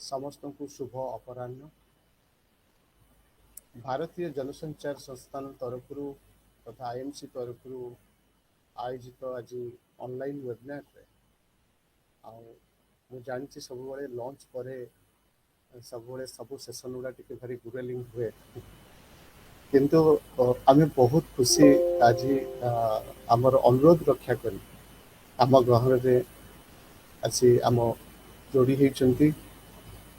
समस्त को शुभ अपराह्न। भारतीय जनसंचार संस्थान तरफ तथा आईएमसी तरफ आयोजित आज ऑनलाइन वेबिनार रे जानी सब लंच पर सब सेसन गुड़ा टे भारी गुरेलिंग हुए किंतु आम बहुत खुशी आज आमर अनुरोध रक्षा कर आम ग्रहण में आसी आम जोड़ी होती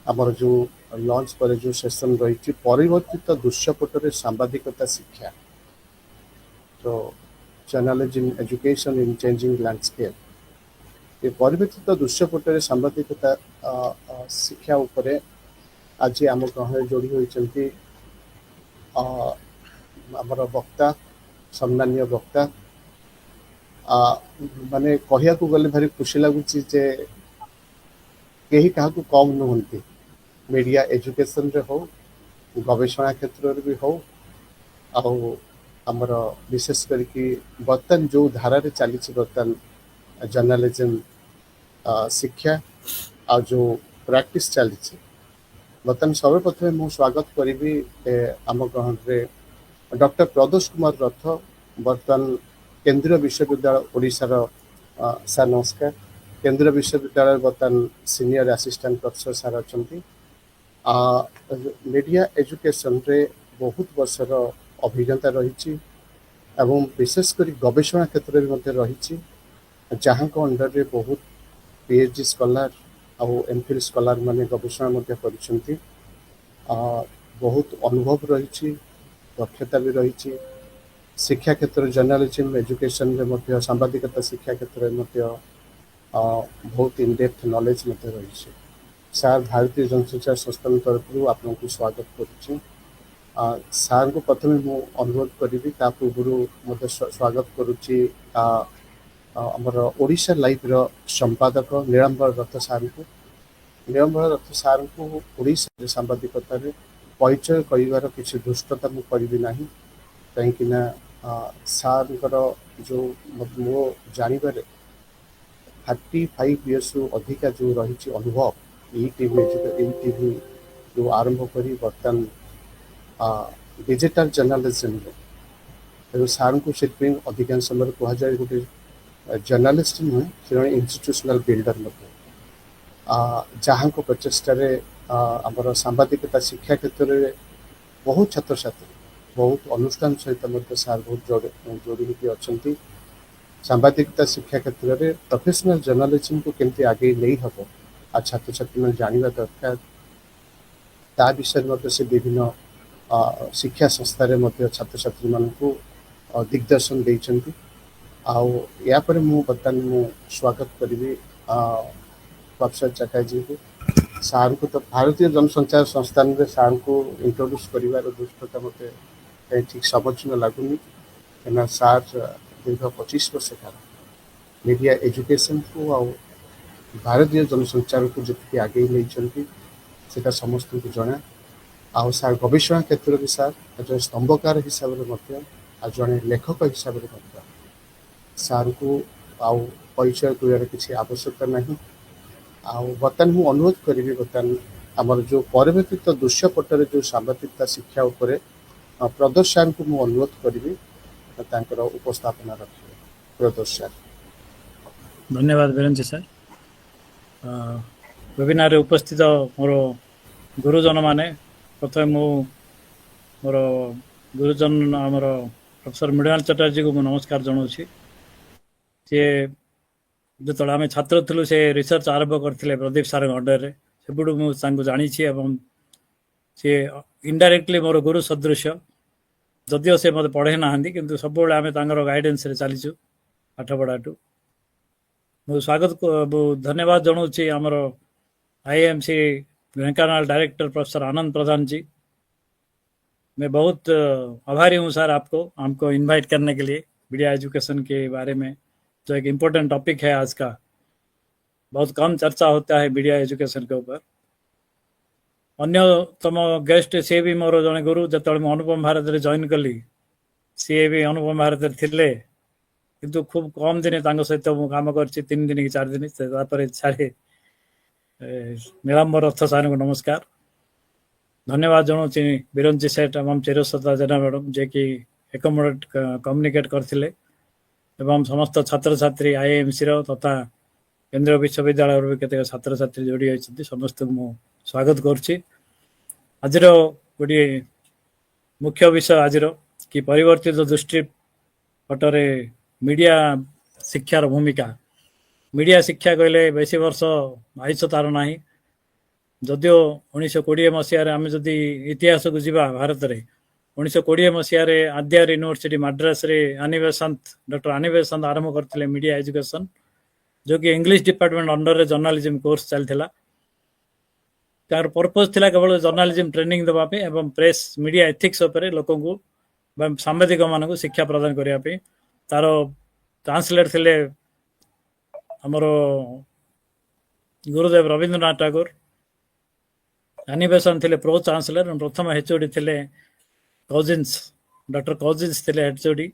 आमर जो लंच पर जो सेसन रही परिवर्तित दृश्यपट सांबादिकता शिक्षा तो journalism education in changing landscape ये परिवर्तित दृश्यपट सांबादिकता शिक्षा उपरे आज आम ग्रहण जोड़ी होती आमर वक्ता सम्मान्य वक्ता माने कहया को गले भारी खुशी लगुच जे कहीं क्या कम नुहति मीडिया एजुकेशन रे हो गवेषणा क्षेत्र रे भी हो आमर विशेष करके बर्तन जो धारा रे चली बर्तन जर्नलिज्म शिक्षा आ जो प्रैक्टिस चली बर्तन सर्वप्रथम मु स्वागत करी आम ग्रहण रे डॉक्टर प्रदोष कुमार रथ बर्तमान केंद्रीय विश्वविद्यालय ओडिशार सार नमस्कार केंद्रीय विश्वविद्यालय बर्तमान सीनियर असिस्टेंट प्रोफेसर सार अच्छा मीडिया एजुकेशन रे बहुत वर्षर अभिज्ञता रही एवं विशेषकर गवेषणा क्षेत्र में रही जहाँ को अंडर रे बहुत पीएचडी स्कॉलर आउ एमफिल स्कॉलर माने गवेषणा कर बहुत अनुभव रही दक्षता भी रही शिक्षा क्षेत्र जर्नलिज्म एजुकेशन में सांबादिकता शिक्षा क्षेत्र में बहुत इनडेप्थ नॉलेज रही सार भारतीय जनसंचार संस्थान तरफ आपको स्वागत करुच्ची सार को प्रथम मु अनुरोध करी पूर्व स्वागत करुच्ची आमर ओडिशा लाइव रो संपादक नीलांबर रथ सार को नीलांबर रथ सार को ओडिशा सांबादिकता परिचय कर किसी दुष्टता मुझे करी ना कहीं सार जो मो जानवर 35 इयर्स अधिका जो रही अनुभव टीवी जो आरंभ कर बर्तमान डिजिटल जर्नलिज्म सार को से अधिकांश समय कहुए गोटे जर्नलिस्ट नुहे से इंस्टीट्यूशनल बिल्डर जहाँ को प्रचेषार आमर सांबादिकता शिक्षा क्षेत्र में बहुत छात्र छात्री बहुत अनुष्ठान सहित सार बहुत जोड़ी होती अच्छा सांबादिकता शिक्षा क्षेत्र में प्रोफेशनल जर्नलिज्म को केमती आगे नहीं हम आ छात्र छात्री मैंने जानवा दरकार ता विषय में से विभिन्न शिक्षा संस्थार छात्र छात्री मान दिग्दर्शन देती यापर मु बर्तमान स्वागत करी प्रोफेसर चकाई जी को सार को तो भारतीय जनसंचार संस्थान में सार को इंट्रोड्यूस कर दुष्टता मत ठीक समझ में लगुनि क्या सार दीर्घ 25 वर्ष काल मीडिया एजुकेशन को आ भारतीय जनसंचार को जी आगे नहीं समस्त को जना आ सार गवेषणा क्षेत्र में सार जो स्तंभकार हिसाब से जड़े लेखक हिसाब से सार को आउ परिचय कर किसी आवश्यकता नहीं बर्तमान मु अनुरोध करी बर्तमान आमर जो परिवर्तित दृश्यपटर जो सांबादिकता शिक्षा उपरे प्रदोष सार को मु अनुरोध करी उपस्थापना रखे प्रदोष सार। धन्यवाद वीरेंद्र सर। वेबिनार उपस्थित मोर गुरुजन माने प्रथम मोर गुरुजन आमर प्रोफेसर मृणाल चटर्जी को नमस्कार जनाऊँ सी जो आम छात्र थी से रिसर्च आरंभ करते प्रदीप सार अंडर रे से मुझे जानी सी इनडायरेक्टली मोर गुरु सदृश जदिओ से मत पढ़े ना कि सब आम गाइडेंस रे चलीचु पाठपढ़ाटू मु स्वागत धन्यवाद जनाऊँ आमर आईएमसी ढेंकानाल डायरेक्टर प्रोफेसर आनंद प्रधान जी। मैं बहुत आभारी हूँ सर आपको हमको इनवाइट करने के लिए मीडिया एजुकेशन के बारे में जो एक इम्पोर्टेंट टॉपिक है आज का। बहुत कम चर्चा होता है मीडिया एजुकेशन के ऊपर। अन्यतम गेस्ट सी भी मोर जड़े गुरु जो अनुपम भारत रे जॉइन कली सी भी अनुपम भारत थे किंतु खूब कम दिन सहित मुझे कम कर 3 दिन कि 4 दिन छाड़े ନୀଳାମ୍ବର ରଥ ସାର୍ଙ୍କୁ ନମସ୍କାର। ଧନ୍ୟବାଦ ଜଣାଉଛି ବିରଞ୍ଚି ସେଠ ଏବଂ ଚିରସତା ଜେନା ମ୍ୟାଡ଼ାମ ଯିଏକି ଏକୋମୋଡେଟ୍ କମ୍ୟୁନିକେଟ୍ କରିଥିଲେ ଏବଂ ସମସ୍ତ ଛାତ୍ରଛାତ୍ରୀ ଆଇଏଏମ୍ସିର ତଥା କେନ୍ଦ୍ରୀୟ ବିଶ୍ୱବିଦ୍ୟାଳୟର ବି କେତେକ ଛାତ୍ରଛାତ୍ରୀ ଯୋଡ଼ି ହୋଇଛନ୍ତି, ସମସ୍ତଙ୍କୁ ମୁଁ ସ୍ୱାଗତ କରୁଛି। ଆଜିର ଗୋଟିଏ ମୁଖ୍ୟ ବିଷୟ ଆଜିର କି ପରିବର୍ତ୍ତିତ ଦୃଷ୍ଟିପଟରେ ମିଡ଼ିଆ ଶିକ୍ଷାର ଭୂମିକା। ମିଡ଼ିଆ ଶିକ୍ଷା କହିଲେ ବେଶୀ ବର୍ଷ ଆୟୁଷ ତାର ନାହିଁ। ଯଦିଓ 1920 ମସିହାରେ ଆମେ ଯଦି ଇତିହାସକୁ ଯିବା ଭାରତରେ, 1920 ମସିହାରେ ଆଦ୍ୟାର ୟୁନିଭର୍ସିଟି ମାଡ୍ରାସରେ ଡକ୍ଟର ଆନି ବେସନ୍ତ ଆରମ୍ଭ କରିଥିଲେ ମିଡ଼ିଆ ଏଜୁକେସନ୍, ଯେଉଁକି ଇଂଲିଶ ଡିପାର୍ଟମେଣ୍ଟ ଅଣ୍ଡରରେ ଜର୍ଣ୍ଣାଲିଜିମ୍ କୋର୍ସ ଚାଲିଥିଲା। ତାର ପର୍ପୋଜ ଥିଲା କେବଳ ଜର୍ଣ୍ଣାଲିଜିମ୍ ଟ୍ରେନିଂ ଦେବା ପାଇଁ ଏବଂ ପ୍ରେସ୍ ମିଡ଼ିଆ ଏଥିକ୍ସ ଉପରେ ଲୋକଙ୍କୁ ବା ସାମ୍ବାଦିକମାନଙ୍କୁ ଶିକ୍ଷା ପ୍ରଦାନ କରିବା ପାଇଁ। ତାର ଟ୍ରାନ୍ସଲେଟ୍ ଥିଲେ ଆମର ଗୁରୁଦେବ ରବୀନ୍ଦ୍ରନାଥ ଟାଗୋର। ଆନି ବେସନ୍ତ ଥିଲେ ପ୍ରୋ ଚାନ୍ସେଲର। ପ୍ରଥମ ଏଚ୍ଓଡି ଥିଲେ କଜିନ୍ସ, ଡକ୍ଟର କଜିନ୍ସ ଥିଲେ ଏଚ୍ଓଡି।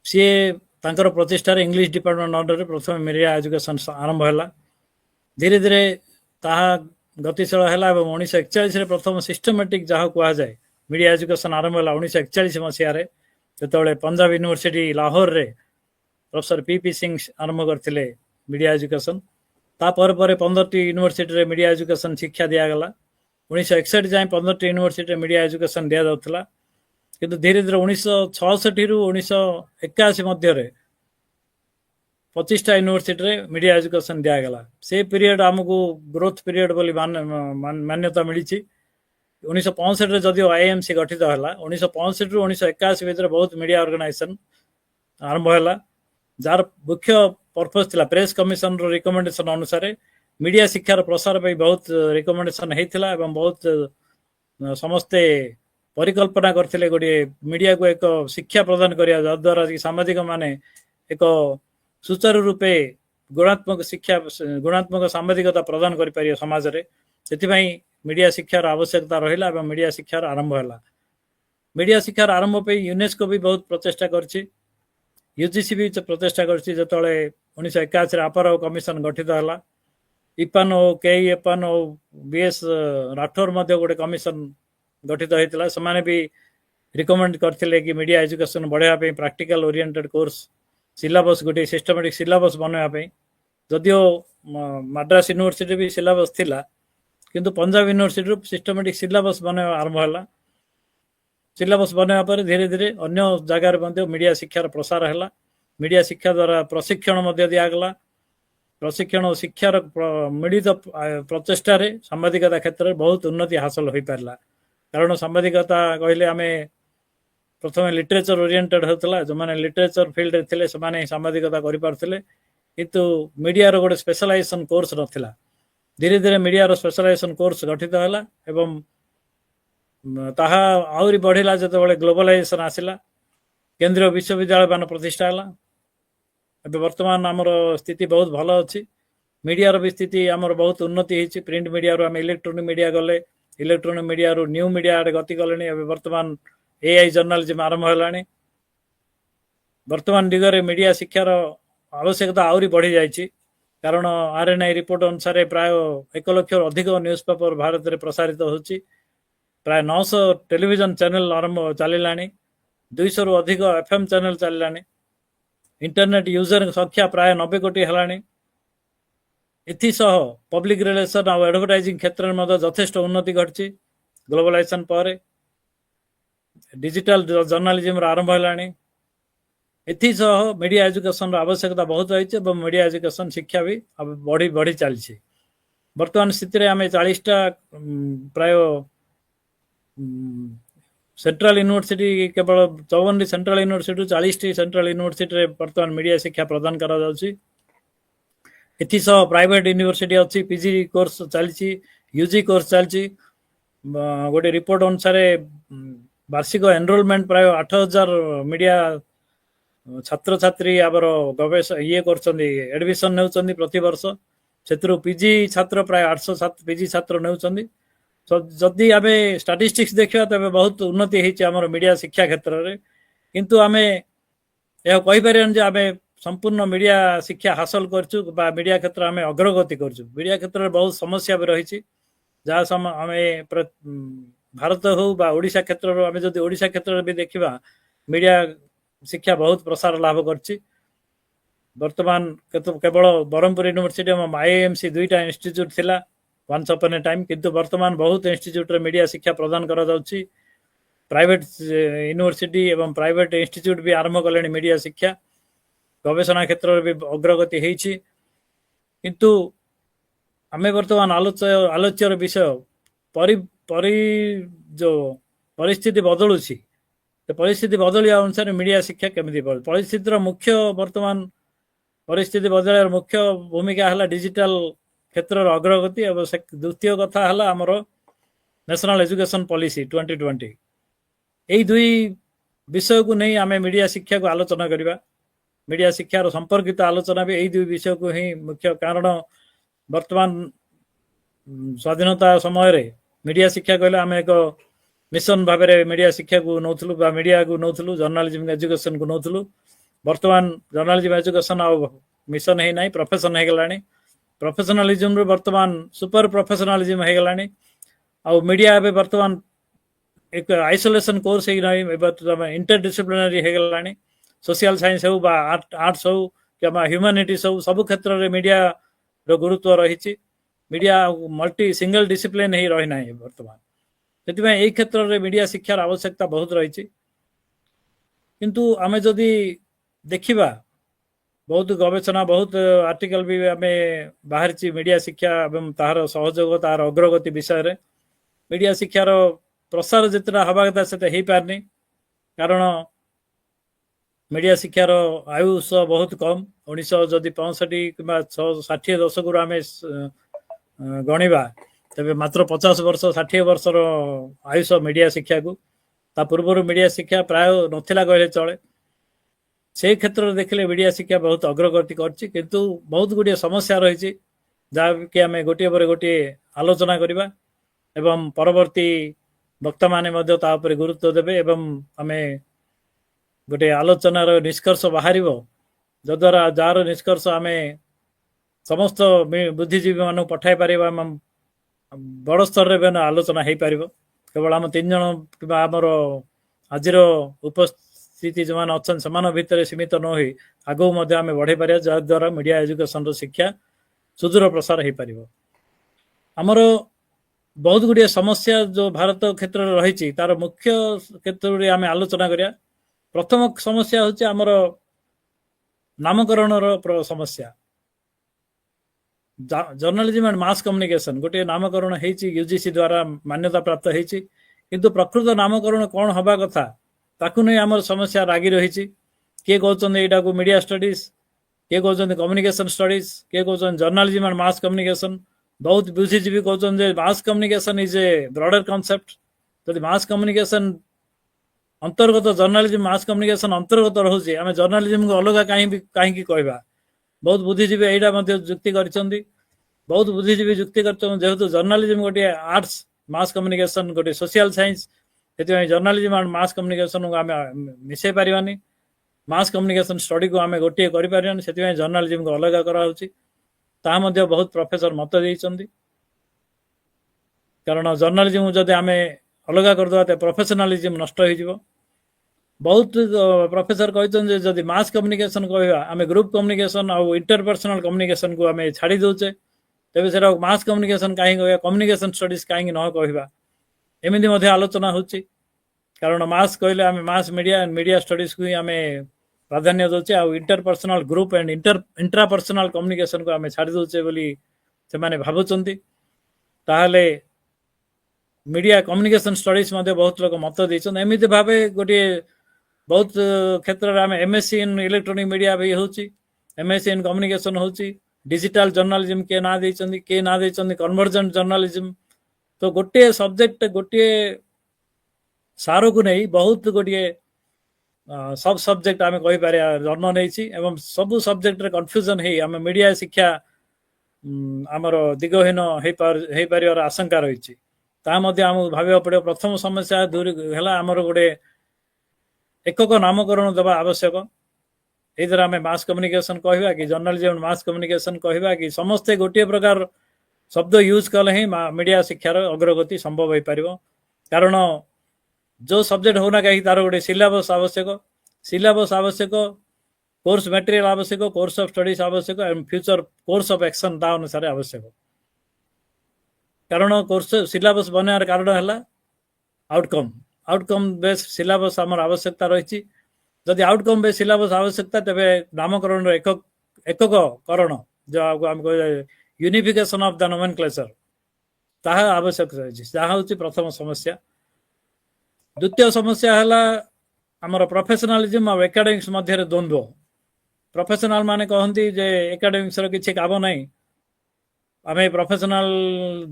ସିଏ ତାଙ୍କର ପ୍ରଚେଷ୍ଟାରେ ଇଂଲିଶ ଡିପାର୍ଟମେଣ୍ଟ ଅଣ୍ଡରରେ ପ୍ରଥମେ ମିଡ଼ିଆ ଏଜୁକେସନ୍ ଆରମ୍ଭ ହେଲା। ଧୀରେ ଧୀରେ ତାହା ଗତିଶୀଳ ହେଲା ଏବଂ 1941ରେ ପ୍ରଥମ ସିଷ୍ଟମେଟିକ୍ ଯାହା କୁହାଯାଏ ମିଡ଼ିଆ ଏଜୁକେସନ୍ ଆରମ୍ଭ ହେଲା 1941 ମସିହାରେ, ଯେତେବେଳେ ପଞ୍ଜାବ ୟୁନିଭର୍ସିଟି ଲାହୋରରେ ପ୍ରଫେସର ପି ସିଂ ଆରମ୍ଭ କରିଥିଲେ ମିଡ଼ିଆ ଏଜୁକେସନ୍। ତାପରେ ପରେ 15ଟି ୟୁନିଭର୍ସିଟିରେ ମିଡ଼ିଆ ଏଜୁକେସନ୍ ଶିକ୍ଷା ଦିଆଗଲା। 1961 ଯାଏଁ 15ଟି ୟୁନିଭର୍ସିଟିରେ ମିଡ଼ିଆ ଏଜୁକେସନ୍ ଦିଆଯାଉଥିଲା। କିନ୍ତୁ ଧୀରେ ଧୀରେ 1966ରୁ 1981 ମଧ୍ୟରେ 25ଟା ୟୁନିଭର୍ସିଟିରେ ମିଡ଼ିଆ ଏଜୁକେସନ୍ ଦିଆଗଲା। ସେ ପିରିୟଡ଼ ଆମକୁ ଗ୍ରୋଥ ପିରିୟଡ଼ ବୋଲି ମାନ୍ୟତା ମିଳିଛି। 1965ରେ ଯଦିଓ ଆଇଏଏମ୍ସି ଗଠିତ ହେଲା, 1965ରୁ 1981 ଭିତରେ ବହୁତ ମିଡ଼ିଆ ଅର୍ଗାନାଇଜେସନ୍ ଆରମ୍ଭ ହେଲା, ଯାହାର ମୁଖ୍ୟ ପର୍ପୋଜ ଥିଲା ପ୍ରେସ୍ କମିଶନର ରିକମେଣ୍ଡେସନ୍ ଅନୁସାରେ ମିଡ଼ିଆ ଶିକ୍ଷାର ପ୍ରସାର ପାଇଁ ବହୁତ ରିକମେଣ୍ଡେସନ୍ ହେଇଥିଲା ଏବଂ ବହୁତ ସମସ୍ତେ ପରିକଳ୍ପନା କରିଥିଲେ ଗୋଟିଏ ମିଡ଼ିଆକୁ ଏକ ଶିକ୍ଷା ପ୍ରଦାନ କରିବା, ଯାହାଦ୍ୱାରା କି ସାମ୍ବାଦିକମାନେ ଏକ ସୁଚାରୁ ରୂପେ ଗୁଣାତ୍ମକ ସାମ୍ବାଦିକତା ପ୍ରଦାନ କରିପାରିବେ ସମାଜରେ। ସେଥିପାଇଁ ମିଡ଼ିଆ ଶିକ୍ଷାର ଆବଶ୍ୟକତା ରହିଲା ଏବଂ ମିଡ଼ିଆ ଶିକ୍ଷାର ଆରମ୍ଭ ହେଲା। ମିଡ଼ିଆ ଶିକ୍ଷାର ଆରମ୍ଭ ପାଇଁ ୟୁନେସ୍କୋ ବି ବହୁତ ପ୍ରଚେଷ୍ଟା କରିଛି, ୟୁଜିସି ବି ପ୍ରଚେଷ୍ଟା କରିଛି। ଯେତେବେଳେ 1981ରେ ଆପରାଓ କମିଶନ ଗଠିତ ହେଲା, ଇପାନ୍ ଓ କେଇଏପାନ୍ ଓ ବିଏସ୍ ରାଠୋର ମଧ୍ୟ ଗୋଟେ କମିଶନ ଗଠିତ ହୋଇଥିଲା। ସେମାନେ ବି ରିକମେଣ୍ଡ କରିଥିଲେ କି ମିଡ଼ିଆ ଏଜୁକେସନ୍ ବଢ଼ାଇବା ପାଇଁ ପ୍ରାକ୍ଟିକାଲ ଓରିଏଣ୍ଟେଡ୍ କୋର୍ସ ସିଲାବସ୍, ଗୋଟେ ସିଷ୍ଟମେଟିକ୍ ସିଲାବସ୍ ବନାଇବା ପାଇଁ। ଯଦିଓ ମାଡ୍ରାସ ୟୁନିଭର୍ସିଟି ବି ସିଲାବସ୍ ଥିଲା, କିନ୍ତୁ ପଞ୍ଜାବ ୟୁନିଭର୍ସିଟିରୁ ସିଷ୍ଟମେଟିକ୍ ସିଲାବସ୍ ବନାଇବା ଆରମ୍ଭ ହେଲା। ସିଲାବସ୍ ବନାଇବା ପରେ ଧୀରେ ଧୀରେ ଅନ୍ୟ ଜାଗାରେ ମଧ୍ୟ ମିଡ଼ିଆ ଶିକ୍ଷାର ପ୍ରସାର ହେଲା। ମିଡ଼ିଆ ଶିକ୍ଷା ଦ୍ୱାରା ପ୍ରଶିକ୍ଷଣ ମଧ୍ୟ ଦିଆଗଲା। ପ୍ରଶିକ୍ଷଣ ଓ ଶିକ୍ଷାର ମିଳିତ ପ୍ରଚେଷ୍ଟାରେ ସାମ୍ବାଦିକତା କ୍ଷେତ୍ରରେ ବହୁତ ଉନ୍ନତି ହାସଲ ହୋଇପାରିଲା। କାରଣ ସାମ୍ବାଦିକତା କହିଲେ ଆମେ ପ୍ରଥମେ ଲିଟରେଚର ଓରିଏଣ୍ଟେଡ୍ ହେଉଥିଲା। ଯେଉଁମାନେ ଲିଟରେଚର ଫିଲ୍ଡରେ ଥିଲେ ସେମାନେ ସାମ୍ବାଦିକତା କରିପାରୁଥିଲେ, କିନ୍ତୁ ମିଡ଼ିଆର ଗୋଟେ ସ୍ପେଶାଲାଇଜେସନ୍ କୋର୍ସ ନଥିଲା। ଧୀରେ ଧୀରେ ମିଡ଼ିଆର ସ୍ପେଶାଲାଇଜେସନ୍ କୋର୍ସ ଗଠିତ ହେଲା ଏବଂ ତାହା ଆହୁରି ବଢ଼ିଲା ଯେତେବେଳେ ଗ୍ଲୋବାଲାଇଜେସନ୍ ଆସିଲା, କେନ୍ଦ୍ରୀୟ ବିଶ୍ୱବିଦ୍ୟାଳୟ ମାନ ପ୍ରତିଷ୍ଠା ହେଲା। ଏବେ ବର୍ତ୍ତମାନ ଆମର ସ୍ଥିତି ବହୁତ ଭଲ ଅଛି। ମିଡ଼ିଆର ବି ସ୍ଥିତି ଆମର ବହୁତ ଉନ୍ନତି ହେଇଛି। ପ୍ରିଣ୍ଟ ମିଡ଼ିଆରୁ ଆମେ ଇଲେକ୍ଟ୍ରୋନିକ୍ ମିଡ଼ିଆ ଗଲେ, ଇଲେକ୍ଟ୍ରୋନିକ୍ ମିଡ଼ିଆରୁ ନ୍ୟୁ ମିଡ଼ିଆ ଆଡ଼େ ଗତି କଲେଣି। ଏବେ ବର୍ତ୍ତମାନ ଏଆଇ ଜର୍ଣ୍ଣାଲିଜିମ୍ ଆରମ୍ଭ ହେଲାଣି। ବର୍ତ୍ତମାନ ଦିଗରେ ମିଡ଼ିଆ ଶିକ୍ଷାର ଆବଶ୍ୟକତା ଆହୁରି ବଢ଼ିଯାଇଛି, କାରଣ RNI ରିପୋର୍ଟ ଅନୁସାରେ ପ୍ରାୟ 1 ଲକ୍ଷରୁ ଅଧିକ ନ୍ୟୁଜ୍ ପେପର ଭାରତରେ ପ୍ରସାରିତ ହେଉଛି। ପ୍ରାୟ 900 ଟେଲିଭିଜନ ଚ୍ୟାନେଲ ଆରମ୍ଭ ଚାଲିଲାଣି, 200ରୁ ଅଧିକ FM ଚ୍ୟାନେଲ ଚାଲିଲାଣି। ଇଣ୍ଟରନେଟ୍ ୟୁଜର ସଂଖ୍ୟା ପ୍ରାୟ 90 କୋଟି ହେଲାଣି। ଏଥିସହ ପବ୍ଲିକ ରିଲେସନ୍ ଆଉ ଆଡଭର୍ଟାଇଜିଂ କ୍ଷେତ୍ରରେ ମଧ୍ୟ ଯଥେଷ୍ଟ ଉନ୍ନତି ଘଟିଛି। ଗ୍ଲୋବାଲାଇଜେସନ୍ ପରେ ଡିଜିଟାଲ ଜର୍ଣ୍ଣାଲିଜିମ୍ର ଆରମ୍ଭ ହେଲାଣି। ଏଥିସହ ମିଡ଼ିଆ ଏଜୁକେସନ୍ର ଆବଶ୍ୟକତା ବହୁତ ରହିଛି ଏବଂ ମିଡ଼ିଆ ଏଜୁକେସନ୍ ଶିକ୍ଷା ବି ବଢ଼ି ଚାଲିଛି। ବର୍ତ୍ତମାନ ସ୍ଥିତିରେ ଆମେ 40ଟା ପ୍ରାୟ ସେଣ୍ଟ୍ରାଲ ୟୁନିଭର୍ସିଟି, କେବଳ 54ଟି ସେଣ୍ଟ୍ରାଲ ୟୁନିଭର୍ସିଟିରୁ 40ଟି ସେଣ୍ଟ୍ରାଲ ୟୁନିଭର୍ସିଟିରେ ବର୍ତ୍ତମାନ ମିଡ଼ିଆ ଶିକ୍ଷା ପ୍ରଦାନ କରାଯାଉଛି। ଏଥିସହ ପ୍ରାଇଭେଟ ୟୁନିଭର୍ସିଟି ଅଛି, ପିଜି କୋର୍ସ ଚାଲିଛି, ୟୁଜି କୋର୍ସ ଚାଲିଛି। ଗୋଟେ ରିପୋର୍ଟ ଅନୁସାରେ ବାର୍ଷିକ ଏନରୋଲମେଣ୍ଟ ପ୍ରାୟ 8000 ମିଡ଼ିଆ ଛାତ୍ରଛାତ୍ରୀ ଆମର କରୁଛନ୍ତି, ଆଡମିସନ୍ ନେଉଛନ୍ତି ପ୍ରତିବର୍ଷ। ସେଥିରୁ ପିଜି ଛାତ୍ର ପ୍ରାୟ 800 ପିଜି ଛାତ୍ର ନେଉଛନ୍ତି। ଯଦି ଆମେ ଷ୍ଟାଟିଷ୍ଟିକ୍ସ ଦେଖିବା ତେବେ ବହୁତ ଉନ୍ନତି ହେଇଛି ଆମର ମିଡ଼ିଆ ଶିକ୍ଷା କ୍ଷେତ୍ରରେ। କିନ୍ତୁ ଆମେ ଏହା କହିପାରିବାନି ଯେ ଆମେ संपूर्ण मीडिया शिक्षा हासिल करछु बा मीडिया क्षेत्र में अग्रगति करछु मीडिया क्षेत्र में बहुत समस्या भी रही जहाँ सम आम भारत हो बा ओडिशा क्षेत्र आम जब ओडिशा क्षेत्र भी देखा मीडिया शिक्षा बहुत प्रसार लाभ करछि वर्तमान केवल ब्रह्मपुर यूनिवर्सिटी आईएमसी दुईटा इंस्टीट्यूट थिला वन्स अपन ए टाइम किंतु वर्तमान बहुत इंस्टीट्यूट रे मीडिया शिक्षा प्रदान करा जाउछि प्राइवेट यूनिवर्सिटी एवं प्राइवेट इंस्टीट्यूट भी आरंभ कले मीडिया शिक्षा गवेषणा क्षेत्र में भी अग्रगति होइछि किंतु आमे वर्तमान आलोच्यर विषय परि परि जो परिस्थिति बदलुछि तो परिस्थिति बदलिया अनुसार मीडिया शिक्षा केमिति परिस्थितिर मुख्य वर्तमान परिस्थिति बदलार मुख्य भूमिका है डिजिटल क्षेत्र अग्रगति और द्वितीय कथा है आमर नेशनल एजुकेशन पॉलिसी 2020 यही दुई विषय को नहीं आम मीडिया शिक्षा को आलोचना करवा मीडिया शिक्षार संपर्कित आलोचना भी यही दुई विषय को ही मुख्य कारण वर्तमान स्वाधीनता समय मीडिया शिक्षा कहले आम एक मिशन भाव में मीडिया शिक्षा को नौलु मीडिया को नौलु जर्नालीजम एजुकेशन को नौलु वर्तमान जर्नालीजम एजुकेशन आ मिशन है ना प्रोफेशन हो गला प्रोफेशनलिज्म वर्तमान सुपर प्रोफेशनलिज्म हो गला आ मीडिया ए वर्तमान एक आइसोलेशन कोर्स इंटरडिसिप्लिनरी हो गला सोशल साइंस हो आर्ट्स हो कि ह्यूमानिटीज हो सब क्षेत्र में मीडिया रो गुरुत्व रही मीडिया मल्टी सिंगल डिसिप्लिन ही रही ना वर्तमान से यही क्षेत्र में मीडिया शिक्षार आवश्यकता बहुत रही किंतु आमे जदि देखिबा बहुत गवेषणा बहुत आर्टिकल भी आम बाहर मीडिया शिक्षा एवं तार सहयोग तार अग्रगति विषय रे मीडिया शिक्षार प्रसार जितना हवा कथा से हो पारनी कारण मीडिया शिक्षार आयुष बहुत कम 1965 कि 60 दशक आम गणिबा तेरे मात्र 50 वर्ष 60 वर्षर आयुष मीडिया शिक्षा को ता पूर्व मीडिया शिक्षा प्राय नथिला कहले चले से क्षेत्र देखले मीडिया शिक्षा बहुत अग्रगति करछि किंतु बहुत गुड़िया समस्या रही जहाँकि आम गोटे पर गोटे आलोचना करवा एवं परवर्ती वक्ता माने गुरुत्व देवे एवं आम गोटे आलोचनार निष्कर्ष बाहर जद्वारा जार निष्कर्ष आम समस्त बुद्धिजीवी मानक पठाई पार बड़ स्तर में आलोचना हो पार केवल आम 3 जन कि आमर आज उपस्थिति जो मैंने अच्छा से भितर सीमित न हो आगू आम बढ़े पार जहाद्वारा मीडिया एजुकेशन शिक्षा सुदूर प्रसार हो पार आमर बहुत गुड़िया समस्या जो भारत क्षेत्र में रही तार मुख्य क्षेत्र में आम आलोचना करिया प्रथम समस्या हूँ आमर नामकरण समस्या जर्नालिज्म एंड मास कम्युनिकेशन गोटे नामकरण होती यूजीसी द्वारा मान्यता प्राप्त होती किंतु प्रकृत नामकरण कौन हवा कथा ताकू नहीं आमर समस्या रागी रही किए कहते यहाँ को मीडिया स्टडीज किए कहते कम्युनिकेशन स्टडीज किए कहते जर्नालिज्म एंड मास कम्युनिकेशन बहुत बुद्धिजीवी कहते मास communication is a broader concept जदि मास कम्युनिकेशन अंतर्गत जर्नालिज्म मास कम्युनिकेशन अंतर्गत रोचे आम जर्नालिज्म को अलग कहीं कहवा बहुत बुद्धिजीवी यहाँ जुक्ति कर बहुत बुद्धिजीवी जुक्ति कर जेहेतु जर्नालिज्म गोटे आर्ट्स मास कम्युनिकेशन गोटे सोशल साइंस से जर्नालिज्म एंड मास कम्युनिकेशन को आम मिसई पारानी मास कम्युनिकेशन स्टडी को आम गोटे करें से जर्नालिज्म को अलग कराऊँ बहुत प्रोफेसर मत देते कारण जर्नालिज्म जब आम अलग करदे प्रोफेशनलिज्म नष्ट हो बहुत प्रोफेसर कहते जदि मास कम्युनिकेशन कहवा आम ग्रुप कम्युनिकेशन और इंटरपर्सनल कम्युनिकेशन को आम छाड़ी दौचे तेज से मास कम्युनिकेशन कहीं कहवा कम्युनिकेशन स्टडीज कहीं न कहवा एमती आलोचना होची कारण मास कहले आम mass media and media studies को ही आम प्राधान्य दौचे आ interpersonal group and intrapersonal communication को आम छाड़ी दौचे बोली से भावुंट ताहले मीडिया कम्युनिकेशन स्टडीज बहुत लोग मत देते एमती भाव गोटे बहुत क्षेत्र में आम एमएससी इन इलेक्ट्रोनिक मीडिया भी होची एमएससी इन कम्युनिकेशन होची डिजिटल जर्नालिज्म के ना देचंदी के ना देचंदी कन्वर्जेंट जर्नालिज्म तो गोटे सब्जेक्ट गोटे सारो को नहीं बहुत गोटे सब सब्जेक्ट आम कहीपर जन्म नहीं एवं सब सब्जेक्ट कन्फ्यूजन है आम मीडिया शिक्षा आमर दिगहीन हो पार आशंका रही आम भाव पड़े प्रथम समस्या दूर है आमर गोटे एकक नामकरण देवा आवश्यक एथर आम मास कम्युनिकेशन कहवा कि जर्नलिज्म मास कम्युनिकेशन कहवा कि समस्ते गोटे प्रकार शब्द यूज कले ही मीडिया शिक्षार अग्रगति संभव हो पार कारण जो सब्जेक्ट होना कहीं तार गोटे सिलेबस आवश्यक कोर्स मटेरियल आवश्यक कोर्स ऑफ स्टडीज आवश्यक and future course of action ता अनुसार आवश्यक कारण कोर्स सिलेबस बनार कारण है आउटकम बेस्ड सिलेबस आम आवश्यकता रही जदि आउटकम बेस्ड सिलेबस आवश्यकता तेरे नामकरण एकककरण जो आम कह यूनिफिकेशन ऑफ द नोमेनक्लेचर ताहा आवश्यक रही जहाँ हूँ प्रथम समस्या द्वितीय समस्या है आमर प्रोफेशनलिज्म और एकेडमिक्स मध्य द्वंद्व प्रोफेशनल माने कहती जे एकेडमिक्स किसी काम ना आम प्रोफेशनल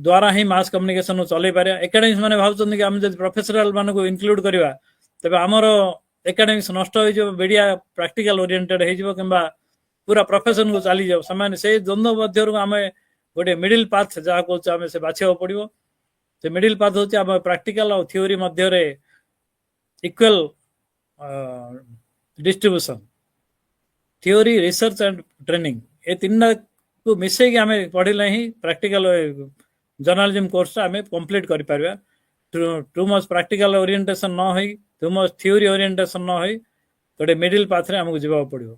द्वारा ही मास कम्युनिकेशन चल पारे एकेडमिक्स माने भावुं कि आम जब प्रोफेशनल मान को इनक्लूड करवा तेज आमर एकेडमिक्स नष्ट हो मीडिया प्रैक्टिकल ओरिएंटेड हो कि पूरा प्रोफेशन को चली जाओ से द्वंद्व मध्य आम गोटे मिडिल पाथ जहाँ कहे आम से बाछा पड़ो से मिडिल पाथ हूँ आम प्रैक्टिकल और theory Madhya equal distribution theory research and training ये तीन को मिसई आम पढ़ले ही प्रैक्टिकल जर्नलिज्म कोर्स आम कंप्लीट कर Paribas too much practical orientation न होई टू मच थ्योरी ओरिएंटेशन न होई गोटे मिडिल पाथ रे हमको जीवा पड़ो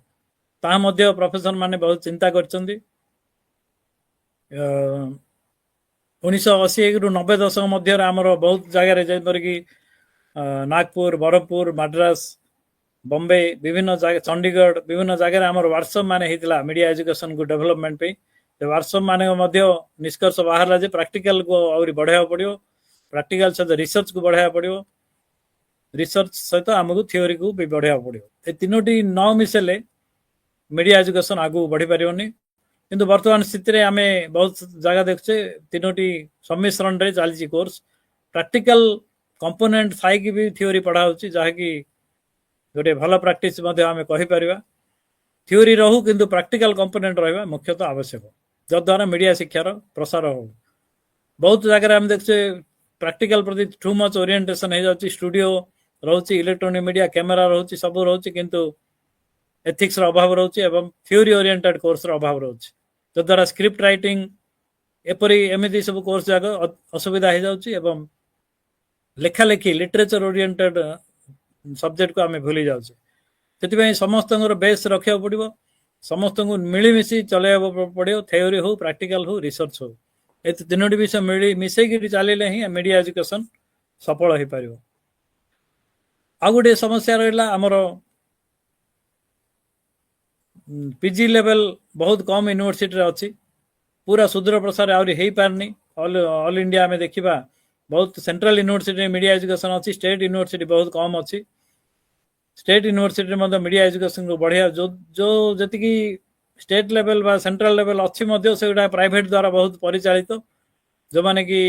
ता मध्य प्रोफेसर माने बहुत चिंता करचंदी 1980 रु 90 दशक मध्य आमर बहुत जगह जपर कि नागपुर बरहमपुर मद्रास बॉम्बे विभिन्न जगह चंडीगढ़ विभिन्न जगह आम वर्कशॉप माने होता मीडिया एजुकेशन को डेवलपमेंट पे वर्कशॉप माने निष्कर्ष बाहर जे प्रैक्टिकल को आउरी बढ़ाया पड़ो प्रैक्टिकल सहित रिसर्च को बढ़ाया पड़ो रिसर्च सहित आमको थ्योरी को भी बढ़ाया पड़ो ये तीनोटी न मिसेले मीडिया एजुकेशन आगू बढ़ी पारिबनी किंतु वर्तमान स्थिति रे आमे बहुत जगह देखुचे तीनोटी सम्मिश्रण रे चलची कोर्स प्रैक्टिकल कंपोनेंट थाई भी थ्योरी पढ़ा होची जहाँ कि गोटे भल प्रैक्टिस आम कहीपर थ्योरी रहू किंतु प्रैक्टिकल कंपोनेंट रहा मुख्यतः आवश्यक जद्वारा मीडिया शिक्षार प्रसार हो बहुत जगह आम देखुचे प्रैक्टिकल प्रति टू मच ओरिएंटेशन हो जाती स्टूडियो रोचे इलेक्ट्रोनिक मीडिया कैमेरा रोचे सब रोचे किंतु एथिक्स अभाव रोचे एवं थ्योरी ओरिएंटेड कोर्स अभाव रोचे जद्वारा स्क्रिप्ट राइटिंग एपरी एमती सब कोर्स जाक असुविधा हो जाऊँगी एवं लेखालेखी लिटरेचर ओरिएंटेड सब्जेक्ट को आम भूली जाऊे समस्त बेस रखा पड़ो समस्त को मिलमिशी चलैया पड़ो थ्योरी हो प्रैक्टिकल हो रिसर्च हो ये तीनोटी विषय मिली मिसेक चलिए ही मीडिया एजुकेशन सफल हो पार आ गोटे समस्या रहा आमर पीजी लेवल बहुत कम यूनिवर्सिटी अच्छी पूरा सुदूर प्रसार आहरी हो पारनी ऑल इंडिया आम देखा बहुत सेंट्रल यूनिवर्सिटी मीडिया एजुकेशन अच्छी स्टेट यूनिवर्सिटी बहुत कम अच्छी स्टेट यूनिवर्सिटी मीडिया एजुकेशन को बढ़िया जो जो जी स्टेट लेवल बा सेंट्रल लेवल अच्छी से गुड़ा प्राइवेट द्वारा बहुत परिचालित जो माने कि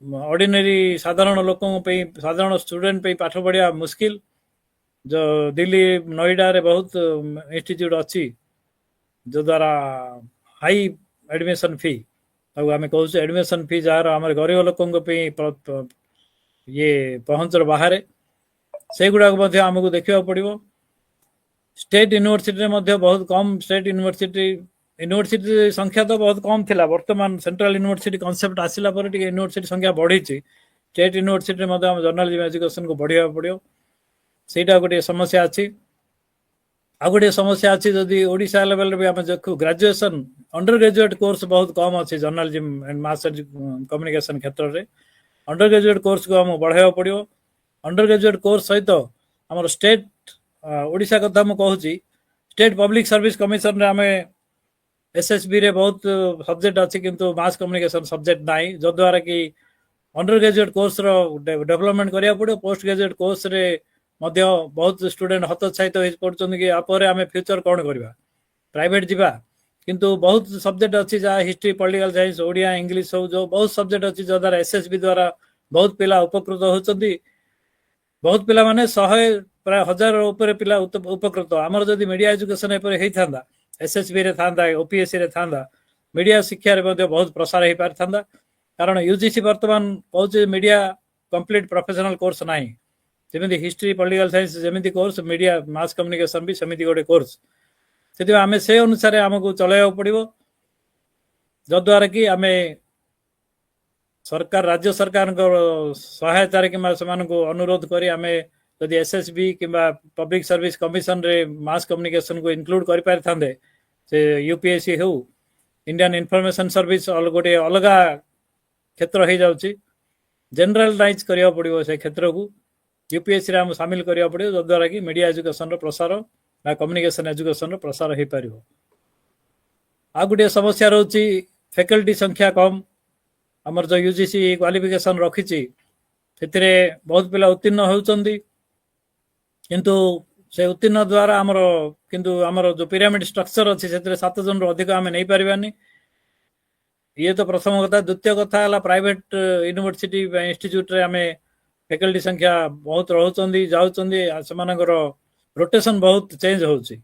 ऑर्डिनरी साधारण लोकों साधारण स्टूडेंट पे पाठ पढ़िया मुश्किल जो दिल्ली नोएडा रे बहुत इंस्टीट्यूट अच्छी जो द्वारा हाई एडमिशन फी आम कहूँ एडमिशन फी जार आम गरीब लोकों ये पहुँच बाहर से गुड़ाक आमको देखा पड़ो स्टेट यूनिवर्सिटी बहुत कम स्टेट यूनिवर्सिटी संख्या तो बहुत कम थिला वर्तमान सेंट्रल यूनिवर्सिटी कॉन्सेप्ट आसिला पर यूनिवर्सिटी संख्या बढ़ी स्टेट यूनिवर्सिटी जर्नलिज्म एजुकेशन को बढ़िया पड़ो सेटा गोटे समस्या अच्छी आ गोटे समस्या अच्छी जदि ओडिशा लेवल भी आम देखू ग्रेजुएशन अंडर ग्रेजुएट कोर्स बहुत कम अच्छी जर्नलिज्म एंड मास कम्युनिकेशन क्षेत्र में अंडर ग्रेजुएट कोर्स को आम बढ़ाया पड़ो अंडर ग्रेजुएट कोर्स सहित आम स्टेट ओडिशा कथा मुझे कहूँ स्टेट पब्लिक सर्विस कमिशन रे आम एसएसबी रे बहुत सब्जेक्ट अच्छी किंतु मास कम्युनिकेशन सब्जेक्ट नाई जो द्वारा कि अंडर ग्रेजुएट कोर्स रो डेवलपमेंट करिया पड़ो पोस्ट ग्रेजुएट कोर्स रे मध्य बहुत स्टूडेंट हतोत्साहित हो पड़ते कि आपर आम फ्यूचर कौन करवा प्राइवेट जीवा किंतु बहुत सब्जेक्ट अच्छी जहाँ history political science Odia English हो जो बहुत सब्जेक्ट अच्छी जो द्वारा एसएसबी द्वारा बहुत पिला उपकृत होती बहुत पिला माने 100 प्राय 1000 ऊपर पिला उपकृत आमर जदि मीडिया एजुकेशन होता एसएसबी रे था ओपीएससी रे था मीडिया शिक्षा रे बहुत प्रसार हो पारि था कारण यूजीसी वर्तमान कहूँ मीडिया कंप्लीट प्रोफेशनल कोर्स ना ଯେମିତି ହିଷ୍ଟ୍ରି ପଲିଟିକାଲ ସାଇନ୍ସ ଯେମିତି କୋର୍ସ ମିଡ଼ିଆ ମାସ୍ କମ୍ୟୁନିକେସନ୍ ବି ସେମିତି ଗୋଟେ କୋର୍ସ। ସେଥିପାଇଁ ଆମେ ସେ ଅନୁସାରେ ଆମକୁ ଚଳାଇବାକୁ ପଡ଼ିବ, ଯଦ୍ୱାରା କି ଆମେ ସରକାର ରାଜ୍ୟ ସରକାରଙ୍କ ସହାୟତାରେ କିମ୍ବା ସେମାନଙ୍କୁ ଅନୁରୋଧ କରି ଆମେ ଯଦି ଏସ୍ଏସ୍ବି କିମ୍ବା ପବ୍ଲିକ ସର୍ଭିସ କମିଶନରେ ମାସ୍ କମ୍ୟୁନିକେସନକୁ ଇନକ୍ଲୁଡ୍ କରିପାରିଥାନ୍ତେ, ସେ ୟୁପିଏସ୍ସି ହେଉ ଇଣ୍ଡିଆନ୍ ଇନଫର୍ମେସନ୍ ସର୍ଭିସ ଗୋଟେ ଅଲଗା କ୍ଷେତ୍ର ହେଇଯାଉଛି, ଜେନେରାଲାଇଜ୍ କରିବାକୁ ପଡ଼ିବ ସେ କ୍ଷେତ୍ରକୁ ୟୁପିଏସ୍ସିରେ ଆମକୁ ସାମିଲ କରିବାକୁ ପଡ଼ିବ, ଯଦ୍ୱାରା କି ମିଡ଼ିଆ ଏଜୁକେସନର ପ୍ରସାର ବା କମ୍ୟୁନିକେସନ ଏଜୁକେସନର ପ୍ରସାର ହେଇପାରିବ। ଆଉ ଗୋଟିଏ ସମସ୍ୟା ରହୁଛି ଫ୍ୟାକଲ୍ଟି ସଂଖ୍ୟା କମ୍। ଆମର ଯେଉଁ ୟୁଜିସି କ୍ୱାଲିଫିକେସନ୍ ରଖିଛି ସେଥିରେ ବହୁତ ପିଲା ଉତ୍ତୀର୍ଣ୍ଣ ହେଉଛନ୍ତି, କିନ୍ତୁ ସେ ଉତ୍ତୀର୍ଣ୍ଣ ଦ୍ୱାରା ଆମର ଯେଉଁ ପିରାମିଡ୍ ଷ୍ଟ୍ରକ୍ଚର ଅଛି ସେଥିରେ 7 ଜଣରୁ ଅଧିକ ଆମେ ନେଇପାରିବାନି। ଇଏ ତ ପ୍ରଥମ କଥା। ଦ୍ୱିତୀୟ କଥା ହେଲା ପ୍ରାଇଭେଟ ୟୁନିଭର୍ସିଟି ବା ଇନଷ୍ଟିଚ୍ୟୁଟ୍ରେ ଆମେ ଫ୍ୟାକଲ୍ଟି ସଂଖ୍ୟା ବହୁତ ରହୁଛନ୍ତି, ଯାଉଛନ୍ତି, ସେମାନଙ୍କର ରୋଟେସନ୍ ବହୁତ ଚେଞ୍ଜ ହେଉଛି,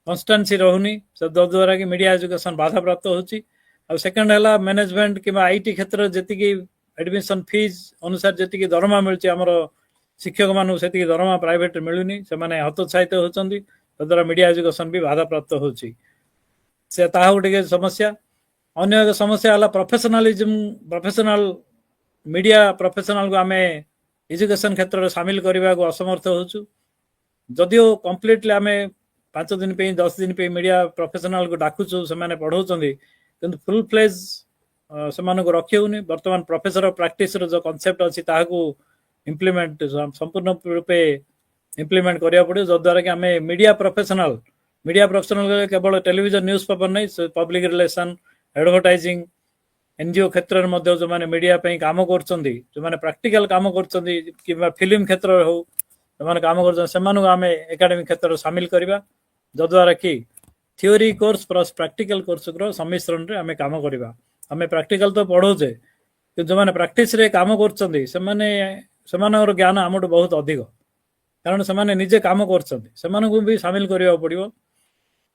କନଷ୍ଟାନ୍ସି ରହୁନି, ଯଦ୍ୱାରା କି ମିଡ଼ିଆ ଏଜୁକେସନ୍ ବାଧାପ୍ରାପ୍ତ ହେଉଛି। ଆଉ ସେକେଣ୍ଡ ହେଲା ମ୍ୟାନେଜମେଣ୍ଟ କିମ୍ବା ଆଇଟି କ୍ଷେତ୍ରରେ ଯେତିକି ଆଡମିସନ୍ ଫିଜ୍ ଅନୁସାରେ ଯେତିକି ଦରମା ମିଳୁଛି ଆମର ଶିକ୍ଷକମାନଙ୍କୁ ସେତିକି ଦରମା ପ୍ରାଇଭେଟରେ ମିଳୁନି, ସେମାନେ ହତୋତ୍ସାହିତ ହେଉଛନ୍ତି, ଯଦ୍ୱାରା ମିଡ଼ିଆ ଏଜୁକେସନ୍ ବି ବାଧାପ୍ରାପ୍ତ ହେଉଛି। ତାହା ଗୋଟେ ସମସ୍ୟା। ଅନ୍ୟ ଏକ ସମସ୍ୟା ହେଲା ପ୍ରଫେସନାଲ ମିଡ଼ିଆ ପ୍ରଫେସନାଲକୁ ଆମେ ଏଜୁକେସନ୍ କ୍ଷେତ୍ରରେ ସାମିଲ କରିବାକୁ ଅସମର୍ଥ ହେଉଛୁ। ଯଦିଓ କମ୍ପ୍ଲିଟଲି ଆମେ 5 ଦିନ ପାଇଁ 10 ଦିନ ପାଇଁ ମିଡ଼ିଆ ପ୍ରଫେସନାଲକୁ ଡାକୁଛୁ, ସେମାନେ ପଢ଼ାଉଛନ୍ତି, କିନ୍ତୁ ଫୁଲ୍ ଫ୍ଲେଜ୍ ସେମାନଙ୍କୁ ରଖି ହେଉନି। ବର୍ତ୍ତମାନ ପ୍ରଫେସର ଅଫ୍ ପ୍ରାକ୍ଟିସର ଯେଉଁ କନସେପ୍ଟ ଅଛି ତାହାକୁ ସମ୍ପୂର୍ଣ୍ଣ ରୂପେ ଇମ୍ପ୍ଲିମେଣ୍ଟ କରିବାକୁ ପଡ଼ିବ, ଯଦ୍ୱାରା କି ଆମେ ମିଡ଼ିଆ ପ୍ରଫେସନାଲ କେବଳ ଟେଲିଭିଜନ ନ୍ୟୁଜ୍ ପେପର ନାହିଁ, ପବ୍ଲିକ ରିଲେସନ୍, ଆଡଭର୍ଟାଇଜିଂ, ଏନଜିଓ କ୍ଷେତ୍ରରେ ମଧ୍ୟ ଯେଉଁମାନେ ମିଡ଼ିଆ ପାଇଁ କାମ କରୁଛନ୍ତି, ଯେଉଁମାନେ ପ୍ରାକ୍ଟିକାଲ କାମ କରୁଛନ୍ତି କିମ୍ବା ଫିଲ୍ମ କ୍ଷେତ୍ରରେ ହଉ ସେମାନେ କାମ କରୁଛନ୍ତି, ସେମାନଙ୍କୁ ଆମେ ଏକାଡେମିକ କ୍ଷେତ୍ରରେ ସାମିଲ କରିବା, ଯଦ୍ୱାରା କି ଥିଓରି କୋର୍ସ ପ୍ଲସ୍ ପ୍ରାକ୍ଟିକାଲ କୋର୍ସର ସମ୍ମିଶ୍ରଣରେ ଆମେ କାମ କରିବା। ଆମେ ପ୍ରାକ୍ଟିକାଲ ତ ପଢ଼ଉଛେ, କିନ୍ତୁ ଯେଉଁମାନେ ପ୍ରାକ୍ଟିସରେ କାମ କରୁଛନ୍ତି ସେମାନଙ୍କର ଜ୍ଞାନ ଆମଠୁ ବହୁତ ଅଧିକ, କାରଣ ସେମାନେ ନିଜେ କାମ କରୁଛନ୍ତି, ସେମାନଙ୍କୁ ବି ସାମିଲ କରିବାକୁ ପଡ଼ିବ,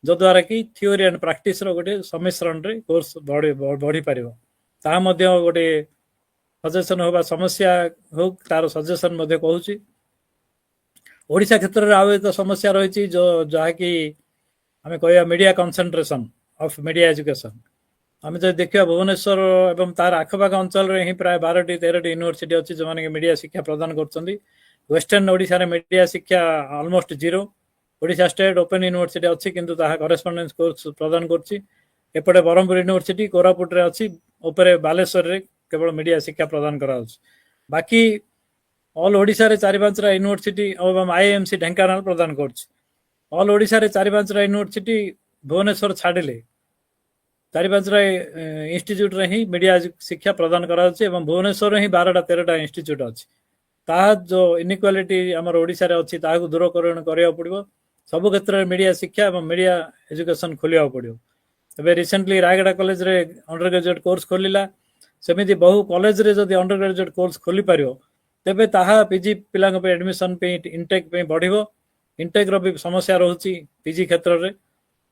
ଯଦ୍ୱାରା କି ଥିଓରି ଆଣ୍ଡ ପ୍ରାକ୍ଟିସର ଗୋଟେ ସମ୍ମିଶ୍ରଣରେ କୋର୍ସ ବଢ଼ିପାରିବ। ତାହା ମଧ୍ୟ ଗୋଟେ ସଜେସନ୍ ହେଉ ବା ସମସ୍ୟା ହେଉ, ତାର ସଜେସନ୍ ମଧ୍ୟ କହୁଛି। ଓଡ଼ିଶା କ୍ଷେତ୍ରରେ ଆଉ ଏକ ସମସ୍ୟା ରହିଛି, ଯାହାକି ଆମେ କହିବା media concentration of media education. ଆମେ ଯଦି ଦେଖିବା ଭୁବନେଶ୍ୱର ଏବଂ ତାର ଆଖପାଖ ଅଞ୍ଚଳରେ ହିଁ ପ୍ରାୟ 12-13ଟି ୟୁନିଭର୍ସିଟି ଅଛି ଯେଉଁମାନେ ମିଡ଼ିଆ ଶିକ୍ଷା ପ୍ରଦାନ କରୁଛନ୍ତି। ୱେଷ୍ଟର୍ଣ୍ଣ ଓଡ଼ିଶାରେ ମିଡ଼ିଆ ଶିକ୍ଷା almost 0। Odisha state open university ଅଛି, କିନ୍ତୁ ତାହା କରେସ୍ପଣ୍ଡେନ୍ସ କୋର୍ସ ପ୍ରଦାନ କରୁଛି। ଏପଟେ ବ୍ରହ୍ମପୁର ୟୁନିଭର୍ସିଟି କୋରାପୁଟରେ ଅଛି, ଉପରେ ବାଲେଶ୍ୱରରେ କେବଳ ମିଡ଼ିଆ ଶିକ୍ଷା ପ୍ରଦାନ କରାଯାଉଛି। ବାକି ଅଲ୍ ଓଡ଼ିଶାରେ 4-5ଟା ୟୁନିଭର୍ସିଟି ଏବଂ ଆଇଏଏମ୍ସି ଢେଙ୍କାନାଳ ପ୍ରଦାନ କରୁଛି। ଅଲ୍ ଓଡ଼ିଶାରେ 4-5ଟା ୟୁନିଭର୍ସିଟି ଭୁବନେଶ୍ୱର ଛାଡ଼ିଲେ 4-5ଟା ଇନଷ୍ଟିଚ୍ୟୁଟ୍ରେ ହିଁ ମିଡ଼ିଆ ଶିକ୍ଷା ପ୍ରଦାନ କରାଯାଉଛି ଏବଂ ଭୁବନେଶ୍ୱରରେ ହିଁ 12-13ଟା ଇନଷ୍ଟିଚ୍ୟୁଟ୍ ଅଛି। ତାହା ଯେଉଁ ଇନିକ୍ୱାଲିଟି ଆମର ଓଡ଼ିଶାରେ ଅଛି ତାହାକୁ ଦୂରୀକରଣ କରିବାକୁ ପଡ଼ିବ। ସବୁ କ୍ଷେତ୍ରରେ ମିଡ଼ିଆ ଶିକ୍ଷା ଏବଂ ମିଡ଼ିଆ ଏଜୁକେସନ୍ ଖୋଲିବାକୁ ପଡ଼ିବ। ଏବେ ରିସେଣ୍ଟଲି ରାୟଗଡ଼ା କଲେଜରେ ଅଣ୍ଡର ଗ୍ରାଜୁଏଟ୍ କୋର୍ସ ଖୋଲିଲା, ସେମିତି ବହୁ କଲେଜରେ ଯଦି ଅଣ୍ଡର ଗ୍ରାଜୁଏଟ୍ କୋର୍ସ ଖୋଲିପାରିବ, ତେବେ ତାହା ପିଜି ପିଲାଙ୍କ ପାଇଁ ଆଡମିସନ୍ ପାଇଁ ଇନଟେକ୍ ପାଇଁ ବଢ଼ିବ। ଇନଟେକ୍ର ବି ସମସ୍ୟା ରହୁଛି ପିଜି କ୍ଷେତ୍ରରେ,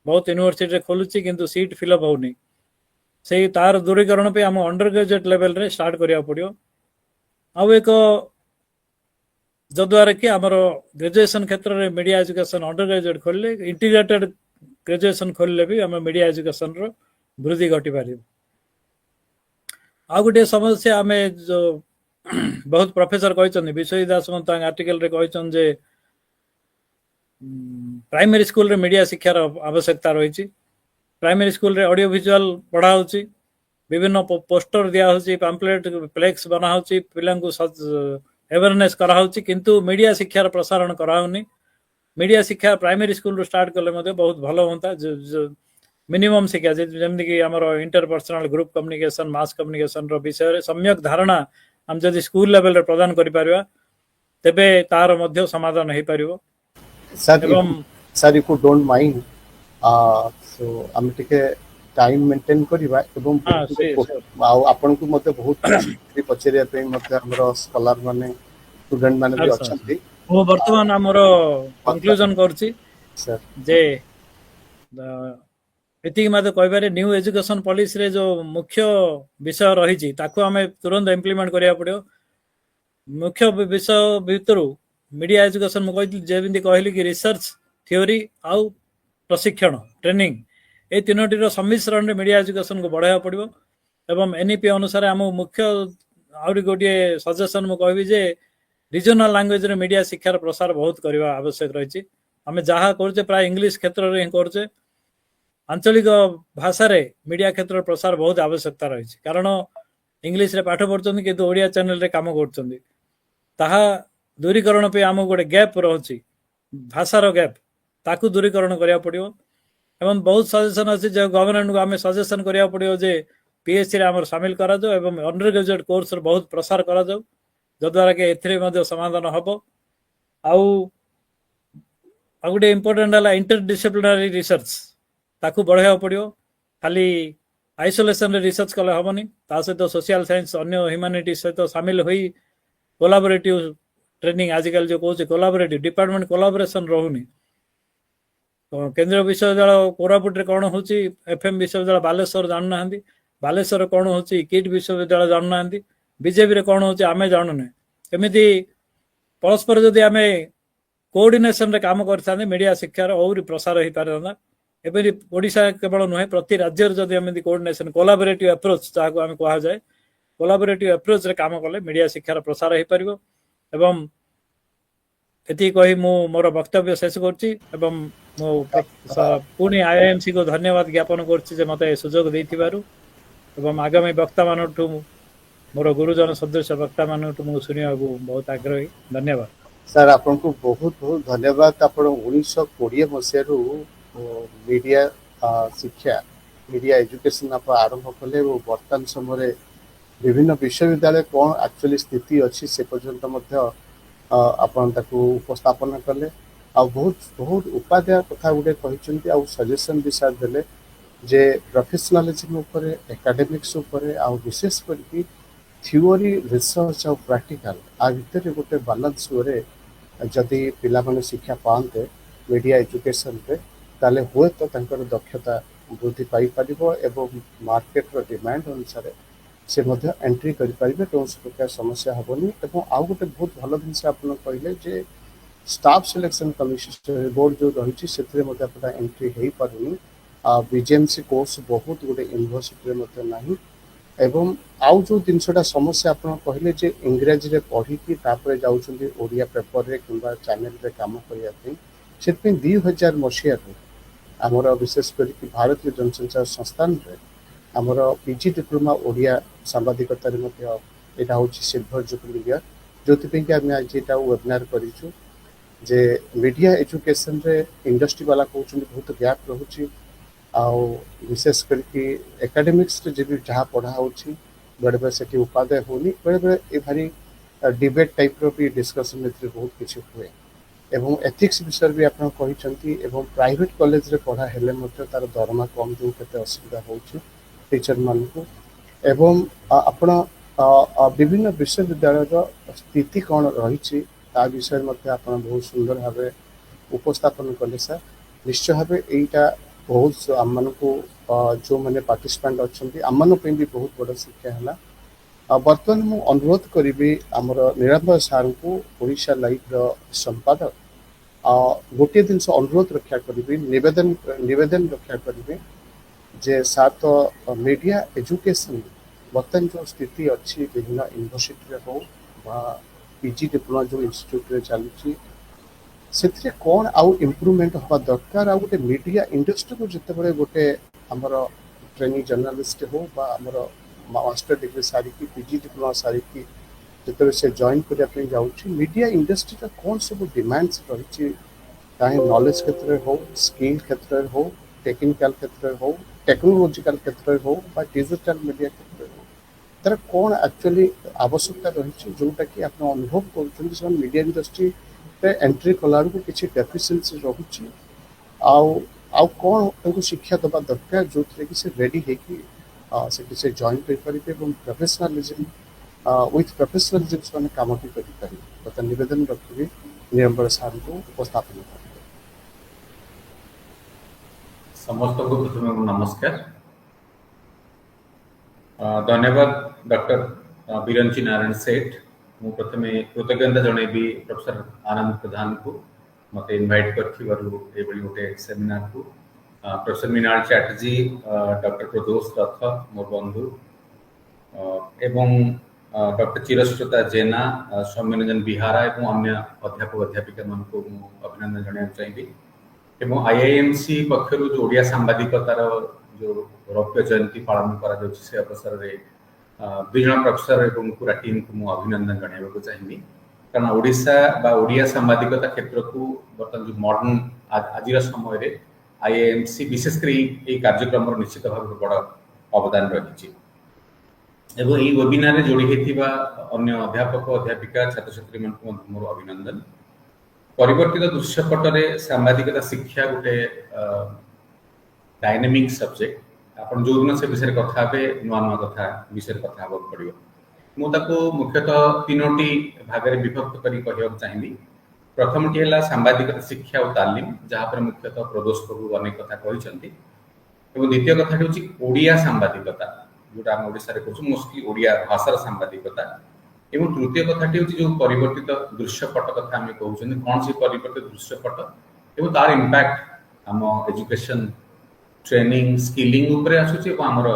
ବହୁତ ୟୁନିଭର୍ସିଟିରେ ଖୋଲୁଛି କିନ୍ତୁ ସିଟ୍ ଫିଲ୍ଅପ୍ ହେଉନି। ତାର ଦୂରୀକରଣ ପାଇଁ ଆମ ଅଣ୍ଡର ଗ୍ରାଜୁଏଟ୍ ଲେଭେଲରେ ଷ୍ଟାର୍ଟ କରିବାକୁ ପଡ଼ିବ। ଆଉ ଏକ ଯଦ୍ୱାରା କି ଆମର ଗ୍ରାଜୁଏସନ୍ କ୍ଷେତ୍ରରେ ମିଡ଼ିଆ ଏଜୁକେସନ୍ ଅଣ୍ଡର ଗ୍ରାଜୁଏଟ୍ ଖୋଲିଲେ, ଇଣ୍ଟିଗ୍ରେଟେଡ୍ ଗ୍ରାଜୁଏସନ୍ ଖୋଲିଲେ ବି ଆମେ ମିଡ଼ିଆ ଏଜୁକେସନ୍ର ବୃଦ୍ଧି ଘଟିପାରିବ। ଆଉ ଗୋଟିଏ ସମସ୍ୟା ଆମେ ଯେଉଁ ବହୁତ ପ୍ରଫେସର କହିଛନ୍ତି, ବିଶ୍ୱଜିତ ଦାସ ତାଙ୍କ ଆର୍ଟିକଲରେ କହିଛନ୍ତି ଯେ ପ୍ରାଇମେରୀ ସ୍କୁଲରେ ମିଡ଼ିଆ ଶିକ୍ଷାର ଆବଶ୍ୟକତା ରହିଛି। ପ୍ରାଇମେରୀ ସ୍କୁଲରେ ଅଡ଼ିଓ ଭିଜୁଆଲ ପଢ଼ା ହେଉଛି, ବିଭିନ୍ନ ପୋଷ୍ଟର ଦିଆହେଉଛି, ପାମ୍ପଲେଟ୍ ଫ୍ଲେକ୍ସ ବନାହେଉଛି, ପିଲାଙ୍କୁ ଆୱାରନେସ୍ କରାହେଉଛି, କିନ୍ତୁ ମିଡ଼ିଆ ଶିକ୍ଷାର ପ୍ରସାରଣ କରାହେଉନି। ମିଡ଼ିଆ ଶିକ୍ଷା ପ୍ରାଇମେରୀ ସ୍କୁଲରୁ ଷ୍ଟାର୍ଟ କଲେ ମଧ୍ୟ ବହୁତ ଭଲ ହୁଅନ୍ତା। ମିନିମମ୍ ଶିକ୍ଷା ଯେମିତିକି ଆମର ଇଣ୍ଟରପର୍ସନାଲ ଗ୍ରୁପ୍ କମ୍ୟୁନିକେସନ୍, ମାସ୍ କମ୍ୟୁନିକେସନ୍ର ବିଷୟରେ ସମ୍ୟକ ଧାରଣା ଆମେ ଯଦି ସ୍କୁଲ ଲେଭେଲରେ ପ୍ରଦାନ କରିପାରିବା, ତେବେ ତାର ମଧ୍ୟ ସମାଧାନ ହେଇପାରିବ। ଏବଂ sir if you don't mind, so ଆମେ ଟିକେ ଟାଇମ୍ ମେଣ୍ଟେନ୍ କରିବା ଏବଂ ଆଉ ଆପଣଙ୍କୁ ମଧ୍ୟ ବହୁତ ପଚାରିବା ପାଇଁ ମଧ୍ୟ ଆମର ସ୍କଲାର ମାନେ ଷ୍ଟୁଡେଣ୍ଟ ମାନେ ବି ଅଛନ୍ତି। ମୁଁ ବର୍ତ୍ତମାନ ଆମର କନକ୍ଲୁଜନ କରୁଛି ଯେ ଏତିକି ମଧ୍ୟ କହିବାରେ ନ୍ୟୁ ଏଜୁକେସନ ପଲିସିରେ ଯେଉଁ ମୁଖ୍ୟ ବିଷୟ ରହିଛି ତାକୁ ଆମେ ତୁରନ୍ତ ଇମ୍ପ୍ଲିମେଣ୍ଟ କରିବାକୁ ପଡ଼ିବ। ମୁଖ୍ୟ ବିଷୟ ଭିତରୁ मीडिया एजुकेशन मु जमी कहली कि रिसर्च थ्योरी आउ प्रशिक्षण ट्रेनिंग ये तीनोटी सम्मिश्रण मीडिया एजुकेशन को बढ़ाया पड़ो एवं एनईपी अनुसार आम मुख्य आउरी गोटे सजेसन मु कहबी जे रिजनल लैंग्वेज रे मीडिया शिक्षार प्रसार बहुत करने आवश्यक रही आम जहाँ करचे प्राय इंग्लिश क्षेत्र में करचे आंचलिक भाषा रे मीडिया क्षेत्र प्रसार बहुत आवश्यकता रही कारण इंग्लिश रे पाठ पढ़ुଛନ୍ତି किंतु ओडिया चैनल रे काम କରୁଛନ୍ତି ताहा दूरीकरण पे आम गोटे गैप रही भाषार गैप ताकू दूरीकरण करा पड़ो एवं बहुत सजेसन अच्छी जो गवर्नमेंट को आम सजेसन करा पड़ो जे पीएचसी आम सामिल करा एवं अंडर ग्रेजुएट कोर्स बहुत प्रसार करा जद्वारा कि ए समाधान हम आउ गोटे इम्पोर्टाट है इंटरडिसिप्लिनरी रिसर्च ताकू बढ़ाया पड़ो खाली आइसोलेशन रे रिसर्च कले हेनी सहित सोशल साइंस अन्य ह्यूमानिटी सहित सामिल हो कोलाबोरेटिव ट्रेनिंग आजिकल जो कौन कोलाबोरेटिव डिपार्टमेंट कोलाबोरेशन रोनी केंद्रीय विश्वविद्यालय कोरापुट कौन हो एफएम विश्वविद्यालय बालेश्वर जानूना बालेश्वर कौन हो किट विश्वविद्यालय जानूना बीजेपी कौन हो आम जानूना एमती परस्पर जदि आम कोऑर्डिनेशन रे काम करता मीडिया शिक्षार और प्रसार हो पारता एमती ओडिशा केवल नुहे प्रति राज्य जदि एमती कोऑर्डिनेशन कोलाबोरेटिव अप्रोच जहाँ आम कह जाए कोलाबोरेटिव अप्रोच रे काम कले मीडिया शिक्षार प्रसार हो पार एवं एति कही मु मोर वक्तव्य शेष करछि एवं मो पुणी आईआईएमसी को धन्यवाद ज्ञापन करछि मत सुजोग देथिबारु एवं आगामी वक्ता मानठु मोर गुरुजन सदस्य वक्ता मानठु मु सुनिया बहुत आग्रही धन्यवाद सर आपन को बहुत बहुत धन्यवाद आपण 1920 मसियारू मीडिया शिक्षा मीडिया एजुकेशन आप आरंभ कले वो वर्तमान समय विभिन्न विश्वविद्यालय कौन एक्चुअली स्थिति अच्छी से पर्यंत आपण ताकू उपस्थापन कले आ बहुत बहुत उपाध्याय कथा गुटे कहते आ सजेसन भी सार देले जे प्रोफेशनलिज्म ऊपर एकेडमिक्स ऊपर आ विशेष करके थ्योरी रिसर्च और प्रैक्टिकल आ भितर गोटे बैलेंस वे जदि पिला माने शिक्षा पाते मीडिया एजुकेशन रे ताले हुए तो तंकर दक्षता वृद्धि पाई परिबो एवं मार्केट रो डिमांड अनुसार से मध्य एंट्री करि परिबे कौन प्रकार समस्या हेनी एवं आउ गोटे बहुत भल जिनस आप कहले जे स्टाफ सिलेक्शन कमिशन बोर्ड जो रही से एंट्री हो पारुनी बीजेएमसी कोर्स बहुत गोटे यूनिवर्सिटी नहीं एवं आउ जो जिनसटा समस्या आप कहले जे इंग्राजी रे पढ़ी तापर जाउछन्ती ओडिया पेपर रे किंबा चैनल रे काम करिया पे से 2000 मसीहा आमर विशेष करके भारतीय जनसंचार संस्थान रे आमर पीजी डिप्लोमा ओडिया सांबादिकता यहाँ हूँ सिल्भर जुबली ईयर जो कि आम आज यहाँ वेबिनार करूँ जे मीडिया एजुकेशन रे इंडस्ट्री वाला कहते बहुत गैप रोचे विशेष करके एकेडमिक्स जब जहाँ पढ़ा हो बेले बेले से उपादेय होनी बेले बेले ये भारी डिबेट टाइप रो भी डिस्कशन में बहुत किसी हुए एवं एथिक्स विषय भी आप एवं प्राइवेट कॉलेज रे पढ़ा हेले तार दरमा कम जो केते असुविधा होची टीचर मान को एवं आपण विभिन्न विश्वविद्यालय स्थिति कौन रही विषय बहुत सुंदर भाव उपस्थापन कले सर निश्चय भाव यहीटा बहुत आम मान को जो मैंने पार्टिसिपेंट अच्छा आम मान भी बहुत बड़ शिक्षा है बर्तमान मु अनुरोध करी आमर निरंजन सार को ओडिशा लाइव संपादक गोटे दिन अनुरोध रक्षा करी निवेदन रक्षा करी जे सार तो मीडिया एजुकेशन बर्तमान जो स्थिति अच्छी विभिन्न यूनिवर्सिटी हो पीजी डिप्लोमा जो इंस्टीट्यूट चलुची से कौन आउ इम्प्रूवमेंट हवा दरकार आ गोटे मीडिया इंडस्ट्री को जिते गोटे आमर ट्रेनिंग जर्नलिस्ट हो आमर मास्टर डिग्री सारिकी पीजी डिप्लोमा सारिकी जिते से जॉइन करने जाऊँगी मीडिया इंडस्ट्री कौन सब डिमांड्स रही चाहे नॉलेज क्षेत्र में हो स्किल क्षेत्र में हो टेक्निकल क्षेत्र में हो टेक्नोलोजिकल क्षेत्र में हो डिजिटल मीडिया क्षेत्र में हो तार कौन एक्चुअली आवश्यकता रही जोटा कि आप अनुभव कर मीडिया इंडस्ट्री एंट्री कला को किसी डेफिशिएंसी रही आउ कौन शिक्षा दबा दरकार जो थे कि से रेडी है से जॉइन कर पारे प्रोफेशनलिज्म विथ प्रोफेशनलिज्म से काम भी करें बता निवेदन रखी निरंबर सार को उपस्थापन करें समस्त को प्रथम नमस्कार धन्यवाद डॉक्टर बिरंची नारायण सेठ ମୁଁ ପ୍ରଥମେ କୃତଜ୍ଞତା ଜଣେଇବି ପ୍ରଫେସର ଆନନ୍ଦ ପ୍ରଧାନଙ୍କୁ ମୋତେ ଇନଭାଇଟ୍ କରିଥିବାରୁ ଏଭଳି ଗୋଟେ ସେମିନାରକୁ। ପ୍ରଫେସର ମୃଣାଳ ଚାଟର୍ଜୀ, ଡକ୍ଟର ପ୍ରଦୋଷ ରଥ ମୋ ବନ୍ଧୁ, ଏବଂ ଡକ୍ଟର ଚିରଶ୍ରୋତା ଜେନା, ସୌମ୍ୟରଞ୍ଜନ ବିହାରା ଏବଂ ଅନ୍ୟ ଅଧ୍ୟାପକ ଅଧ୍ୟାପିକା ମାନଙ୍କୁ ମୁଁ ଅଭିନନ୍ଦନ ଜଣାଇବାକୁ ଚାହିଁବି। ଏବଂ ଆଇଆଇଏମସି ପକ୍ଷରୁ ଯେଉଁ ଓଡ଼ିଆ ସାମ୍ବାଦିକତାର ଯେଉଁ ରୌପ୍ୟ ଜୟନ୍ତୀ ପାଳନ କରାଯାଉଛି ସେ ଅବସରରେ ଦୁଇ ଜଣ ପ୍ରଫେସର ଏବଂ ପୁରା ଟିମ୍କୁ ମୁଁ ଅଭିନନ୍ଦନ ଜଣାଇବାକୁ ଚାହିଁବି। କାରଣ ଓଡ଼ିଶା ବା ଓଡ଼ିଆ ସାମ୍ବାଦିକତା କ୍ଷେତ୍ରକୁ ବର୍ତ୍ତମାନ ଯେଉଁ ମଡର୍ଣ୍ଣ ଆଜିର ସମୟରେ ଆଇଆଇଏମସି ବିଶେଷ କରି ଏହି କାର୍ଯ୍ୟକ୍ରମର ନିଶ୍ଚିତ ଭାବରେ ବଡ଼ ଅବଦାନ ରହିଛି। ଏବଂ ଏହି ୱେବିନାରରେ ଯୋଡ଼ି ହୋଇଥିବା ଅନ୍ୟ ଅଧ୍ୟାପକ ଅଧ୍ୟାପିକା ଛାତ୍ରଛାତ୍ରୀମାନଙ୍କୁ ମଧ୍ୟ ମୋର ଅଭିନନ୍ଦନ। ପରିବର୍ତ୍ତିତ ଦୃଶ୍ୟପଟରେ ସାମ୍ବାଦିକତା ଶିକ୍ଷା ଗୋଟେ डायनेमिक सब्जेक्ट ଆପଣ ଯୋଉଦିନ ସେ ବିଷୟରେ କଥା ହେବେ ନୂଆ ନୂଆ କଥା ବିଷୟରେ କଥା ହେବାକୁ ପଡ଼ିବ। ମୁଁ ତାକୁ ମୁଖ୍ୟତଃ ତିନୋଟି ଭାଗରେ ବିଭକ୍ତ କରି କହିବାକୁ ଚାହିଁବି। ପ୍ରଥମଟି ହେଲା ସାମ୍ବାଦିକତା ଶିକ୍ଷା ଓ ତାଲିମ, ଯାହା ଉପରେ ମୁଖ୍ୟତଃ ପ୍ରଦୋଷ ପ୍ରଭୁ ଅନେକ କଥା କହିଛନ୍ତି। ଏବଂ ଦ୍ୱିତୀୟ କଥାଟି ହେଉଛି ଓଡ଼ିଆ ସାମ୍ବାଦିକତା, ଯୋଉଟା ଆମେ ଓଡ଼ିଶାରେ କହୁଛୁ ମୋଷ୍ଟଲି ଓଡ଼ିଆ ଭାଷାର ସାମ୍ବାଦିକତା। ଏବଂ ତୃତୀୟ କଥାଟି ହେଉଛି ଯେଉଁ ପରିବର୍ତ୍ତିତ ଦୃଶ୍ୟପଟ କଥା ଆମେ କହୁଛନ୍ତି, କ'ଣ ସେ ପରିବର୍ତ୍ତିତ ଦୃଶ୍ୟପଟ ଏବଂ ତାର ଇମ୍ପାକ୍ଟ ଆମ ଏଜୁକେସନ ट्रेनिंग स्किलिंग उपरे आसुची और आमर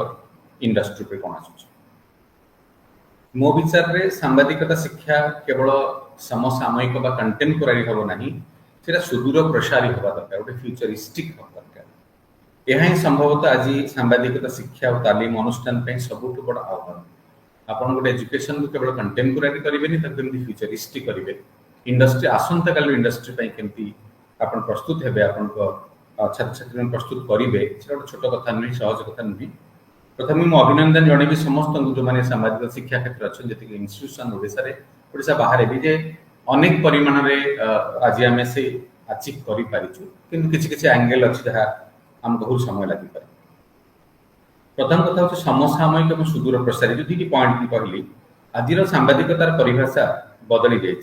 इंडस्ट्री पे कौन आसुची। मो विचार रे सांबादिकता शिक्षा केवल समसामयिक बा कंटेम्पोरारी हबो नाही, सेटा सुदूर प्रसारी हबा दरकार, गोटे फ्यूचरिस्टिक हबा दरकार। यह ही संभवतः आज सांबादिकता शिक्षा और तालीम अनुष्ठान पे सबुठ बड़ आह्वान। आपण गोटे एजुकेशन को केवल कंटेम्पोरारी करिवेनी, ताकि केमती फ्यूचरिस्टिक करिवे, इंडस्ट्री आसंता काल इंडस्ट्री पे केमती आपण प्रस्तुत हेबे, आपण को छात्र छात्री प्रस्तुत करेंगे, गोटे छोट कथा नुह, सहज कथा नुह। प्रथम मुझे अभिनंदन जनइबी समस्त जो मैंने सामाजिक शिक्षा क्षेत्र अच्छे जी इन्स्टिट्यूशन ओडिशा बाहर भी जे अनेक परिमाण में आज आम से अचीव करूँ, किंतु किसी एंगल अच्छी जहाँ आम बहुत समय लगे। प्रथम कथा हूँ समसामयिक और सुदूर प्रसारी, जो दुईटी पॉइंट कहली आज सांबादिकतार परिभाषा बदली जाए।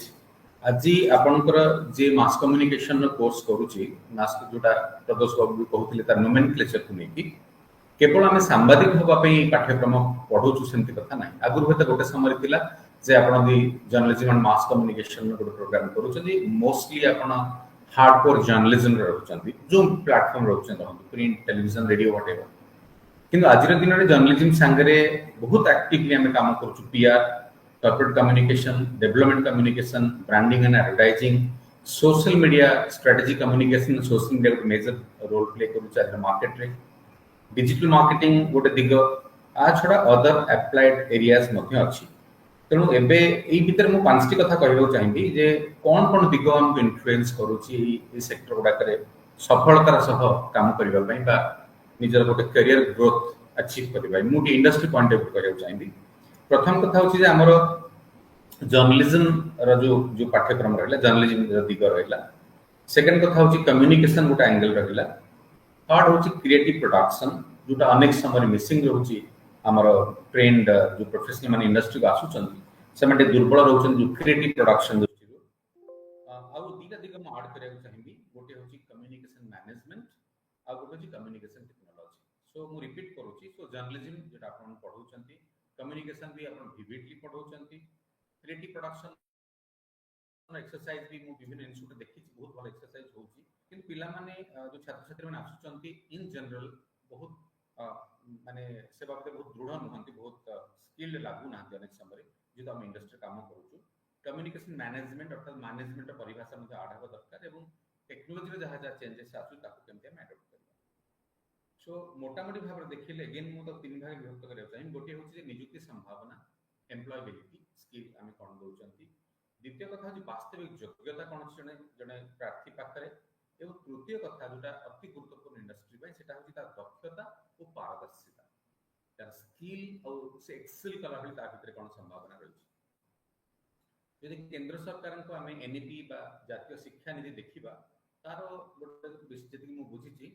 आज आपणकर जे मास कम्युनिकेशन कोर्स करुच्ची मास जोटा प्रदोष बाबू कहते तार नोमेनक्लेचर को लेकिन केवल आम सांबादिक होगापी पाठ्यक्रम पढ़ाऊँ सेमती कथा ना। आगुरी हूँ गोटे समय थिला जे आप जर्नलिज्म एंड मास कम्युनिकेशन गोटे प्रोग्राम करुँच, मोस्टली आप हार्डकोर जर्नलिज्म रोचे जो प्लाटफर्म रोचे प्रिंट टेलीविजन रेडियो व्हाटएवर। किंतु आज दिन में जर्नलिज्म सांगे बहुत एक्टिवली आम काम करुँ, PR, corporate communication, development communication, branding and advertising, social media strategy communication, social media गोटे मेजर रोल प्ले कर मार्केट रे, डिजिटल मार्केटिंग गोटे दिग, आ छड़ा अदर एप्लाइड एरियाज अच्छी। तेणु एबे एई भितर मु पांचटी कथा कहबो चाहिबी जे कोन कोन दिग हमको इन्फ्लुएंस करूची ए सेक्टर गुडाकरे सफलतार सह काम करबा पई बा निजर गोटे करियर ग्रोथ अचीव करबा। मु इंडस्ट्री पॉइंट ऑफ व्यू कहबो चाहिबी। प्रथम कथा होची जे हमरो जर्नलिज्म रो जो पाठ्यक्रम रहला, जर्नलिज्म रो दिग रहला। सेकंड कथा होची कम्युनिकेशन गोटे एंगल रहला। थर्ड होची क्रिएटिव प्रोडक्शन, जोटा अनेक समय मिसिंग रहउची। हमरो ट्रेंड जो प्रोफेशनल मान इंडस्ट्री को आसुचंती से माने दुर्बल रहउचन जो क्रिएटिव प्रोडक्शन दृष्टि। आ दीटा दिग म ऐड करया चाहिबी। गोटे होची कम्युनिकेशन मैनेजमेंट आ गोटे होची कम्युनिकेशन टेक्नोलॉजी। सो मु रिपीट करूची, सो जर्नलिज्म जेटा आपण पढौचंती, कम्युनिकेशन भी आपण विविडली पढौचंती, क्रिएटिव प्रोडक्शन एक्सरसाइज भी मु विभिन्न इंस्टीट्यूट देखि बहुत भल एक्सरसाइज होची। किंतु पिला माने जो छात्र छात्री माने आसुचंती इन जनरल बहुत माने से बाबते बहुत दृढ़ नुहंती, बहुत स्किल्ड लागू ना अनेक समय जो हम इंडस्ट्री काम करूछु। कम्युनिकेशन मैनेजमेंट अर्थात मैनेजमेंट परिभाषा मध्ये आड हबा दरकार एवं टेक्नोलॉजी रे जहा जहा चेंजेस आसु ताकू केमते हम अडॉप्ट करबा। सो मोटामोटी भाव देखिले अगेन मु तो तीन भाग विभक्त करिया चाहिए। गोटे होची जे नियुक्ति संभावना, एम्प्लॉयबिलिटी स्किल आमे कोन दउचंती। द्वितीय कथा होची वास्तविक योग्यता कोन जने जने प्रार्थी पाखरे। एवं तृतीय कथा जोटा अति गुरुत्वपूर्ण इंडस्ट्री बाय सेटा होची तार दक्षता और पारदर्शिता, तार स्किल और से एक्सेल कला भली ता भितर कोन संभावना रही। यदि केंद्र सरकार को आमे एनईपी बा जातीय शिक्षा नीति देखिबा, तार गोटे जति मु बुझिची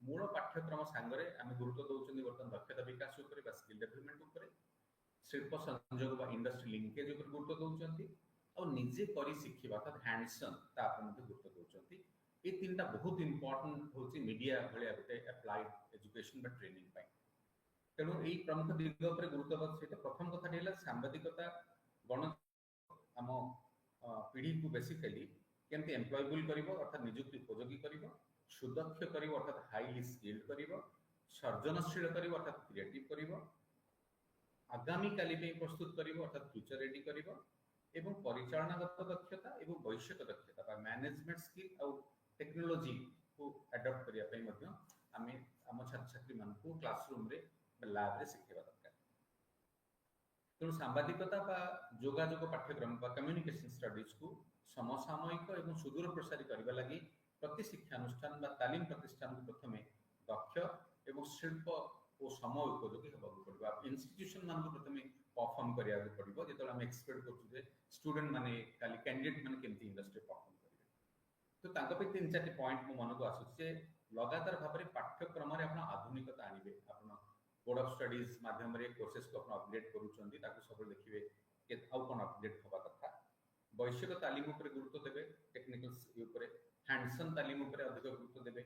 मूल पाठ्यक्रम सांगरे आमे गुरुत्व दउचंदी वर्तमान दक्षता विकास उपरे बा स्किल डेवलपमेंट उपरे, शिल्प संयोग बा इंडस्ट्री लिंकेज उपरे गुरुत्व दउचंदी और निजे करी शिखिबा अर्थात हैंड्स ऑन ता पर मध्ये गुरुत्व दउचंती। ये तीनटा बहुत इंपोर्टेंट होची मीडिया भलिया गोटे एप्लाइड एजुकेशन बा ट्रेनिंग पाई। तेणु एई प्रमुख दिग उपरे गुरुत्व दउचंती। प्रथम कथा हेला सांबादिकता गण आम पीढ़ी को बेसिकली केमती एम्प्लॉयबल करिवो अर्थात नियुक्ति उपयोगी करिवो सुदक्ष करिवो अर्थात हाईली स्किल्ड करिवो सर्जनशील करिवो अर्थात क्रिएटिव करिवो आगामी काली पे प्रस्तुत करिवो अर्थात फ्यूचर रेडी करिवो एवं परिचालनागत दक्षता एवं वैश्विक दक्षता बा मैनेजमेंट स्किल और टेक्नोलॉजी को अडॉप्ट करिया पे मध्य आमे आम छात्र छात्री मान को क्लासरूम रे लैब रे सिखेबा दरकार तेणु सांबादिकता बा जोगाजोग पाठ्यक्रम बा कम्युनिकेशन स्टडीज को समसामयिक एवं सुदूर प्रसारी करबा लागि प्रति शिक्षानुष्ठान बा तालीम प्रतिष्ठान को प्रथमे दक्ष एवं शिल्प और समय उपयोगी होगा पड़ो इंस्टीट्यूशन मान को प्रथमे परफॉर्म करिया पड़ो जो आम एक्सपेक्ट कर स्टूडेंट माने खाली कैंडिडेट माने केमती इंडस्ट्री परफॉर्म करेंगे तो तांको पे तीन चार पॉइंट मो मन को आसुचे लगातार भाव में पाठ्यक्रम आप आधुनिकता आनिबे आपण बोर्ड ऑफ स्टडीज माध्यम रे कोर्सेस को आप अपडेट करूछंती ताको सब देखिबे के आउ कोन अपडेट होबा कथा वैश्विक तालीम ऊपर गुरुत्व देबे टेक्निकल्स ऊपर हैंडसम तालीम ऊपर अधिक गुरुत्व देबे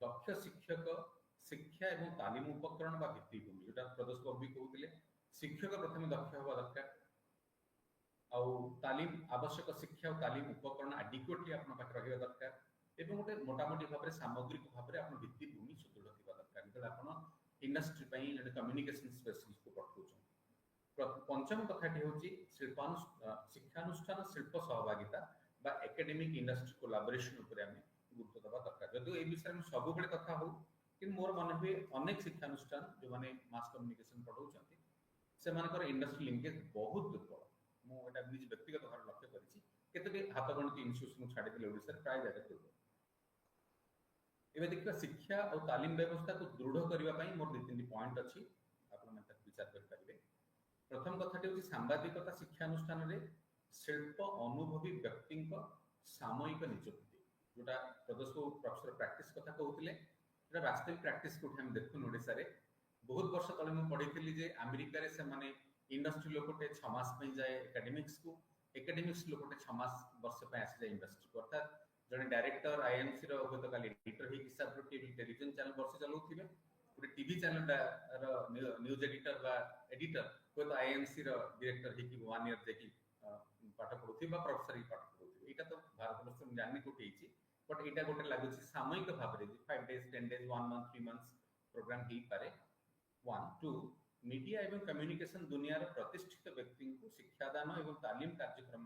दक्ष शिक्षक शिक्षा एवं तालीम उपकरण बा भित्तिभूमि जोटा प्रदोष बाबू भी कहते शिक्षक प्रथम दक्ष हवा दरकार आउ तालीम आवश्यक शिक्षा और तालीम उपकरण एडिक्वेटली आपन पाखे रहिबा दरकार एवं गोटे मोटामोटी भाव में सामग्रिक भाव में आप भित्तिभूमि सुदृढ़ थिबा दरकार जेतले आपन इंडस्ट्री पई जे कम्युनिकेशन स्पेशलिस्ट को पठौछन पंचम कथाटी होची शिक्षानुष्ठान शिल्प सहभागिता बा एकेडमिक इंडस्ट्री कोलैबोरेशन ऊपर हमें गुरुत्व देबा दरकार जदि ए विषय में सब बेले कथा हो कि मोर मन हुए अनेक शिक्षानुष्ठान जो माने मास कम्युनिकेशन पढ़ाउछंती से मानकर इंडस्ट्री लिंकेज बहुत दुर्बल मो एटा निज व्यक्तिगत भाव लक्ष्य करिछि केते हाथ गणित इंस्टीट्यूशन छाड़ी दिले ओडिसा प्राय जगह दुर्बल एबे देखिबा शिक्षा और तालीम व्यवस्था को दृढ़ करबा पई मोर दि तीन पॉइंट अछि आपन मन तक विचार कर परिबे प्रथम कथाटी होछि सांबादिकता शिक्षानुष्ठान रे शिल्प अनुभवी व्यक्ति सामयिक नियुक्ति जोटा प्रदोष प्रोफेसर प्रैक्टिस कथा कहउतिले वास्तविक प्रैक्टिस को हम देखुन ओडिसा रे बहुत वर्ष तले मैं पढ़ी जे अमेरिका रे से माने इंडस्ट्री लोकटे 6 मास पे जाए एकेडमिक्स लोकटे 6 मास वर्ष पे आसी जाए इंडस्ट्री को अर्थात जने डायरेक्टर आईएमसी रो होतो काली एडिटर ही हिसाब रो टीवी टेलीविजन चैनल वर्ष चलाउथिबे पुरे टीवी चैनल रो न्यूज एडिटर बा एडिटर को तो आईएमसी रो डायरेक्टर ही कि 1 ईयर देखि पाठ पढुथिबा प्रोफेसर ही पाठ पढुथिबे एटा तो भारत वर्ष में जानि को ठेछि बट एटा गोटे लागुछि सामयिक भाव रे 5 days 10 days 1 month 3 months programme ही पारे 1 2 मीडिया एवं कम्युनिकेशन दुनिया रे प्रतिष्ठित व्यक्ति को शिक्षादान एवं तालीम कार्यक्रम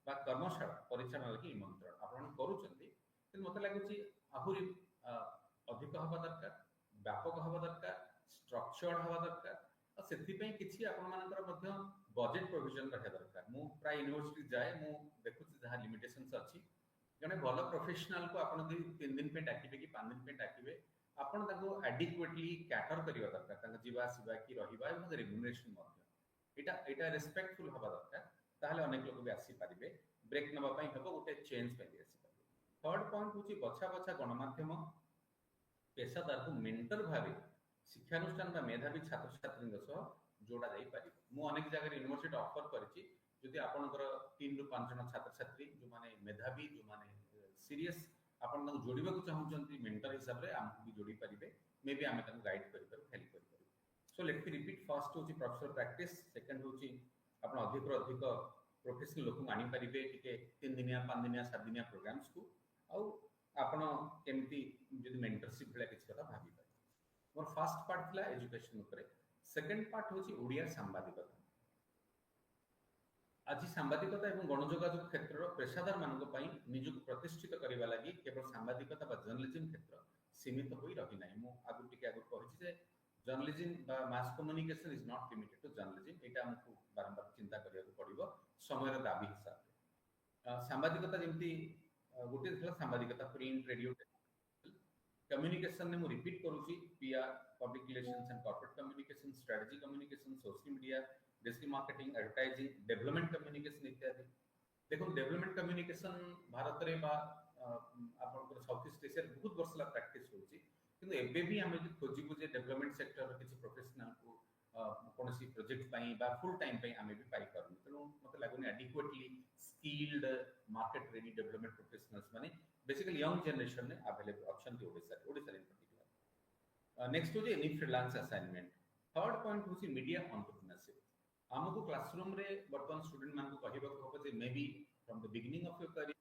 बा कर्मशाला परिचालन लगी निमंत्रण आपण करूछंती कि मते लागुछि आहुरी अधिक हवा दरकार व्यापक हवा दरकार स्ट्रक्चर्ड हवा दरकार और सेथि पई किछि आपण मानकर मध्य बजेट प्रोविजन रहे दरकार मु प्राय यूनिवर्सिटी जाए मु देखुछि जहा लिमिटेशंस अछि जने भल प्रोफेशनल को आपण 3 दिन पे डाकिबे कि 5 दिन पे डाकिबे आपण ताको एडिक्वेटली कैटर करिवा दरकार ताको जीवा सिवा की रहिबा एवं रेम्युनरेशन मध्य एटा रेस्पेक्टफुल हवा दरकार ताहले अनेक लोक भी आसी परिबे ब्रेक नबा पई हबो गोटे चेंज पई आसी परिबे थर्ड पॉइंट होची बछा गणमाध्यम पेशादार को मेंटर भाबे शिक्षानुष्ठान बा मेधावी छात्र छात्री सह जोड़ा जाई पारि मु अनेक जगह यूनिवर्सिटी ऑफर करछि जदि आपनकर 3 रु 5 जन छात्र छात्री जो माने मेधावी जो माने सीरियस आपन तक जोड़िबा को चाहउचंती मेंटर हिसाब रे हम भी जोड़ी परिबे मे बी हमें तक गाइड करि पर हेल्प करि पर so let me repeat first होची प्रोफेसर प्रैक्टिस सेकंड होची आपन अधिक रो अधिक प्रोफेशनल लोक आनी परिबे टिके 3 दिनिया 5 दिनिया 7 दिनिया प्रोग्राम्स को आ आपन केमती जदि मेंटरशिप भले किछ कथा भाबी पारे मोर फर्स्ट पार्ट थिला एजुकेशन ऊपर सेकंड पार्ट होची ओडिया सांबादिकता आज सांबादिकता एवं गणयोगाजोग क्षेत्र पेशादार मानक पई निजुक प्रतिष्ठित करबा लागि केवल सांबादिकता बा जर्नलिज्म क्षेत्र सीमित होई रहि नै मु आगु टिके आगु कहछि जे जर्नलिज्म बा mass communication is not limited to journalism एटा हमकु बारंबार चिंता करिया पड़िबो समय रो दाबी हिसाब रे सांबादिकता जेमती गोटे थला सांबादिकता प्रिंट रेडियो कम्युनिकेशन ने मु रिपीट करूची PR public relations and corporate communication strategy communication social media digital marketing advertising development communication इत्यादि देखो डेवलपमेंट कम्युनिकेशन भारत रे बा आपन साउथ ईस्ट एशिया बहुत वर्ष ला प्रैक्टिस होची किंतु एबे भी हम खोजिबु जे डेवलपमेंट सेक्टर रो किछि प्रोफेशनल को कोनसी प्रोजेक्ट पई बा फुल टाइम पई हमें भी पाई करनु तेनु मते लागुनी adequately skilled market ready development professionals माने बेसिकली यंग जनरेशन ने अवेलेबल ऑप्शन दी ओडिसा इन पर्टिकुलर नेक्स्ट हो जे any freelance assignment third point होची मीडिया एंटरप्रेन्योरशिप आमको क्लासरूम रे वर्तमान स्टूडेंट मान को कहबा को जे maybe from the beginning of your career,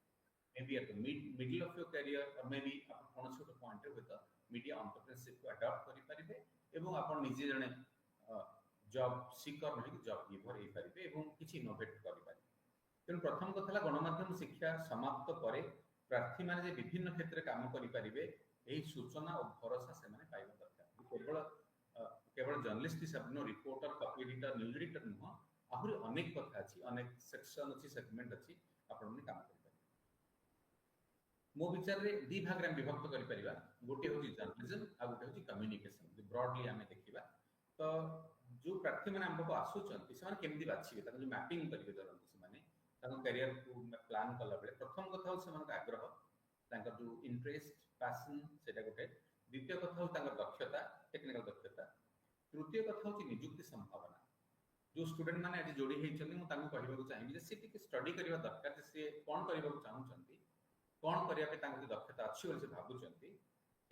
maybe at the middle of your career, और मे बी आप कोन छोट पॉइंट रे विथ मीडिया एंटरप्रेन्योरशिप को अडॉप्ट करि परिबे एवं आपण निजे जने जॉब सीकर नहीं जॉब गिवर हे परिबे एवं किछि इनोवेट करि परिबे। तेणु प्रथम कथा गणमाध्यम शिक्षा समाप्त पर प्रार्थी माने जे विभिन्न क्षेत्र में काम करि परिबे एही सूचना और भरोसा से माने पाइबा दरकार। केवल केवल जर्नलिस्ट हिसाब नो reporter, copy editor, news editor नुह, आहुरी अनेक कथा अछि, अनेक सेक्शन अछि, सेगमेंट अछि, आपण माने काम करि परिबे। मो विचार रे दी भाग रे विभक्त करि परिबा, गोटे होची जर्नलिज्म आ गोटे होची कम्युनिकेशन। जे ब्रॉडली हमें देखिबा तो जो प्रार्थी माने हमको आसुचंती से माने केमदी बाछिबे ताको जो मैपिंग करिवे दरंती से माने ताको करियर को प्लान कला बेले प्रथम कथा हो से माने आग्रह, तांकर जो इंटरेस्ट, पैशन सेटा गोटे। द्वितीय कथा हो तांकर दक्षता, टेक्निकल दक्षता। तृतीय कथा हो नियुक्ति संभावना। जो स्टूडेंट माने आज जोड़ी हेचंती मु तांको कहबा चाहिबी जे से टिके स्टडी करिवा दरकार जे से कोन करिवा चाहउचंती, कोन करिया पे तांको दक्षता अछि बोल से भाबुचंती।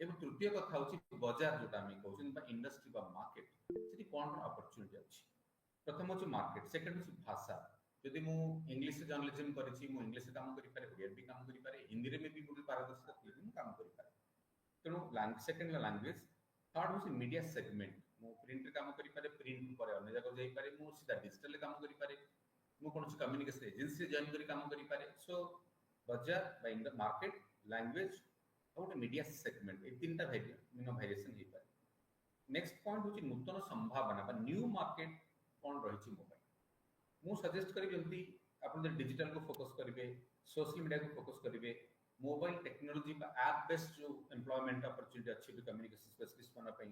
एवं तृतीय कथा होची बाजार जोटा हम कहउछन बा इंडस्ट्री बा मार्केट सेठी कोन अपॉर्चुनिटी अछि। प्रथम होची मार्केट, सेकंड होची भाषा। यदि मु इंग्लिश जर्नलिज्म करिछि, मु इंग्लिश से काम करि पारे, ओडिया भी काम करि पारे, हिंदी रे में भी गुड पारदर्शिता थिले मु काम करि पारे। तेणु सेकंड लैंग्वेज। थर्ड होची मीडिया सेगमेंट, मु प्रिंट रे काम करि पारे, प्रिंट पर अन्य जगह जाई पारे, मु सीधा डिजिटल रे काम करि पारे, मु कोनोसी कम्युनिकेशन एजेंसी जॉइन करि काम करि पारे। सो बाजार बा इन द मार्केट, लैंग्वेज और मीडिया सेगमेंट, ए तीनटा वेरिएशन हे पारे। नेक्स्ट पॉइंट होची नूतन संभावना बा न्यू मार्केट कोन रहिछि मोबाइल। मु सजेस्ट करी जल्दी आपण जे डिजिटल को फोकस करिवे, सोशल मीडिया को फोकस करिवे, मोबाइल टेक्नोलॉजी बा ऐप बेस्ड जो एम्प्लॉयमेंट अपॉर्चुनिटी अछि कम्युनिकेशन स्पेशलिस्ट बना पई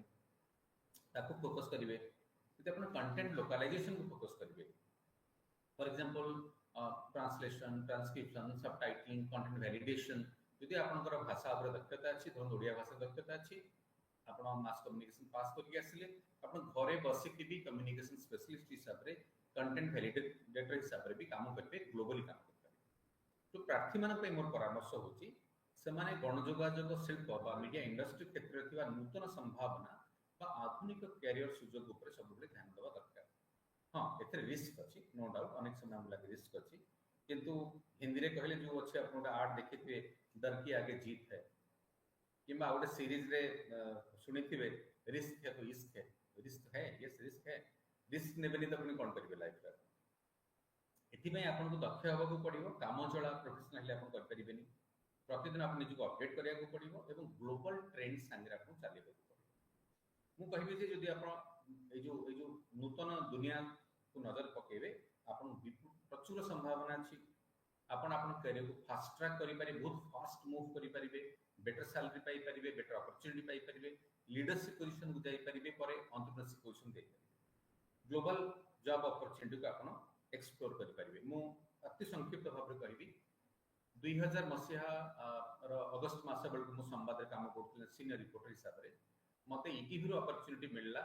ताको फोकस करिवे। यदि आपण कंटेंट लोकलाइजेशन को फोकस करिवे, for example translation, transcription, subtitling, content validation. यदि आपनकर भाषा उपर दक्षता अछि, धरन ओडिया भाषा दक्षता अछि, आपण मास कम्युनिकेशन पास करके आसिले, आपण घरे बसी के भी कम्युनिकेशन स्पेशलिस्ट हिसाब रे, कंटेंट वैलिडेटर हिसाब रे भी काम करबे, ग्लोबली काम करबे। तो प्रार्थी मान पे मोर परामर्श होची से माने गणयोगायोग शिल्प बा मीडिया इंडस्ट्री क्षेत्र रे थिबा नूतन संभावना बा आधुनिक कैरियर सुजोग ऊपर सब ध्यान देवा दरकार। हाँ, एथे रिस्क अछि, नो डाउट, अनेक समय हम लगे रिस्क अछि, किंतु हिंदी रे कहले जो अछि आपण आर्ट देखिथे डर की आगे जीत है, किंबा गोटे सीरीज रे सुनिथिबे रिस्क है तो इश्क है। रिस्क है, यस रिस्क है, रिस्क नेबेनी तो अपनी कोन करिवे लाइफ रे। एथिबे आपण को दक्ष होबाकू पड़िबो, काम चला प्रोफेशनल ले आपण कर परिबेनी, प्रतिदिन आपण निजको अपडेट करिया को पड़िबो एवं ग्लोबल ट्रेंड संगे आपण चलिबे को पड़िबो। मु कहिबे जे जदि आपण ए जो नूतन दुनिया को नजर पकेबे, आपण प्रचुर संभावना अछि। आपण करियर को फास्ट ट्रैक करि पारे, बहुत फास्ट मूव करि पारिबे, बेटर सैलरी पाई पारिबे, बेटर अपॉर्चुनिटी पाई पारिबे, लीडरशिप पोजीशन को जाई पारिबे, परे एंटरप्रेन्योरशिप पोजीशन दे पारिबे, ग्लोबल जॉब अपॉर्चुनिटी को आपण एक्सप्लोर करि पारिबे। मु अति संक्षिप्त भाव रे कहिबी 2000 मसिहा अगस्त मास बेल मु संवाद रे काम करथिले सीनियर रिपोर्टर हिसाब रे। मते ईटीवी रो अपॉर्चुनिटी मिलला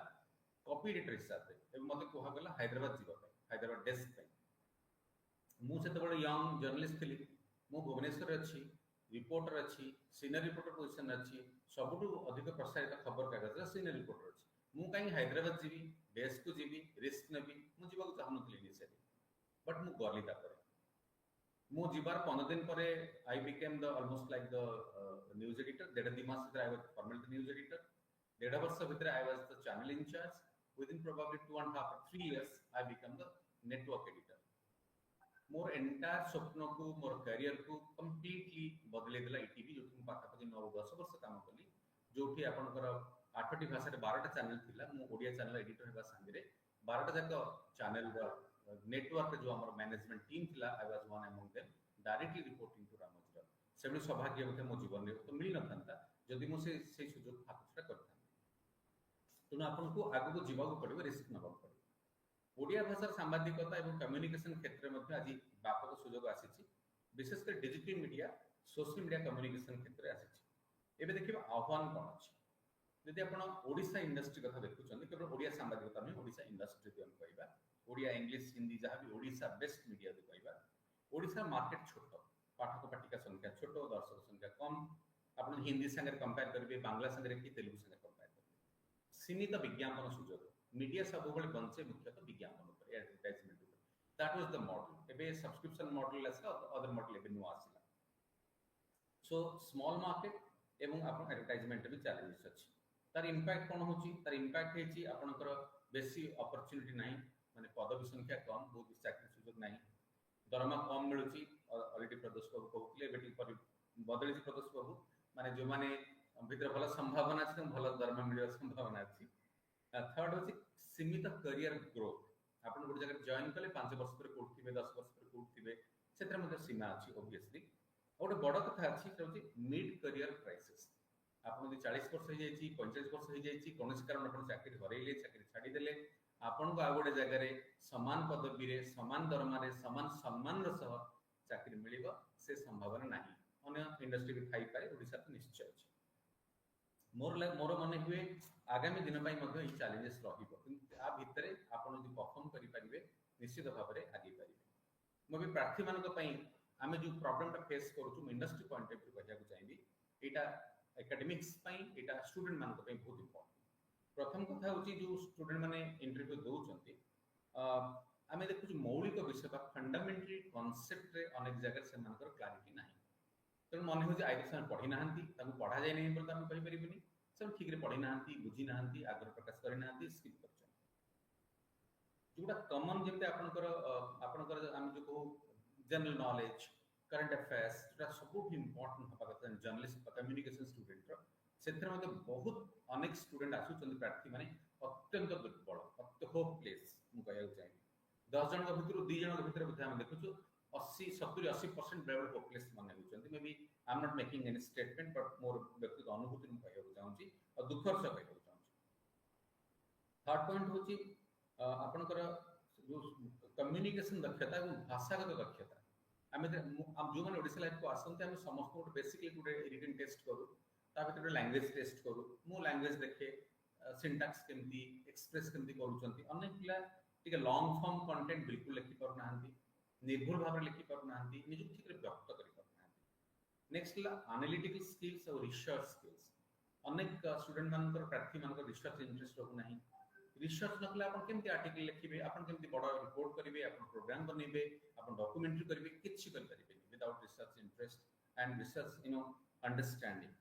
कॉपी एडिटर हिसाब रे, एवं मते कोहा गला हैदराबाद जीवा पाई, हैदराबाद डेस्क पाई। मु से बड़े यंग जर्नलिस्ट थी, मु भुवनेश्वर अच्छी, रिपोर्टर अच्छी, सीनियर रिपोर्टर पोजिशन अच्छी, सबुठु अधिक प्रसारित खबर कागज सीनियर रिपोर्टर अच्छी। मु कहीं हैदराबाद जीवी, डेस्क को जीवी, रिस्क नेबी, मु जीवा को चाहनुतली इनिशियली, बट मु गली तापरे मु जीवार 15 दिन परे I became the almost like the news editor. 1.5 मास भितर I was permanent news editor. 1.5 वर्ष भितर I was the channel incharge. Within probably 2.5 or 3 years I became the network editor. मोर एंटायर स्वप्न को, मोर करियर को कंप्लीटली बदले दिला ईटीवी, जो कि पाखापाखि 9-10 वर्ष काम कली, जो कि आपनकर 8टी भाषा रे 12टा चैनल थिला। मु ओडिया चैनल एडिटर हेबा संगे 12टा जाक चैनल नेटवर्क जो हमर मैनेजमेंट टीम थिला, I was one among them, directly reporting to Ramoji Rao. सेबे सौभाग्य मते मो जीवन रे तो मिल न थांता जदि मु से सुजोग हातछड़ा करथां। तनु आपन को आगु को जीवा को पड़िबो, रिस्क नबा पड़िबो। ओडिया भाषा सांबादिकता एवं कम्युनिकेशन क्षेत्र में आज व्यापक सुजोग आसी, विशेषकर digital media, social media communication क्षेत्र आसी। एबे देखिबा आह्वान कोन अछि। यदि आपण ओडिशा इंडस्ट्री कथा देखुछन, केवल ओडिया सांबादिकता नहीं, ओडिशा इंडस्ट्री हम कहबा, ओडिया इंग्लिश हिंदी जहां भी ओडिशा बेस्ट मीडिया दे कहबा। ओडिशा मार्केट छोट, पाठक पाठिका संख्या छोट, दर्शक संख्या कम। आपण हिंदी संगे कंपेयर करबे, बांग्ला संगे कि तेलुगु संगे कंपेयर करबे, सीमित विज्ञापन सुजोग। मीडिया सब बंचे मुख्यतः विज्ञापन पर, advertisement that was the model एबे सब्सक्रिप्शन मॉडल आसला अदर मॉडल एबे नु आसला सो स्मॉल मार्केट एवं आपण एडवर्टाइजमेंट भी चैलेंजेस अछि तार इंपैक्ट कोन होची तार इंपैक्ट हेची आपनकर बेसी अपॉर्चुनिटी नाही माने पदवी संख्या कम बहुत चाकरी सुযোগ नाही दरमा कम मिलुची ऑलरेडी प्रदोष बाबू कहउतले बेटी पर बदलिची प्रदोष बाबू माने जो माने भीतर भल संभावना अछि भल दरमा मिलियो संभावना अछि थर्ड होची सीमित करियर ग्रोथ आपण गोटे जगह जॉइन कले 5 वर्ष पर कोठिबे 10 वर्ष पर कोठिबे सेत्र मध्ये सीमा अछि ऑब्वियसली गोटे बड़ कथा अछि होची मिड करियर क्राइसिस आपण यदि 40 वर्ष हो जाइछि 45 वर्ष हो जाइछि कोनोसी कारण आपण चाकरी हरैले चाकरी छाडी देले आपण को आ गोटे जगह रे समान पदवी रे समान दरमा रे समान सम्मान र सह चाकरी मिलिबो से संभावना नाही अन्य इंडस्ट्री भी थाई पारे ओडिसा तो निश्चय अछि मोर मन हुए आगामी दिन पाई मध्ये ई चैलेंजेस रहिबो किंतु आ भितरे आपण यदि परफॉर्म करि परिबे निश्चित भाव रे आगे परिबे मो भी प्रार्थी मानक पई आमे जो प्रॉब्लम टा फेस करूछु इंडस्ट्री पॉइंट ऑफ व्यू कहिया को चाहिबी एटा एकेडमिक्स पई एटा स्टूडेंट मानक पई बहुत इंपोर्टेंट प्रथम कथा होची जो स्टूडेंट माने इंटरव्यू दोउचंती आमे देखु मौलिक विषय बा फंडामेंटल कांसेप्ट रे अनेक जगह से मानकर क्लैरिटी नाही तो मन हो आईटी से पढ़ी नांती ताकू पढ़ा जाय नहीं बोल ताकू कहि परिबनी सब ठीक रे पढ़ी नांती बुझी नांती आग्रह प्रकाश करि नांती स्किप करछन जोटा कॉमन जेते आपनकर हम जो को जनरल नॉलेज करंट अफेयर्स जोटा सब इंपोर्टेंट हबा कथा जर्नलिस्ट कम्युनिकेशन स्टूडेंट रो सेथर मध्ये बहुत अनेक स्टूडेंट आसु चंद प्रार्थी माने अत्यंत दुर्बल अत्य होपलेस मु कहया चाहिए 10 जन के भितर 2 जन के भितर बुझा हम देखुछु 80-70% लेवल होपलेस माने होचंती maybe I am not making any statement but more व्यक्तिगत अनुभूति मु कहया चाहूची और दुखर से कहया चाहूची थर्ड पॉइंट होची आपनकर जो कम्युनिकेशन दक्षता और भाषागत दक्षता आमे जो माने ओडिसा लाइफ को आसंते हम समस्त को बेसिकली गुडे रिटन टेस्ट करू ता भीतर लैंग्वेज टेस्ट करू मु लैंग्वेज देखे सिंटैक्स केमती एक्सप्रेस केमती करूचंती अनेक पिला टिके लॉन्ग फॉर्म कंटेंट बिल्कुल लिखि पर नाहंती निर्भुल भाव लिखि पर नाहंती निजु ठीक रे व्यक्त करि पर नाहंती नेक्स्ट ला एनालिटिकल स्किल्स और रिसर्च स्किल्स अनेक स्टूडेंट मानकर प्रार्थी मानकर रिसर्च इंटरेस्ट रहु नाही रिसर्च नकले आपण केमती आर्टिकल लिखिबे आपण केमती बड़ रिपोर्ट करिवे आपण प्रोग्राम बनेबे आपण डॉक्यूमेंट्री करिवे किछि कर परिबे without research interest and research understanding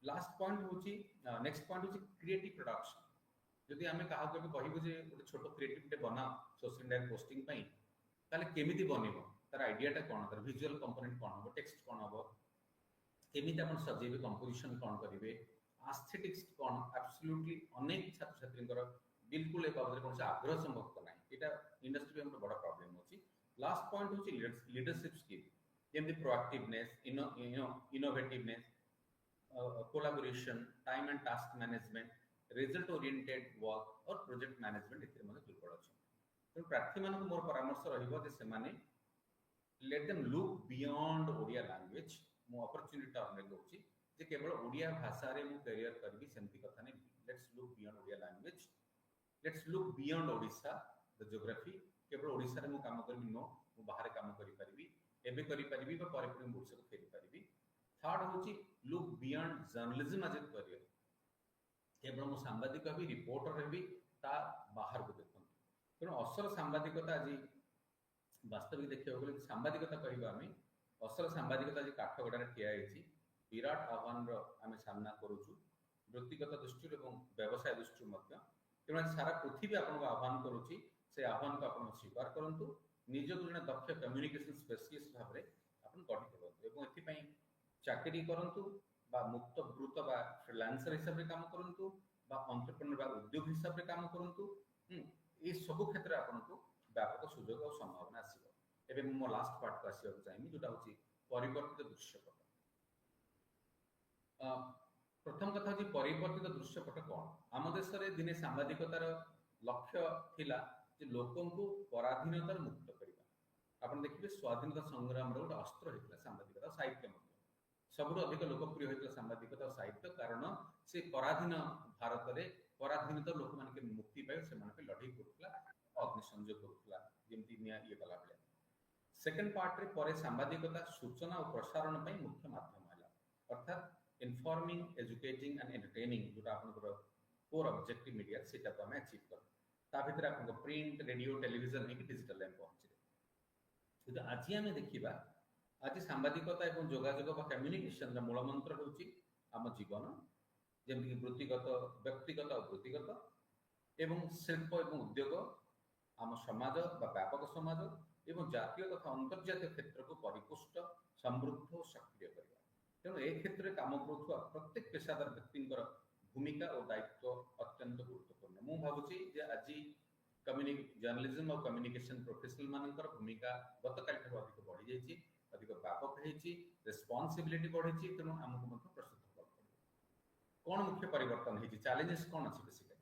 last point होची नेक्स्ट पॉइंट होची क्रिएटिव प्रोडक्शन यदि हमें कहा को कहबो जे एक छोटो क्रिएटिव टे बना सोशल मीडिया पोस्टिंग पई ताले केमिति बनेबो तार आइडियाटा कोन तार विजुअल कंपोनेंट कोन हो टेक्स्ट कोन हो केमिति आपण सजेबे कंपोजिशन कोन करिवे एस्थेटिक्स कोन एब्सोल्युटली अनेक छात्र छात्रींकर बिल्कुल ए बाबत कोन से आग्रह संभव नाही एटा इंडस्ट्री में बड़ा प्रॉब्लम होची लास्ट पॉइंट होची लीडरशिप स्किल जेमति proactiveness innovativeness collaboration time and task management result oriented work और प्रोजेक्ट मैनेजमेंट इतिर मध्ये दुर्बल अछि तो प्रार्थी मानक मोर परामर्श रहिबो जे से माने let them look beyond Odia language मो अपॉर्चुनिटी टर्म रे कहूची जे केवल ओडिया भाषा रे मु करियर करबी सेमती कथा नै let's look beyond Odia language let's look beyond Odisha the geography केवल ओडिसा रे मु काम करबी नो मु बाहर काम करि परिबी एबे करि परिबी बा परे परे ओडिसा को फेरी परिबी थर्ड होची look beyond journalism as a career केवल मु सांबादिक भी रिपोर्टर रे भी ता बाहर को देखन तेणु असल सांबादिकता आज वास्तविक देखियो गले सांबादिकता कहबा हमें असल सांबादिकता आज काठगड़ा रे ठिया हेची विराट आह्वान रो आमे सामना करूछु व्यक्तिगत दृष्टि एवं व्यवसाय दृष्टि मध्य तेणु सारा पृथ्वी आपन को आह्वान करूची से आह्वान को आपन स्वीकार करंतु निज को जने दक्ष कम्युनिकेशन स्पेशलिस्ट भाबरे आपन गठित करंतु एवं एथि पई चाकरी करंतु बा मुक्त ब्रुत बा फ्रीलांसर हिसाब रे काम करंतु बा एंटरप्रेन्योर बा उद्योग हिसाब रे काम करंतु ए सब क्षेत्र आपन को व्यापक सुयोग और संभावना आसीबो एबे मो लास्ट पार्ट को आसीबो चाहिए जोटा होची परिवर्तित दृश्यपट प्रथम कथा होची परिवर्तित दृश्यपट कोन आम देश रे दिने सांबादिकतार लक्ष्य थिला जे लोकन को पराधीनतार मुक्त करिबा आपन देखिबे स्वाधीनता संग्राम रो अस्त्र हेतला सांबादिकता साहित्य मध्ये सबुठ अधिक लोकप्रिय होता सांबादिकता साहित्य कारण से पराधीन भारत रे पराधीनता लोक मान के मुक्ति पाए से मान पे लड़ाई करथला अग्नि संयोग करथला जेमति निया ये कला बेले सेकंड पार्ट रे परे सांबादिकता सूचना और प्रसारण पई मुख्य माध्यम हला अर्थात इन्फॉर्मिंग एजुकेटिंग एंड एंटरटेनिंग जोटा आपन कोर ऑब्जेक्टिव मीडिया सेटा तो हमें अचीव कर ता भितर आपन प्रिंट रेडियो टेलीविजन है कि डिजिटल में पहुंचे किंतु आज आम देखा आज सांबादिकता और जोगाजोग बा कम्युनिकेशन मूल मंत्र हूँ आम जीवन जमीक वृत्तिगत व्यक्तिगत और वृत्तिगत एवं शिल्प और उद्योग आम समाज बा व्यापक समाज एवं जातीय तथा अंतर्जातीय क्षेत्र को परिपुष्ट समृद्ध और सक्रिय करवा तेणु ए क्षेत्र में काम करुवा प्रत्येक पेशादार व्यक्ति भूमिका और दायित्व अत्यंत गुरुत्वपूर्ण मु भावुची आज जर्नलिज्म और कम्युनिकेशन प्रोफेशनल मानकर भूमिका गतकाल अधिक बढ़ी जाइए अधिक व्यापक होती रेस्पॉन्सिबिलिटी बढ़ी तेणु आमको प्रस्तुत होगा कौन मुख्य परिवर्तन होती चैलेंजेस कौन अच्छी basically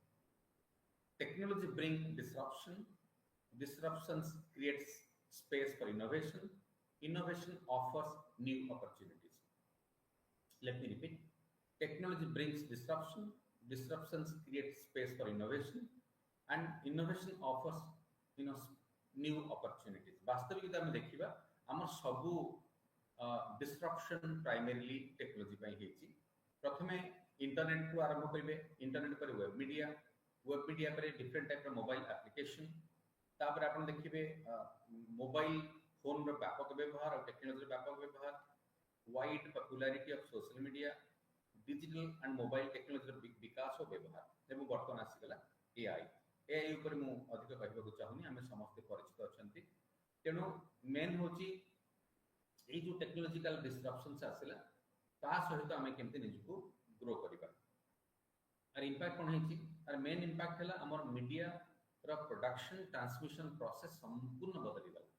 technology bring disruption disruptions creates space for innovation offers new opportunities. Let me repeat, technology brings disruptions create space for innovation and innovation offers new opportunities. वास्तविक आम देखा आम सबू डिस्ट्रप्शन प्राइमरीली टेक्नोलॉजी पाई हेची प्रथमे internet को आरंभ करेंगे इंटरनेट पर वेब मीडिया पर डिफरेंट टाइप मोबाइल एप्लिकेशन तापर आपण देखिबे मोबाइल फोन रो व्यापक व्यवहार और टेक्नोलॉजी व्यापक व्यवहार wide popularity of social media digital and mobile technology विकास और व्यवहार एवं वर्तमान आसीगला एआई ऊपर मु अधिक कहबा को चाहुनी हमें समस्त परिचित अछंती तेणु मेन होची ए जो टेक्नोलॉजिकल डिसरप्शंस आसिला ता सहित आमे केमते निजको ग्रो करिबा आर इंपैक्ट कोन हेची आर मेन इंपैक्ट हला हमर मीडिया प्रोडक्शन ट्रांसमिशन प्रोसेस संपूर्ण बदली गला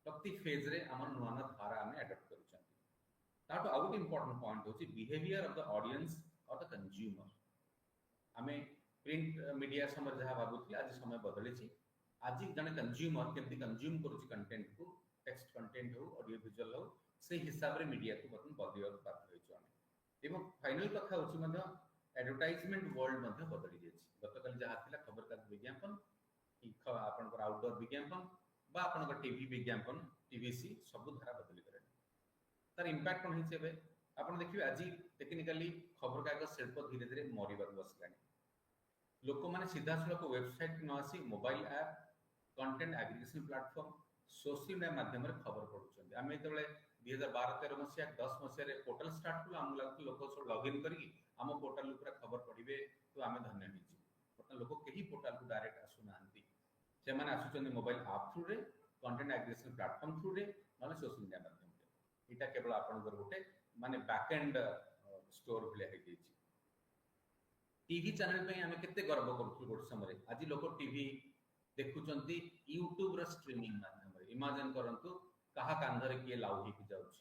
प्रति फेज रे हमर नुआ धारा आमे अडॉप्ट करूछंती ताटो आउट इंपोर्टेंट पॉइंट होची बिहेवियर ऑफ द ऑडियंस और द कंज्यूमर आमे प्रिंट मीडिया समय जहा भाबुथि आज समय बदली छी आज जने कंज्यूमर केमती कंज्यूम करूची कंटेंट को टेक्स्ट कंटेंट हो ऑडियो विजुअल हो से हिसाब रे मीडिया को बतन बदलियर बात होइछ आमे एवं फाइनल कथा होची मध्य एडवर्टाइजमेंट वर्ल्ड मध्य बदली जेछि गतकाल जहा थिला खबर कागज विज्ञापन आपन आउटडोर विज्ञापन बा आपन टीवी विज्ञापन टीवीसी सब धारा बदली करे तार इंपैक्ट कोन हिचे बे आपन देखिबे आज टेक्निकली खबर कागज शिल्प धीरे धीरे मरिबार बसलानी लोक माने सीधा सड़क वेबसाइट न आसी mobile app content aggregation platform social media माध्यम रे खबर पढुछन आमे तबले 2012-13 मसिया 10 मसिया रे पोर्टल स्टार्ट कुला हम लागत लोक सब लॉगिन करी हम पोर्टल ऊपर खबर पढिबे तो आमे धन्य हिची पोर्टल लोक केही पोर्टल को डायरेक्ट आसु नांती से माने आसुचन मोबाइल ऐप थ्रू रे कंटेंट एग्रीगेशन प्लेटफॉर्म थ्रू रे माने सोशल मीडिया माध्यम रे इटा केवल आपन घर गोटे माने बैक एंड स्टोर भले हे गेची टीवी चैनल पे आमे केते गर्व करथु गोट समय आज लोक टीवी देखुचंती यूट्यूब रो स्ट्रीमिंग माध्यम रे इमेजिन करंतु कहा कांधरे किए लाउ ही जाउछ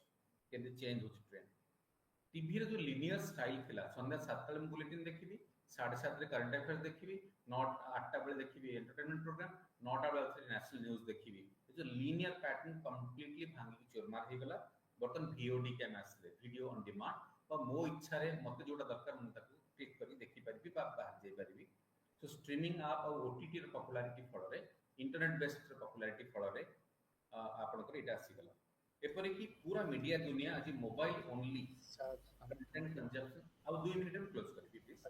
केते चेंज होछ ट्रेंड टीवी रे जो लिनियर स्टाइल थिला संध्या 7 टा बुलेटिन देखिबी 7:30 रे करंट अफेयर्स देखिबी 8टा बेले देखिबी एंटरटेनमेंट प्रोग्राम 9टा बेले नेशनल न्यूज़ देखिबी जो लिनियर पैटर्न कंप्लीटली भांगी चोरमार हे गला बर्तन वीओडी के आसले वीडियो ऑन डिमांड और मो इच्छा रे मते जोटा दरकार मु ताकू क्लिक करी देखि परबी बा बाहर जाई परबी तो स्ट्रीमिंग ऐप और ओटीटी रे पॉपुलैरिटी फल रे इंटरनेट बेस्ड पॉपुलैरिटी फल रे आपन को एटा आसी गला एपरि कि पूरा मीडिया दुनिया आज मोबाइल ओनली कंटेंट कंजम्पशन अब 2 मिनिट में क्लोज करबी प्लीज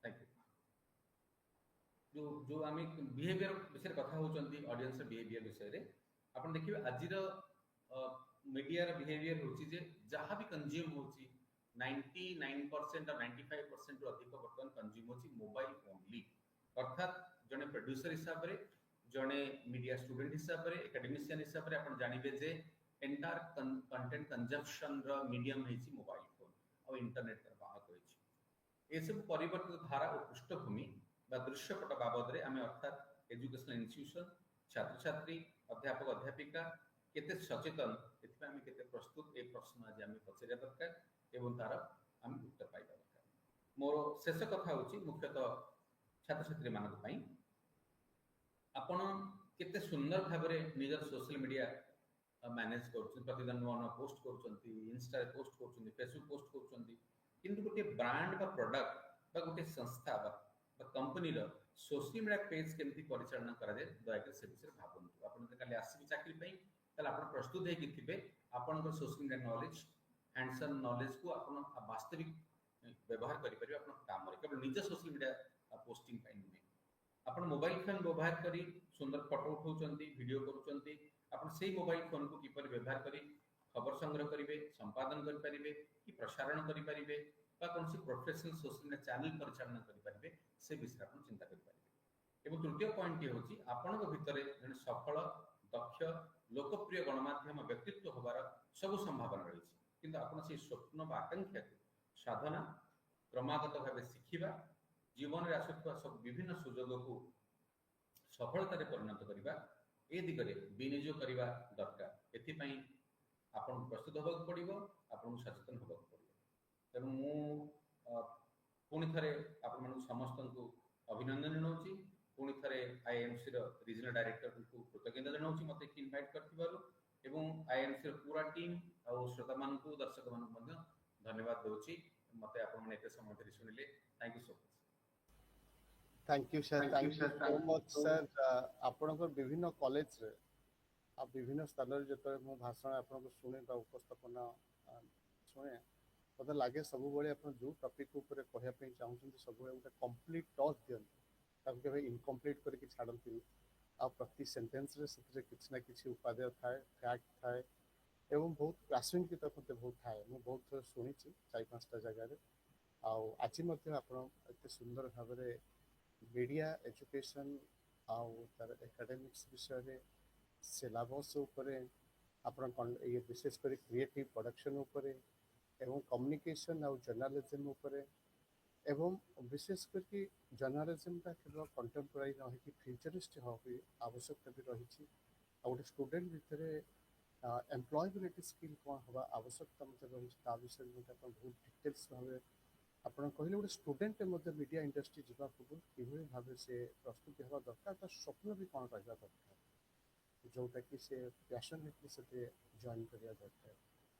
थैंक यू जो आमी बिहेवियर विषय कथा होचंती ऑडियंस बिहेवियर विषय रे आपन देखिबे आजिर मीडिया रे बिहेवियर होची जे जहां भी कंज्यूम होची 99% और 95% रो अधिक बर्तन कंज्यूम होची मोबाइल ओनली अर्थात जने प्रोड्यूसर हिसाब रे जने मीडिया स्टूडेंट हिसाब रे एकेडमिशियन हिसाब रे आपन जानिबे जे एंटायर कंटेंट कंजम्पशन रो मीडियम हेची मोबाइल फोन और इंटरनेट रे बाहर होईची ए सब परिवर्तित धारा और पृष्ठभूमि बा दृश्यपट बाबद रे आमे अर्थात एजुकेशनल इंस्टीट्यूशन छात्र छात्री अध्यापक अध्यापिका केते सचेतन एथि आमे केते प्रस्तुत ए प्रश्न आज आमे पचरिया दरकार एवं तार आमे उत्तर पाइबा दरकार मोर शेष कथा होची मुख्यतः छात्र छात्री मानक पई आपण केते सुंदर भाबरे निजर सोशल मीडिया मैनेज करछन प्रतिदिन नुआ पोस्ट करछंती इंस्टा पोस्ट करछंती फेसबुक पोस्ट करछंती किंतु गोटे ब्रांड बा प्रोडक्ट बा गोटे संस्था बा कंपनी रो सोशल मीडिया पेज केमती परिचालन करा जाय दया के से विषय भाबंतु आपण काली आसी चाकरी पई तले आपण प्रस्तुत हे कि थिबे आपण को social media knowledge hands on knowledge को आपण वास्तविक व्यवहार करि परिबे आपण काम रे केवल निज सोशल मीडिया पोस्टिंग ପାଇଁ ନୁହେଁ। ଆପଣ ମୋବାଇଲ ଫୋन ବ୍ୟବହାର କରି ସୁନ୍ଦର ଫଟୋ ଉଠାଉଛନ୍ତି, ଭିଡ଼ିଓ କରୁଛନ୍ତି, ଆପଣ ସେଇ ମୋବାଇଲ ଫୋନକୁ କିପରି ବ୍ୟବହାର କରି ଖବର ସଂଗ୍ରହ କରିବେ, ସମ୍ପାଦନ କରିପାରିବେ କି ପ୍ରସାରଣ କରିପାରିବେ ବା କୌଣସି ପ୍ରୋଫେସନାଲ ସୋସିଆଲ ମିଡ଼ିଆ ଚ୍ୟାନେଲ ପରିଚାଳନା କରିପାରିବେ ସେ ବିଷୟରେ ଆପଣ ଚିନ୍ତା କରିପାରିବେ। ଏବଂ ତୃତୀୟ ପଏଣ୍ଟଟି ହେଉଛି ଆପଣଙ୍କ ଭିତରେ ଜଣେ ସଫଳ, ଦକ୍ଷ, ଲୋକପ୍ରିୟ ଗଣମାଧ୍ୟମ ବ୍ୟକ୍ତିତ୍ୱ ହେବାର ସବୁ ସମ୍ଭାବନା ରହିଛି, କିନ୍ତୁ ଆପଣ ସେଇ ସ୍ୱପ୍ନ ବା ଆକାଂକ୍ଷାକୁ ସାଧନା, କ୍ରମାଗତ ଭାବେ ଶିଖିବା, ଜୀବନରେ ଆସୁଥିବା ସବୁ ବିଭିନ୍ନ ସୁଯୋଗକୁ ସଫଳତାରେ ପରିଣତ କରିବା, ଏ ଦିଗରେ ବିନିଯୋଗ କରିବା ଦରକାର। ଏଥିପାଇଁ ଆପଣଙ୍କୁ ପ୍ରସ୍ତୁତ ହେବାକୁ ପଡ଼ିବ, ଆପଣଙ୍କୁ ସଚେତନ ହେବାକୁ ପଡ଼ିବ। ତେଣୁ ମୁଁ ପୁଣି ଥରେ ଆପଣମାନଙ୍କୁ ସମସ୍ତଙ୍କୁ ଅଭିନନ୍ଦନ ଜଣାଉଛି। ପୁଣି ଥରେ ଆଇଏମ୍ସିର ରିଜନାଲ ଡାଇରେକ୍ଟରଙ୍କୁ କୃତଜ୍ଞତା ଜଣାଉଛି ମୋତେ ଏଠି ଇନଭାଇଟ୍ କରିଥିବାରୁ, ଏବଂ ଆଇଏମ୍ସିର ପୁରା ଟିମ୍ ଆଉ ଶ୍ରୋତାମାନଙ୍କୁ, ଦର୍ଶକମାନଙ୍କୁ ମଧ୍ୟ ଧନ୍ୟବାଦ ଦେଉଛି। ମୋତେ ଆପଣମାନେ ଏତେ ସମୟ ଧରି ଶୁଣିଲେ, thank you so much. Thank you sir, thank you so much sir. आपणकर विभिन्न कॉलेज रे आ विभिन्न स्थान रे जतरे मो भाषण आपनको सुने बा उपस्थापना सुने, मते लागे सब बेले आपण जो टॉपिक ऊपर कहया पे चाहउछन सब बेले उटा कंप्लीट टॉस दियन, ताकि केबे इनकम्प्लीट करके छाड़ती। आ प्रति सेंटेंस रे सेतरे किछ ना किछ उपादेय थाए, फैक्ट थाए एवं बहुत प्रासंगिक मते बहुत थाए। मु बहुत थोर सुनी छी 4-5टा जगह रे। आ आज मते आपण एते सुंदर भाबरे मीडिया एजुकेशन आउ तार एकेडमिक्स विषय रे सिलेबस उपरे आपण ये विशेष कर क्रिएटिव प्रोडक्शन उपरे एवं कम्युनिकेशन आउ जर्नलिज्म उपरे एवं विशेष करके जर्नलिज्म का केवल कंटेम्पोरारी न कि फ्यूचरिस्ट हो आवश्यकता भी रही। गोटे स्टूडेंट भितर एम्प्लॉयबिलिटी स्किल कौन हवा आवश्यकता मतलब रही विषय में बहुत डिटेल्स भाव आपड़ कहले गोटे स्टूडेंट मीडिया इंडस्ट्री जावा पूर्व कि भाव से प्रस्तुति हवा दरकार, तार स्वप्न भी कौन रहा दरकार जोटा कि से पैशनेटली से जॉइन करिया दरकार।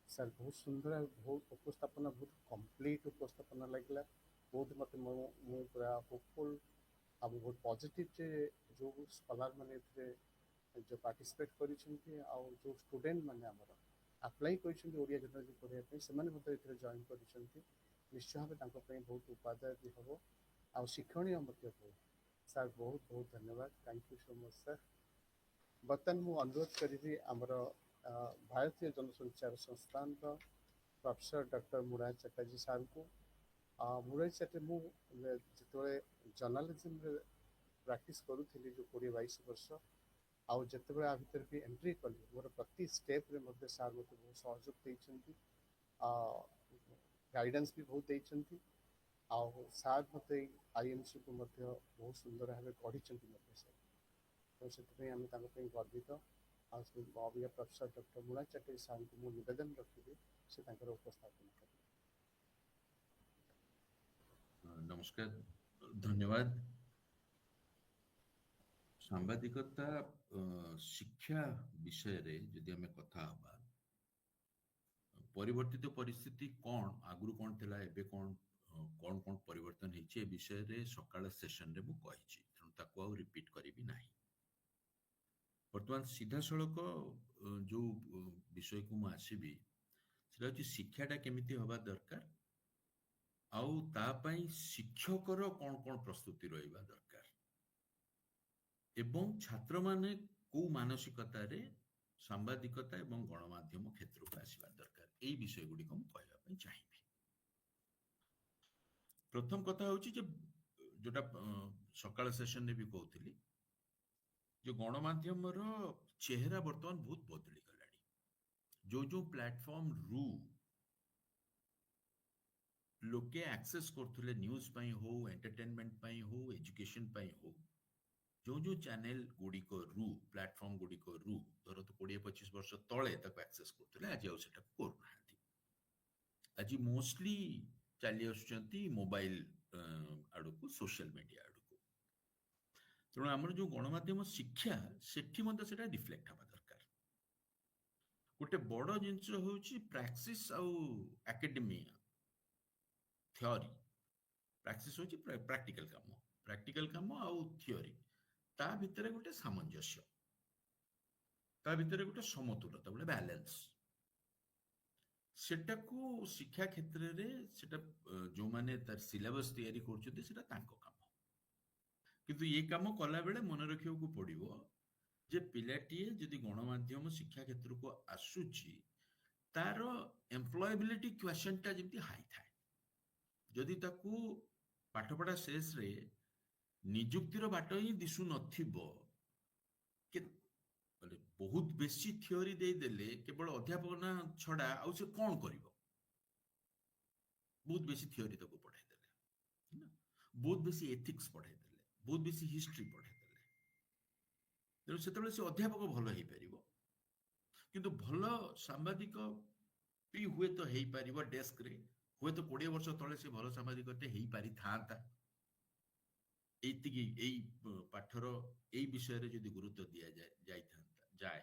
सर बहुत सुंदर, बहुत उपस्थापना, बहुत कंप्लीट उपस्थापना लगला। बहुत मत पूरा होपफुल आ बहुत पॉजिटिव जो स्कॉलर माने जो पार्टिसिपेट करिसेंती आ जो स्टूडेंट माने हमर अप्लाई करिसेंती ओडिया जर्नलिज्म पढ़िया पे से माने मते एथरे जॉइन करिसेंती। निश्चय भाव तांको पे बहुत उपादेय भी हबो आ शिक्षणीय मध्य हो। सर बहुत बहुत धन्यवाद, thank you so much sir. बर्तमान मु अनुरोध करी आमर भारतीय जनसंचार संस्थान प्रोफेसर डॉक्टर मुरारी चटर्जी सार को। मुरारी चटर्जी मुझे जर्नलिज्म प्रैक्टिस करूली जो 20-22 वर्ष आउ जिते आ भर भी एंट्री कली मोर प्रति स्टेप रे मध्य सार मत बहुत सहयोग देइछंती, गाइडेंस भी बहुत देइछंती। आउ सार मत आईएमसी को मध्य बहुत सुंदर भाव गढ़ी सर, तो से आम गर्वित। अभिया प्रोफेसर डॉक्टर मुरारी चटर्जी सार को मुझे निवेदन रखी से उपस्थापन कर। नमस्कार, धन्यवाद। सांबादिकता शिक्षा विषय रे जदि हमें कथा हबा, परिवर्तित परिस्थिति कौन आगुरु कौन थिला एबे कौन कौन कौन परिवर्तन हेछि ए विषय रे सकाळ सेशन रे मु कहिछि, तेणु ताको आ रिपीट करिबि नाही। वर्तमान सीधा सड़क जो विषय को मु आसीबि सेटा होछि शिक्षाटा केमिति हबा दरकार आउ ता पई शिक्षकर कौन कौन प्रस्तुति रहिबा दरकार एवं छात्र माने को मानसिकता रे सांबादिकता एवं गणमाध्यम क्षेत्र को आसवा दरकार, यही विषय गुड़ी को कहवाई चाहिए। प्रथम कथा होची जे जोटा सकाळ सेशन ने भी कहउथिली जो गणमाध्यम रो चेहरा वर्तमान बहुत बदली गलानी। जो जो प्लेटफॉर्म रु लोके एक्सेस करथुले न्यूज पई हो, एंटरटेनमेंट पई हो, एजुकेशन पई हो, जो जो चैनल गुड़ी को रु प्लेटफॉर्म गुड़ी को रु धर तो 20-25 वर्ष तले तक एक्सेस करथुले, आज आउ सेटा करू नाहंती। आज मोस्टली चली आसुचंती मोबाइल आडू को, सोशल मीडिया आडू को। तेणु आमर जो गणमाध्यम शिक्षा सेठी मते सेटा रिफ्लेक्ट हवा दरकार। गोटे बड़ जिंस होची प्रैक्टिस आउ एकेडमिया थ्योरी। प्रैक्टिस होची प्रैक्टिकल काम आउ थ्योरी, ता भितरे गोटे सामंजस्य, ता भितरे गोटे समतुलता, गोटे बैलेंस, सेटा को शिक्षा क्षेत्र रे सेटा जो माने तार सिलेबस तैयारी करछथि सेटा तांको काम। କିନ୍ତୁ ये काम कला बेले मन रखिବାକୁ पड़िबो जे पिलाटीए जदि गणमाध्यम शिक्षा क्षेत्र को आसुची तार एम्प्लॉयबिलिटी क्वेश्चनटा जेमती हाई थाए जदि ताकू पाठपढ़ा शेष रे निजुक्तिर बाट ही दिशु नथिबो के बोले बहुत बेसी थियोरी दे देले केवल अध्यापक ना छड़ा आउ से कोन करिवो बहुत बेसी थियोरी तको पढ़ाई देले ना बहुत बेसी एथिक्स पढ़ाई देले बहुत बेसी हिस्ट्री पढ़ाई देले तेणु सेतबेले से अध्यापक भल हेई परिबो किंतु भल सांबादिक भी हुए तो हेई परिबो डेस्क रे हुए तो 20 वर्ष तले से भल सांबादिकते हेई पारि थांता एतिकी एई पाठर एई विषय रे जदि गुरुत्व दिया जाय जाए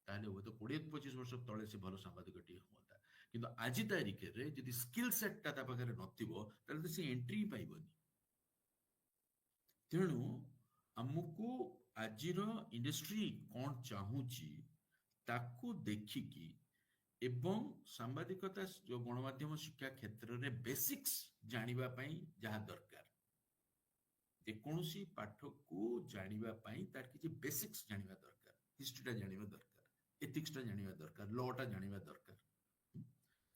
ताहले हुए तो 20-25 वर्ष तले से भल सांबादिकटी होता किंतु आज तारिख रे जदि स्किल सेट ता पाखरे नथिबो ताहले तो से एंट्री पाइबोनी तेणु हमको आजिर इंडस्ट्री कौन चाहूची ताकू देखिकी एवं सांबादिकता जो गणमाध्यम शिक्षा क्षेत्र रे बेसिक्स जानिबा पई जहा दरकार जे कोनोसी पाठ को जानिबा पई तार किछि बेसिक्स जानिबा दरकार हिस्ट्रीटा जानिबा दरकार एथिक्सटा जानिबा दरकार लॉटा जानिबा दरकार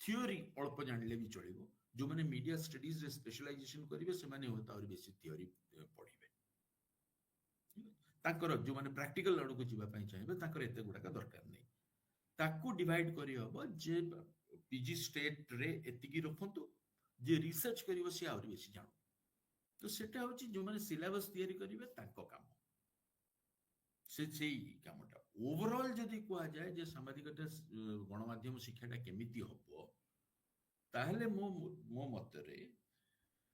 थियोरी अल्प जानिले भी चलिबो जो माने मीडिया स्टडीज रे स्पेशलाइजेशन करिवे से माने होता और बेसी थियोरी पढिबे ताकर जो माने प्रैक्टिकल लड़ को जीवा पई चाहिबे ताकर एते गुडा दरकार नै ताकू डिवाइड करी हबो जे पीजी स्टेट रे एतिकी रखंतु जे रिसर्च करिवो से और बेसी जानो तो सेटा होची जो माने सिलेबस तयारी करिवे ताको काम से कामटा ओवरऑल जदि कुआ जाए जे सामाजिकता गणमाध्यम शिक्षाटा केमिति हबो ताहले मो मतरे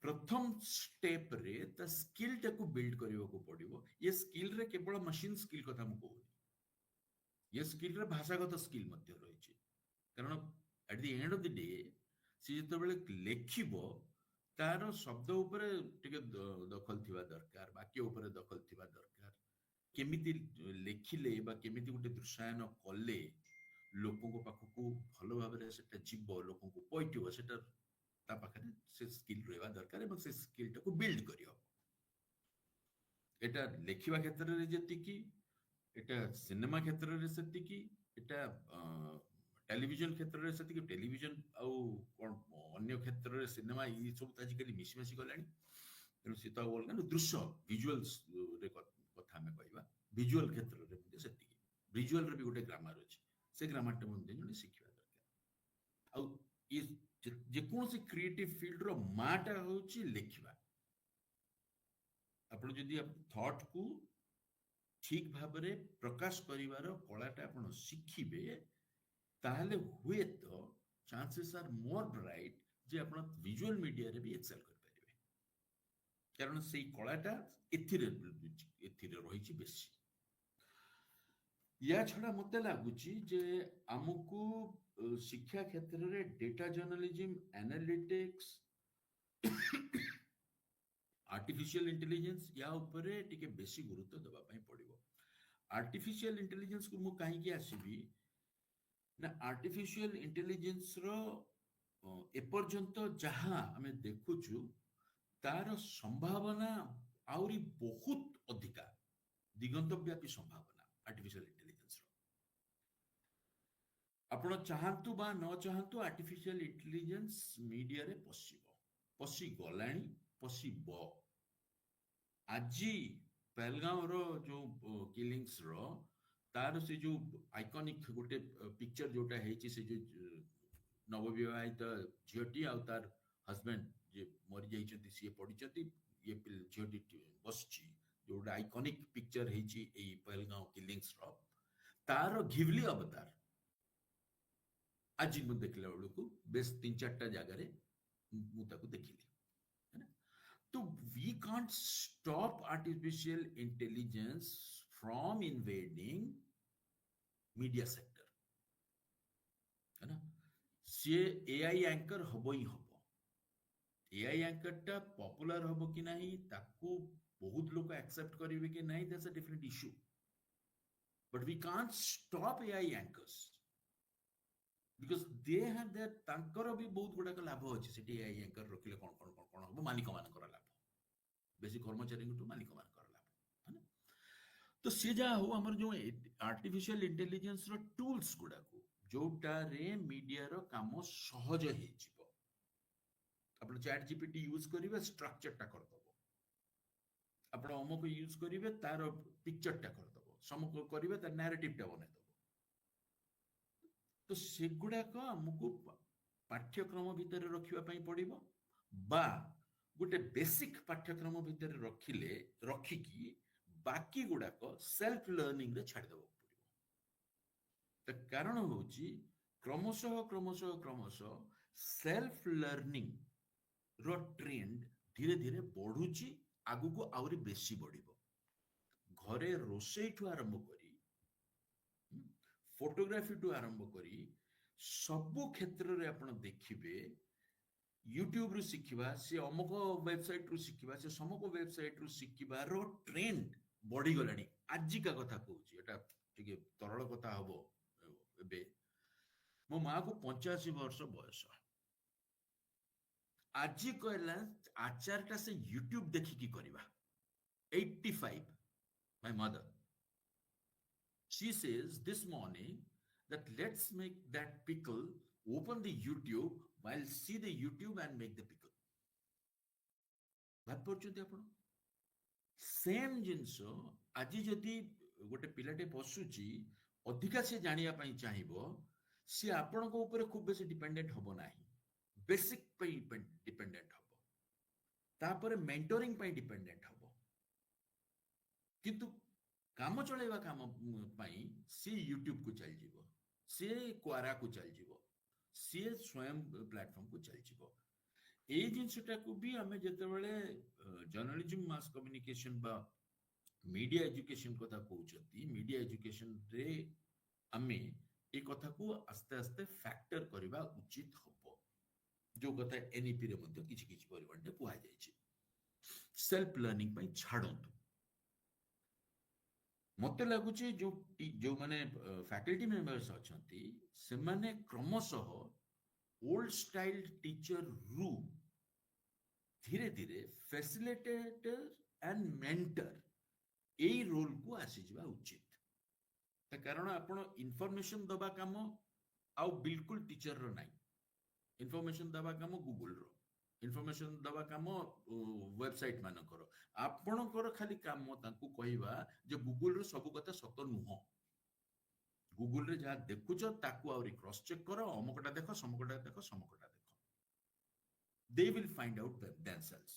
प्रथम स्टेप रे त स्किल टाको बिल्ड करिवो को पड़िबो ये स्किल रे केवल मशीन स्किल कथा हम कहूनी ये स्किल रे भाषागत स्किल मध्य रही कारण at the end of the day सी जतबेले लेखिबो तार शब्द ऊपर टिके दखल थिबा दरकार वाक्य ऊपर दखल थिबा दरकार केमिति लेखिले बा केमिति गुटे दृश्यायन कले लोकों को पाखकू भलो भाबरे सेटा जीव लोकों को पइटिबो सेटा ता पाखरे से स्किल रहबा दरकार एवं से स्किल टाको बिल्ड करियो एटा लेखिबा क्षेत्र रे जतिकी एटा सिनेमा क्षेत्र रे सतिकी एटा टेलीविजन क्षेत्र रे सतिकी टेलीविजन आउ कोन अन्य क्षेत्र रे सिनेमा ई सब आजिकली मिसमिसी गलानी तेणु सीता बोलना दृश्य विजुअल्स रे कथा हमें कहवा विजुअल क्षेत्र रे मध्ये सतिकी विजुअल रे भी गोटे ग्रामर अछि से ग्रामर टे मध्ये जने सिखिबा दरकार आउ ई जे कोनसी क्रिएटिव फील्ड रो माटा होची लेखिबा आपण जदी थॉट को ठीक भाबरे प्रकाश करिवार कलाटा आपण शिखिबे ताहले हुए तो चांसेस आर मोर ब्राइट जे आपण विजुअल मीडिया रे भी एक्सेल कर परिबे कारण सेई कलाटा एथिरे रहिछि बेसी या छडा मते लागुची जे हमकु शिक्षा क्षेत्र रे data journalism analytics artificial intelligence या ऊपर टिके बेसी गुरुत्व देबा पई पड़िबो आर्टिफिशियल इंटेलिजेंस को मु काहे कि आसीबी ना आर्टिफिशियल इंटेलिजेंस रो एपर्यंत जहां हमें देखुछु तार संभावना आउरी बहुत अधिका दिगंत व्यापी संभावना आर्टिफिशियल इंटेलिजेंस रो आपण चाहंतु बा न चाहंतु आर्टिफिशियल इंटेलिजेंस मीडिया रे पसी गलाणी पसिबो आजी पहलगांव रो जो किलिंग्स रो तार से जो आइकॉनिक गोटे पिक्चर जोटा हेची से जो नवविवाहित झियोटी आ तार हस्बैंड जे मरि जाइछथि से पडिछथि ये झियोटी बसची जो आइकॉनिक पिक्चर हेची ए पहलगांव किलिंग्स रो तार घिवली अवतार आज मु देखला बेलू बेस 3-4टा जगह रे मु ताको देखिली है ना तो we can't stop artificial intelligence from invading media sector है ना से एआई एंकर हबो ही हबो एआई एंकर टा पॉपुलर हबो कि नहीं ताको बहुत लोग एक्सेप्ट करिवे कि नहीं that's a different issue but we can't stop AI anchors because they have that तांकर भी बहुत गुडा लाभ अछि सेठी एआई एंकर रखिले कोन हबो मालिक मानकर लाभ बेसी कर्मचारी को मालिक मानकर लाभ तो सी जहाँ हो आमर जो आर्टिफिशियल इंटेलिजेंस रो टूल्स गुड़ा को जोटारे मीडिया रो काम सहज हो जिवो आपण चैट जीपीटी यूज करिवे स्ट्रक्चर टा कर दबो आपण अमुक यूज करिवे तार पिक्चर टा कर दबो समक करिवे तार नैरेटिव टा बने दबो तो सेगुड़ा को हमको पाठ्यक्रम भितर रखिबा पई पड़िबो बा गोटे बेसिक पाठ्यक्रम भितर रखिले रखिकी बाकी गुड़ा को सेल्फ लर्निंग रे छाड़ देबो पड़िबो तो कारण होची क्रमशः क्रमशः क्रमशः सेल्फ लर्निंग रो ट्रेंड धीरे धीरे बढ़ुची आगु को आउरी बेसी बढ़िबो घरे रोषेई ठु आरंभ करी फोटोग्राफी टू आरंभ करी सबु क्षेत्र रे आपण देखिबे यूट्यूब रु सिखिबा से अमुक वेबसाइट रु सिखिबा से समक वेबसाइट रु सिखिबा रो ट्रेंड बढ़ी गलानी आजि का कथा कहूची एटा ठीक तरल कथा हबो एबे मो मां को 85 वर्ष बयस आजि कहला आचारटा से यूट्यूब देखि की करबा 85 my mother she says this morning that let's make that pickle open the YouTube while see the YouTube and make the pickle भात पड़छते आपण सेम जिंसो आजि जदि गोटे पिलाटे पसुची अधिका से जानिया पई चाहिबो से आपण को ऊपर खूब बेसी डिपेंडेंट होबो नाही बेसिक पे डिपेंडेंट होबो तापर मेंटरिंग पे डिपेंडेंट होबो किंतु काम चलेवा काम पाई सी यूट्यूब को चल जीवो सी क्वारा को चल जीवो सी स्वयं प्लेटफॉर्म को चल जीवो ए जिनसटा को भी हमें जते बेले जर्नलिज्म मास कम्युनिकेशन बा मीडिया एजुकेशन कथा कहउछती मीडिया एजुकेशन रे हमें ए कथा को आस्ते आस्ते फैक्टर करबा उचित होबो जो कथा एनईपी रे मध्ये किछि किछि परिमाण कुआ जाय छै सेल्फ लर्निंग पई छाडंतु मत लगुच जो माने फैकल्टी मेंबर्स अच्छी से माने क्रमशः ओल्ड स्टाइल टीचर रु धीरे धीरे फैसिलिटेटर एंड मेंटर यही रोल को आसी जावा उचित कारण आपण इनफॉरमेशन दबा काम आउ बिल्कुल टीचर रो नाही इनफॉरमेशन दबा काम गूगल रो इनफॉरमेशन दबा काम वेबसाइट मानकर आपणकर खाली काम तांकु कहिबा जे गूगल रो सब कथा सत नुह गूगल रे जहा देखुच ताकु आउरी क्रॉस चेक करो अमकटा देखो समकटा देखो समकटा देखो they will find out themselves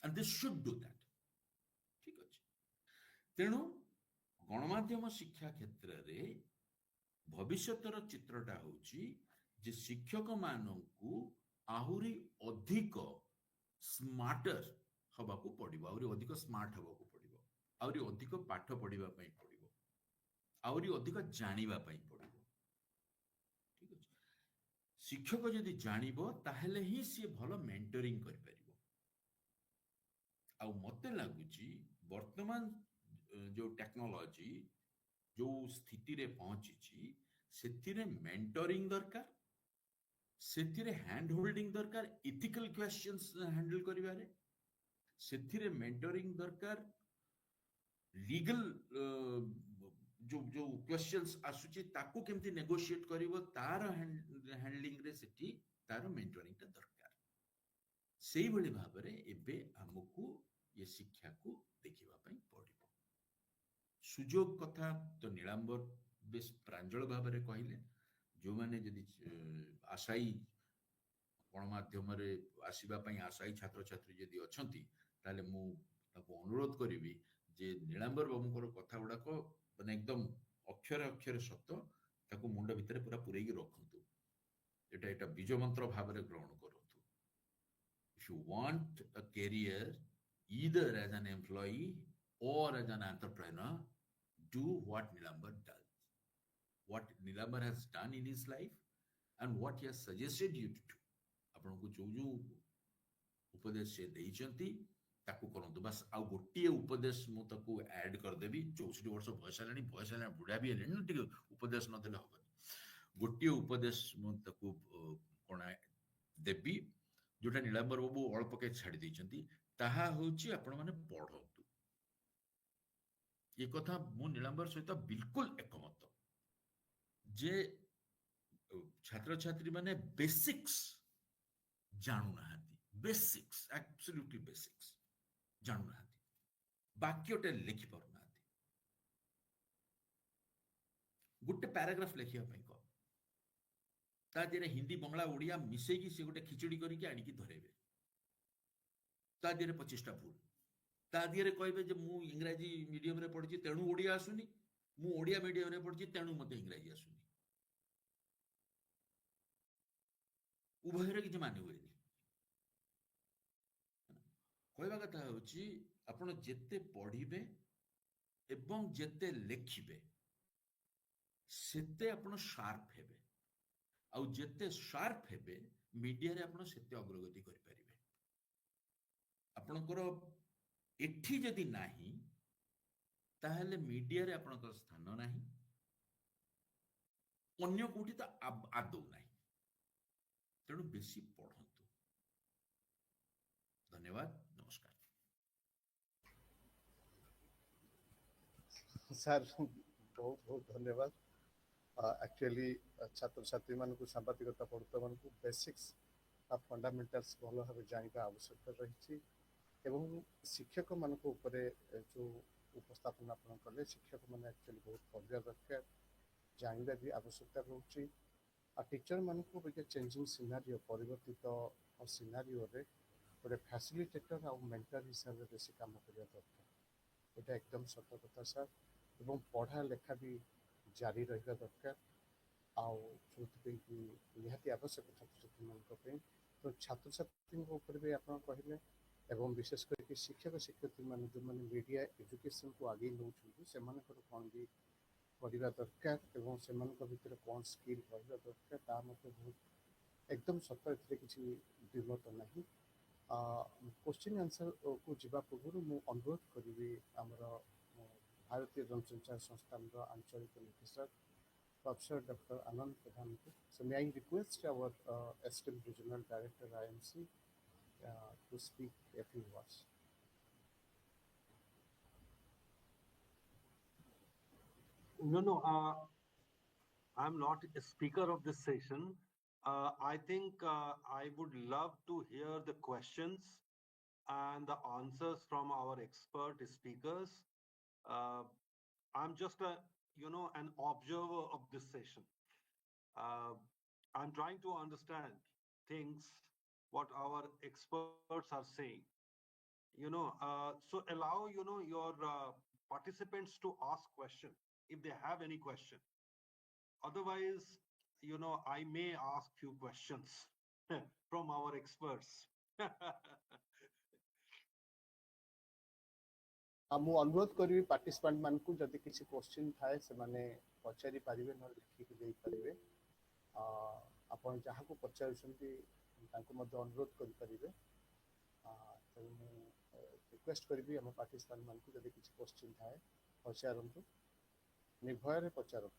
and they should do that ठीक अछि तेणु गणमाध्यम शिक्षा क्षेत्र रे भविष्यतर चित्रटा होची जे शिक्षक माननकु आहुरी अधिक स्मार्टर हवा को पड़िबो आहुरी अधिक स्मार्ट हवा को पड़िबो आहुरी अधिक पाठ पढ़िबा पई पड़िबो आहुरी अधिक जानिबा पई पड़िबो ठीक अछि शिक्षक यदि जानिबो ताहेले ही से भलो मेंटरिंग करि परिबो आ मते लागुची वर्तमान जो टेक्नोलॉजी जो स्थिति रे पहुंची सेतिरे मेंटरिंग दरकार सेतिरे हैंड होल्डिंग दरकार इथिकल क्वेश्चंस हैंडल करिवारे सेतिरे मेंटरिंग दरकार लीगल जो जो क्वेश्चंस आसुची ताको केमती नेगोशिएट करिवो तार हैंडलिंग रे सेठी तार मेंटरिंग ता दरकार सेही भली भाबरे एबे हमकु ये शिक्षा को देखिबा पई पड़िबो सुजोग कथा तो नीलांबर बेस प्रांजल भाबरे कहिले जो माने जदि आशाई गणमाध्यम रे आसीबा पई आशाई छात्र छात्री जदि अछंती ताले मु ताको अनुरोध करिवि जे नीलांबर बाबूकर कथा गुडा को माने एकदम अक्षर अक्षर सत्य ताको मुंड भितरे पूरा पुरेगी रखंतु एटा एटा बीज मंत्र भाबरे ग्रहण करंतु if you want a career either as an employee or as an entrepreneur do what Nilambar does what Nilambar has done in his life and what he has suggested you to do आपण को जो जो उपदेश से देइचंती ताकू करंतु बस आ गोटिए उपदेश मु ताकू ऐड कर देबी 64 वर्ष बयस लानी बुढ़ा भी हेले न टिके उपदेश न देले होबनी गोटिए उपदेश मु ताकू कोना देबी जोटा नीलांबर बाबू अल्प के छाड़ी देइचंती ताहा होची आपण माने पढंतु ये कथा मु नीलांबर सहित बिल्कुल एकमत जे छात्र छात्री माने बेसिक्स जानू नाहांती बेसिक्स एब्सोल्युटली बेसिक्स जानू नाहांती वाक्यटे लिखि पारु नाहांती गोटे पैराग्राफ लिखिया पई को ता देरे हिंदी बंगला ओडिया मिसई की से गोटे खिचड़ी करिके आनिकी धरेबे ता देरे 25 टा भूल ता देरे कहबे जे मु इंग्रजी मीडियम रे पढिछि तेणु ओडिया आसुनी मु ओडिया मीडियम रे पढिछि तेणु मते इंग्रजी आसुनी उभयरे किछि माने हुएनी कहबा कथा होछि आपण जेते पढिबे एवं जेते लेखिबे सेते आपण शार्प हेबे आउ जेते शार्प हेबे मीडिया रे आपण सेते अग्रगति करि परिबे आपणकर एठी जदि नाही ताहले मीडिया रे आपणकर स्थान नाही अन्य कोठी त आदौ नाही तेणु बेसी पढ़ंतु धन्यवाद नमस्कार सर बहुत बहुत धन्यवाद एक्चुअली छात्र छात्री मानक सांबादिकता पढ़ुता मानक बेसिक्स फंडामेंटल्स भल भाव जाना आवश्यकता रही एवं शिक्षक मानक उपरे जो उपस्थापन आपन कले शिक्षक मैंने एक्चुअली बहुत पढ़ा दरकार जानवा भी आवश्यकता रोचे आ टीचर मानक चेंजिंग सिनारियो परिवर्तित सिनारियो रे गोटे फैसिलिटेटर आ मेंटर हिसाब से बेसी काम करने दरकार यहाँ एकदम सत कथा सर एवं पढ़ा लेखा भी जारी रहा दरकार निहाती आवश्यक छात्र छात्री मान तो छात्र छात्री भी आप कहले एवं विशेष करके शिक्षक शिक्षयित्री मान जो मैंने मीडिया एजुकेशन को आगे नौ से कौन भी करवा दरकार एवं से भितर कौन स्किल रहा दरकार ता मत बहुत एकदम सत किसी द्विमत ना क्वेश्चन आंसर को जीवा पूर्व मु अनुरोध करी आमर भारतीय जनसंचार संस्थान आंचलिक निर्देशक प्रोफेसर डॉक्टर आनंद प्रधान को so may I request our esteemed regional director IMC to speak a few words. No, I'm not a speaker of this session. I think I would love to hear the questions and the answers from our expert speakers. I'm just an observer of this session. I'm trying to understand things, what our experts are saying. So allow, your participants to ask questions if they have any question. Otherwise, I may ask few questions from our experts. मु अनुरोध करी participant मान को जदि किसी question थाए से माने पचारि पारिबे न लिखि के देई पारिबे आपण जहाँ को पचारुछंती तांको मध्ये अनुरोध करि पारिबे तो मु रिक्वेस्ट करी हम पार्टिसिपेंट मान को जदि किसी क्वेश्चन थाए पचारंतु निर्भय रे पचारो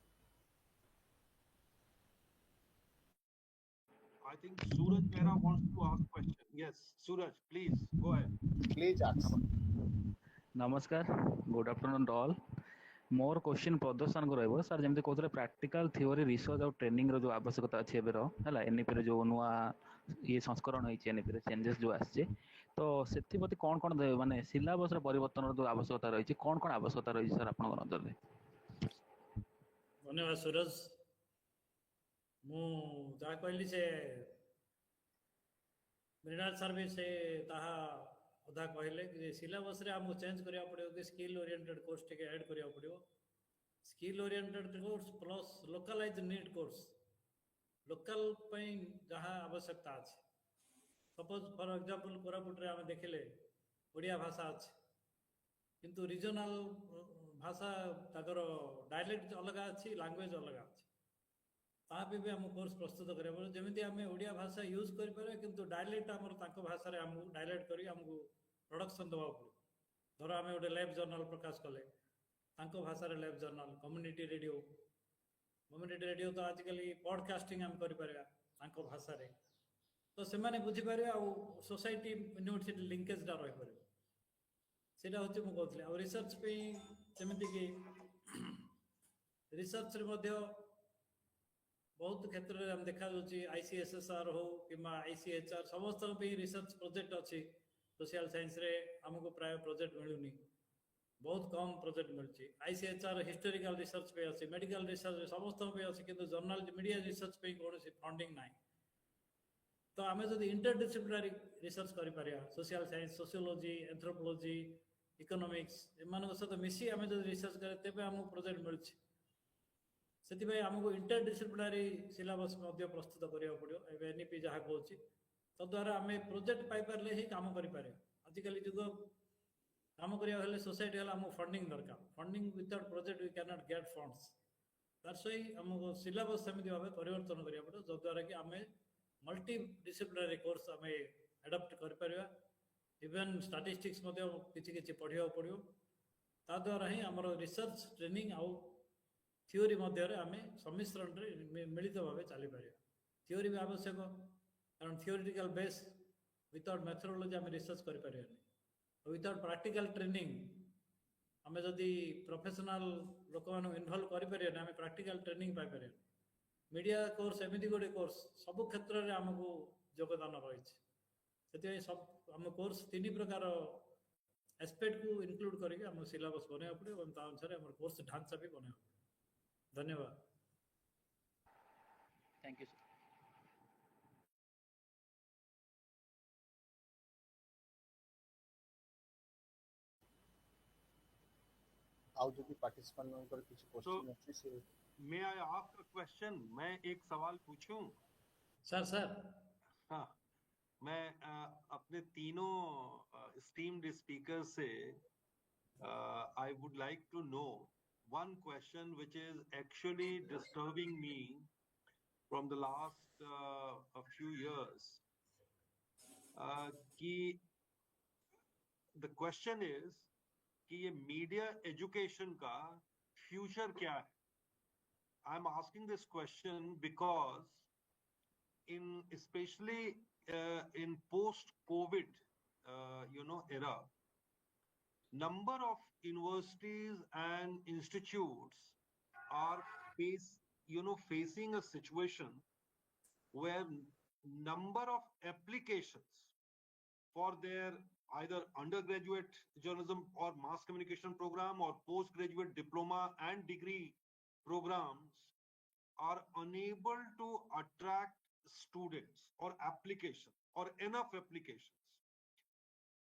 I think Suraj Mehra wants to ask question. Yes, Suraj, please go ahead. Please ask नमस्कार good afternoon to all more question प्रदर्शन को रहिबो सर जेमते कहतरे प्रैक्टिकल थ्योरी रिसर्च और ट्रेनिंग रो जो आवश्यकता अछि एबेरो हला एनईपी रे जो नुआ ये संस्करण होई एनईपी रे चेंजेस जो आछे तो सेति प्रति कोन माने सिलेबस रो परिवर्तन रो जो आवश्यकता रही छि कोन आवश्यकता रही सर आपन नजर रे धन्यवाद सूरज मु जा कहली से मृणाल सर भी से ताहा अधा कहले कि सिलेबस रे हमको चेंज करिया पड़ियो कि स्किल ओरिएंटेड कोर्स टिके ऐड करिया पड़ियो skill oriented course plus localise need course local पई जहाँ आवश्यकता अछि सपोज फॉर एग्जांपल कोरापुट रे हम देखिले ओडिया भाषा अछि किंतु रीजनल भाषा ताकर डायलेक्ट अलग अछि लैंग्वेज अलग अछि ता भी हम कोर्स प्रस्तुत करिया जेमिति हमें ओडिया भाषा यूज करि पारे किंतु डायलेक्ट हमर ताको भाषा रे हम डायलेक्ट करी हमको प्रोडक्शन दवा पड़ो धर आम गोटे लाइव जर्नल प्रकाश कले तांको भाषा रे लाइव जर्नल कम्युनिटी रेडियो तो आजिकल पॉडकास्टिंग हम करि पारे तांको भाषा रे तो से माने बुझी पारे आ सोसाइटी यूनिवर्सिटी लिंकेज डा रहि पारे सेटा होचे मु कहथले आ रिसर्च पे सेमती कि रिसर्च रे मध्य बहुत क्षेत्र में हम देखा ICSSR हो कि ICHR समस्त रिसर्च प्रोजेक्ट अच्छी सोशल साइंस रे हमको प्राय प्रोजेक्ट मिलूनी बहुत कम प्रोजेक्ट मिलची ICHR हिस्टोरिकल रिसर्च पे अच्छी मेडिकल रिसर्च समस्त पे अच्छी किंतु जर्नल मीडिया रिसर्च पे कौन फंडिंग ना तो आम जो इंटरडिसिप्लिनरी रिसर्च कर social science sociology anthropology economics एम सहित मिसी आम जो रिसर्च करें तेज आमको प्रोजेक्ट मिलूँ से आमको इंटरडिसिप्लिनरी सिलेबस प्रस्तुत करा पड़ो NEP जहाँ कहे तद्वारा आम प्रोजेक्ट पाइपर ही कम कर आजिकल जुग काम करा सोसाइटी आमको फंडिंग दरकार funding without project we can not get funds that's why आमको सिलेबस सेमती भाव परिवर्तन करा पड़ो जद्वारा कि आम मल्टी डिसिप्लिनरी कोर्स आम एडप्ट कर इवेन स्टैटिस्टिक्स किसी पढ़ा पड़ो ताद्वारा ही आमर रिसर्च ट्रेनिंग आउ थियोरी मध्य आम सम्मिश्रण मिलित भाव चली पार थियोरी भी आवश्यक कारण थियोरिटिकल बेस विदाउट मेथोडोलॉजी आम रिसर्च कर विदाउट प्रैक्टिकल ट्रेनिंग आम जदि प्रोफेशनल लोक मान इनवल्व करें आम practical training Piper media course एमती गोटे कोर्स सब क्षेत्र में आमको योगदान रही से सब आम कोर्स 3 प्रकार एस्पेक्ट को इनक्लूड करके आम सिलेबस बनवा पड़े और अनुसार आम कोर्स ढांचा भी बनवा पड़े धन्यवाद थैंक यू सर आउ जो पार्टिसिपेंट कुछ क्वेश्चन अच्छे से मे आई आस्क अ क्वेश्चन मैं एक सवाल पूछूं सर सर हाँ मैं अपने तीनों स्टीम्ड स्पीकर से I would like to know one question which is actually disturbing me from the last a few years कि the question is कि ये मीडिया एजुकेशन का फ्यूचर क्या है I am asking this question because in especially in post COVID era, number of universities and institutes are facing a situation where number of applications for their either undergraduate journalism or mass communication program or postgraduate diploma and degree programs are unable to attract students or application or enough applications.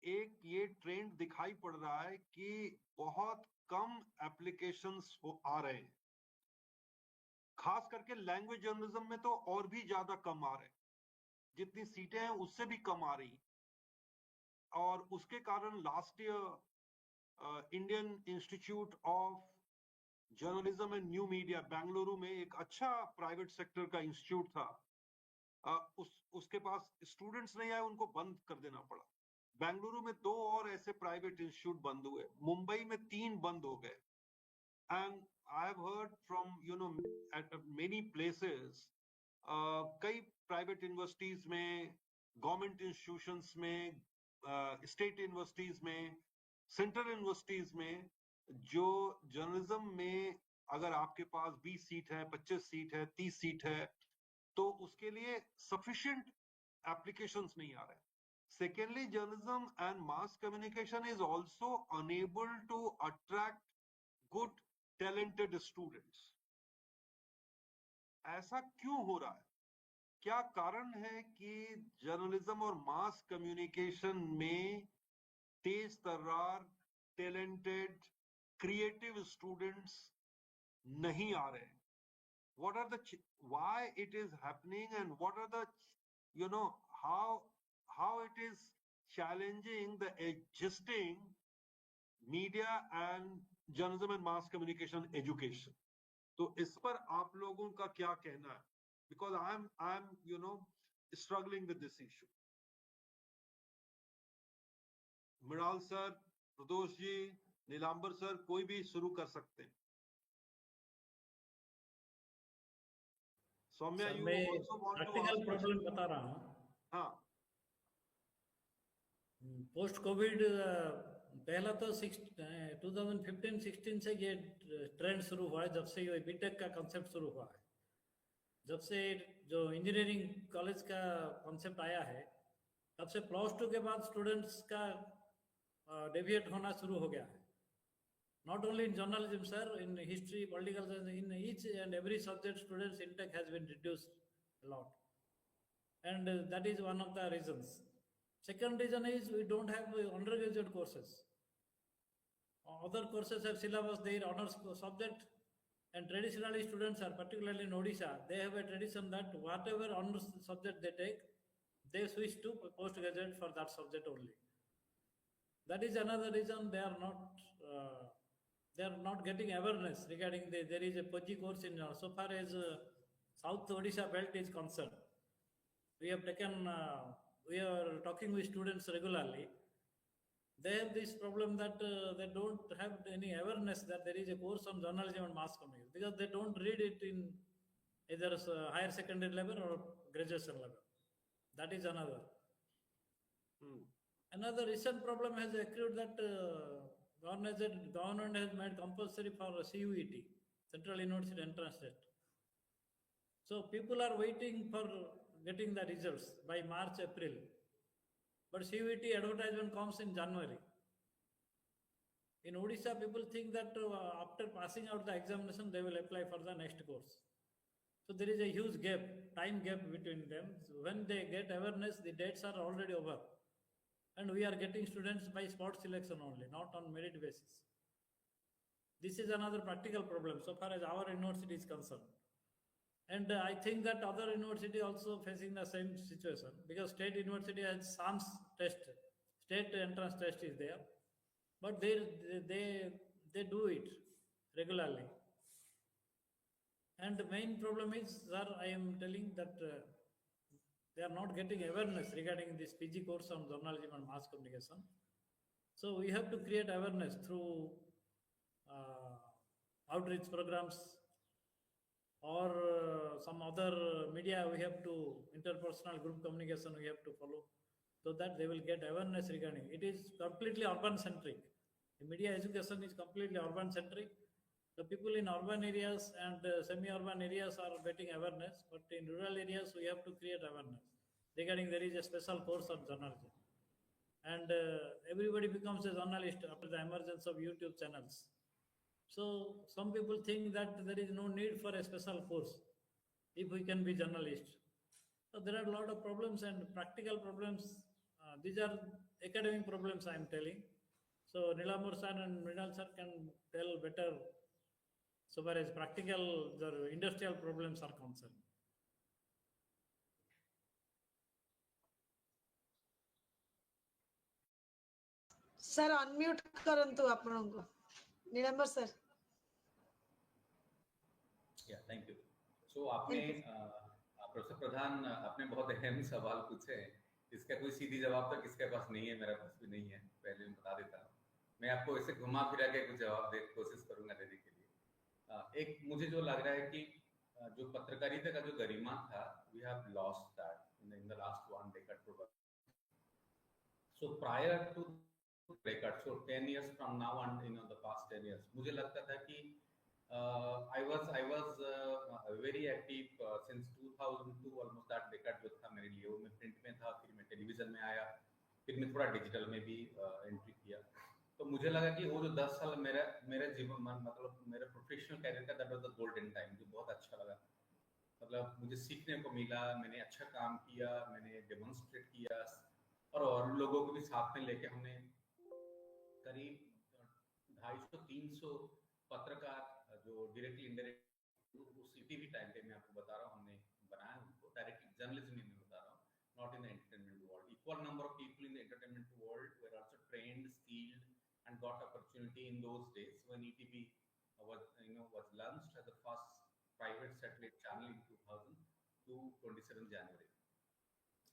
एक ये trend दिखाई पड़ रहा है कि बहुत कम applications आ रहे हैं, खास करके लैंग्वेज जर्नलिज्म में तो और भी ज्यादा कम आ रहे हैं, जितनी सीटें हैं उससे भी कम आ रही। और उसके कारण last year Indian institute of journalism and new media Bengaluru में एक अच्छा प्राइवेट सेक्टर का इंस्टीट्यूट था, उसके पास स्टूडेंट्स नहीं आए, उनको बंद कर देना पड़ा। बेंगलुरु में 2 और ऐसे प्राइवेट इंस्टीट्यूट बंद हुए, मुंबई में 3 बंद हो गए। And I have heard from eight many places, कई प्राइवेट यूनिवर्सिटीज में, गवर्नमेंट इंस्टीट्यूशंस में, स्टेट यूनिवर्सिटीज में, सेंट्रल यूनिवर्सिटीज में, जो जर्नलिज्म में अगर आपके पास 20 सीट है, 25 सीट है, 30 सीट है, तो उसके लिए सफिशिएंट एप्लीकेशंस नहीं आ रहे। Secondly, journalism and mass communication is also unable to attract good talented students. ऐसा क्यों हो रहा है? क्या कारण है कि जर्नलिज्म और मास कम्युनिकेशन में तेज तर्रार, टैलेंटेड, क्रिएटिव स्टूडेंट्स नहीं आ रहे? What are the why it is happening, and what are the how it is challenging the existing media and journalism and mass communication education? तो इस पर आप लोगों का क्या कहना है? Because I'm struggling with this issue. Mrinal sir, Pradosh ji, Nilambar sir, कोई भी शुरू कर सकते हैं। Soumya, you also want to practical ask problem question? बता रहा हूँ। हाँ, पोस्ट कोविड पहला तो 2015-16 से ये ट्रेंड शुरू हुआ है, जब से ये बीटेक का कॉन्सेप्ट शुरू हुआ है, जब से जो इंजीनियरिंग कॉलेज का कॉन्सेप्ट आया है, तब से +2 के बाद स्टूडेंट्स का डेविएट होना शुरू हो गया है. Not only in journalism, sir, in history, political science, in each and every subject, students' intake has been reduced a lot. And that is one of the reasons. Second reason is we don't have undergraduate courses. Other courses have syllabus, their honors subject, and traditionally students are, particularly in Odisha, they have a tradition that whatever honors subject they take, they switch to postgraduate for that subject only. That is another reason they are not getting awareness regarding there is a PG course in so far as South Odisha belt is concerned. We have taken, we are talking with students regularly. They have this problem that they don't have any awareness that there is a course on journalism and mass communication, because they don't read it in either higher secondary level or graduation level. That is another. Another recent problem has accrued that government has made compulsory for CUET, Central University Entrance Test. So people are waiting for getting the results by March, April. But CUET advertisement comes in January. In Odisha, people think that after passing out the examination, they will apply for the next course. So there is a huge gap, time gap between them. So when they get awareness, the dates are already over. And we are getting students by spot selection only, not on merit basis. This is another practical problem so far as our university is concerned. And I think that other university also facing the same situation, because state university has SAMS test, state entrance test is there, but they do it regularly. And the main problem is, sir, I am telling that they are not getting awareness regarding this PG course on journalism and mass communication. So we have to create awareness through outreach programs or some other media. We have to, interpersonal group communication we have to follow, so that they will get awareness regarding. It is completely urban centric. The media education is completely urban centric. The people in urban areas and semi-urban areas are getting awareness, but in rural areas we have to create awareness regarding there is a special course on journalism. And everybody becomes a journalist after the emergence of YouTube channels. So some people think that there is no need for a special course if we can be journalist. So there are a lot of problems and practical problems. These are academic problems I am telling. So Nilamur sir and Mrinal sir can tell better so far as practical, the industrial problems are concerned. Sir unmute करंतु आपनको नीलंबर sir. या thank you. सो आपने professor प्रधान आपने बहुत अहम सवाल पूछे हैं. इसका कोई सीधी जवाब तो किसके पास नहीं है, मेरे पास भी नहीं है, पहले मैं बता देता हूँ. मैं आपको ऐसे घुमा फिरा के कुछ जवाब दे कोशिश करूंगा देने के लिए. एक मुझे जो लग रहा है कि जो पत्रकारिता का जो गरिमा था, we have lost that in the last 1 decade probably. So prior to decade, so 10 years from now and the past 10 years, मुझे लगता था कि I was very active since 2002 almost. that decade जो था मेरे लिए, वो मैं प्रिंट में था, फिर मैं टेलीविजन में आया, फिर मैं थोड़ा डिजिटल में भी एंट्री किया. तो मुझे लगा कि वो जो 10 साल मेरे जीवन मतलब मेरे प्रोफेशनल कैरियर का, that was the golden time, जो बहुत अच्छा लगा. मतलब मुझे सीखने को मिला, मैंने अच्छा काम किया, मैंने डेमोन्स्ट्रेट किया, और लोगों को भी साथ में लेके हमने करीब 250-300 पत्रकार जो डायरेक्टली इनडायरेक्ट उस टीवी टाइम पे, मैं आपको बता रहा हूँ, हमने बनाया उनको डायरेक्टली जर्नलिज्म में बता रहा हूँ, not in the entertainment world. Equal number of people in the entertainment world were also trained, skilled, and got opportunity in those days when ETV was launched as the first private satellite channel in 2000 to 27 January.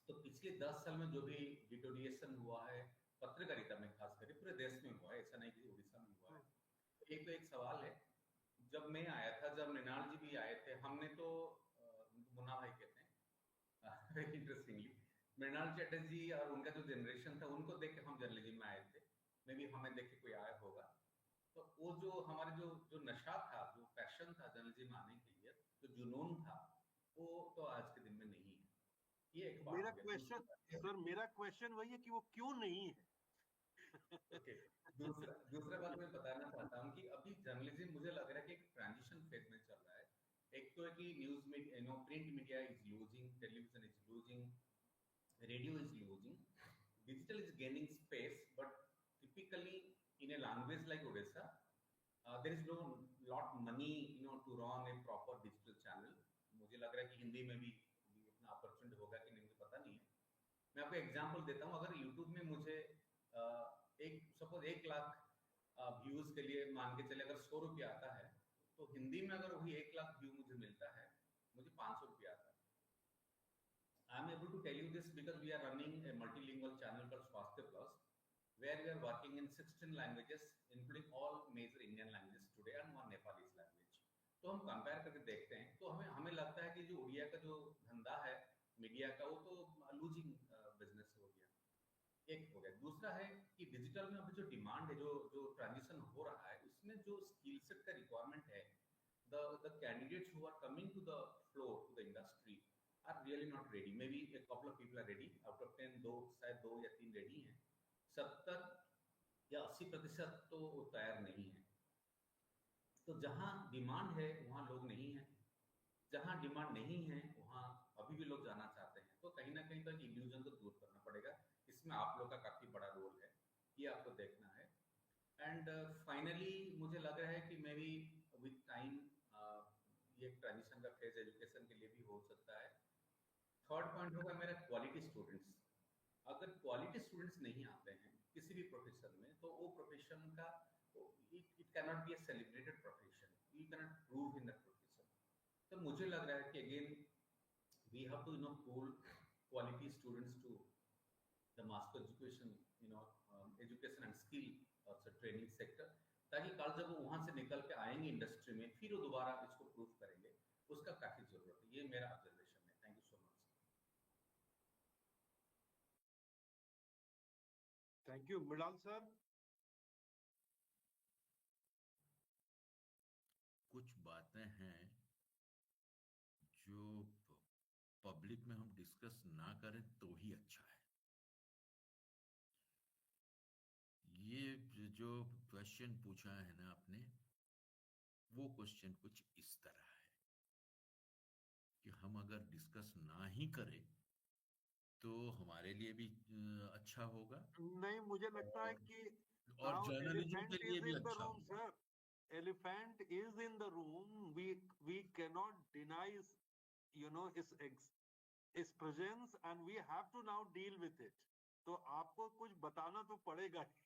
तो पिछले 10 साल में जो भी deterioration हुआ है पत्रकारिता में, खास करके पूरे देश में हुआ है, ऐसा नहीं कि उड़ीसा में हुआ है. एक तो एक सवाल है, जब मैं आया था, जब मृणाल जी भी आए थे, हमने तो मुन्ना भाई कहते हैं वेरी इंटरेस्टिंगली, मृणाल चटर्जी और उनका जो जनरेशन था, उनको देख के हम जर्नलिज्म में आए थे. मे बी हमें देख के कोई आया होगा। तो वो जो हमारे जो जो नशा था, जो पैशन था जर्नलिज्म आने के लिए, जो जुनून था, वो तो आज के दिन में नहीं है। ये एक बात मेरा हो गया। दूसरी क्वेश्चन बात सर, मेरा क्वेश्चन वही है कि वो क्यों नहीं है। ओके, दूसरा दूसरा बात मैं बताना चाहता हूँ कि अभी जर्नलिज्म मुझे लग रहा है कि एक ट्रांजिशन फेज में चल रहा है। एक तो है कि न्यूज में print media is losing, television is losing, radio is losing, digital is gaining space, but typically in a language like Odisha, there is no lot money to run a proper digital channel. मुझे लग रहा है कि हिंदी में भी इतना opportunity होगा कि नहीं मुझे पता नहीं है। मैं आपको एग्जांपल देता हूँ। अगर यूट्यूब में मुझे एक सपोज 1 लाख व्यूज के लिए मान के चले अगर 100 रुपया आता है, तो हिंदी में अगर वही 1 लाख व्यू मुझे मिलता है, मुझे 500 रुपया आता है। I'm able to tell you this because we are running a multilingual channel called Swasthya Plus, where we are working in 16 languages, including all major Indian languages today and one Nepalese language. तो हम compare करके देखते हैं, तो हमें हमें लगता है कि जो उड़िया का जो धंधा है मीडिया का, वो तो लूजिंग बिजनेस हो गया। एक हो गया। दूसरा है कि डिजिटल में अभी जो डिमांड है, जो जो ट्रांजिशन हो रहा है, उसमें जो स्किल सेट का रिक्वायरमेंट है, the candidates who are coming to the floor to the industry are really not ready. Maybe a couple of people are ready out of 10, दो शायद 2 या 3 रेडी हैं। 70 या 80% तो तैयार नहीं है। तो जहां डिमांड है वहां लोग नहीं है, जहां डिमांड नहीं है वहां अभी भी लोग जाना चाहते हैं। तो कहीं ना कहीं तक इल्यूजन को दूर करना पड़ेगा। इसमें आप लोग का काफी बड़ा रोल है, ये आपको देखना है। एंड फाइनली मुझे लग रहा है कि मे बी विद टाइम ये ट्रांजिशन का फेज एजुकेशन के लिए भी हो सकता है। थर्ड पॉइंट होगा मेरा क्वालिटी स्टूडेंट्स। अगर क्वालिटी स्टूडेंट्स नहीं आते हैं किसी भी प्रोफेशन में, तो वो प्रोफेशन का it can not be a celebrated profession, you can not prove in that profession. तो मुझे लग रहा है कि again we have to pull quality students to the mass education, education and skill और ट्रेनिंग सेक्टर, ताकि कल जब वो वहां से निकल के आएंगे इंडस्ट्री में, फिर वो दोबारा इसको प्रूव करेंगे। उसका काफी जरूरत है। ये मेरा ऑब्जर्वेशन है। Thank you so much. Thank you Mrinal sir. कुछ बातें हैं जो पब्लिक में हम डिस्कस ना करें तो ही अच्छा है। ये जो क्वेश्चन पूछा है ना आपने, वो क्वेश्चन कुछ इस तरह है कि हम अगर डिस्कस ना ही करें तो हमारे लिए भी अच्छा होगा, नहीं, मुझे लगता है कि और now जर्नलिज्म के elephant लिए is भी in the अच्छा room, होगा। sir. Elephant is in the room. We cannot deny his presence, and we have to now deal with it. तो आपको कुछ बताना तो पड़ेगा ही।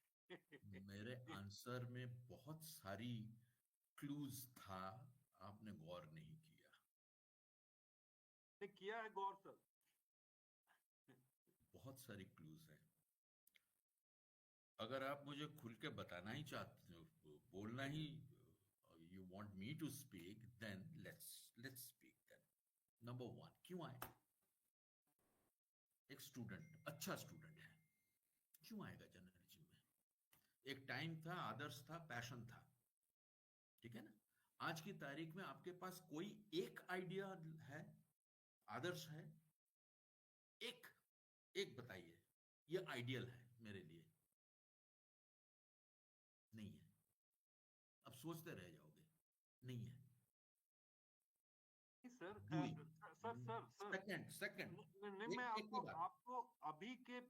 मेरे आंसर में बहुत सारी क्लूज था, आपने गौर नहीं किया। किया है गौर सर। बहुत सारी क्लूज हैं। अगर आप मुझे खुल के बताना ही चाहते हो, बोलना ही, you want me to speak, then let's speak. Then number 1, क्यों आए? एक स्टूडेंट, अच्छा स्टूडेंट है, क्यों आएगा जर्नलिज्म में? एक टाइम था, आदर्श था, पैशन था, ठीक है ना? आज की तारीख में आपके पास कोई एक आइडिया है, आदर्श है? एक एक बताइए, ये आइडियल है मेरे लिए। नहीं है। अब सोचते रह जाओगे, नहीं है। Sir doing. Sir sir sir second नहीं, मैं एक के बाद आपको अभी के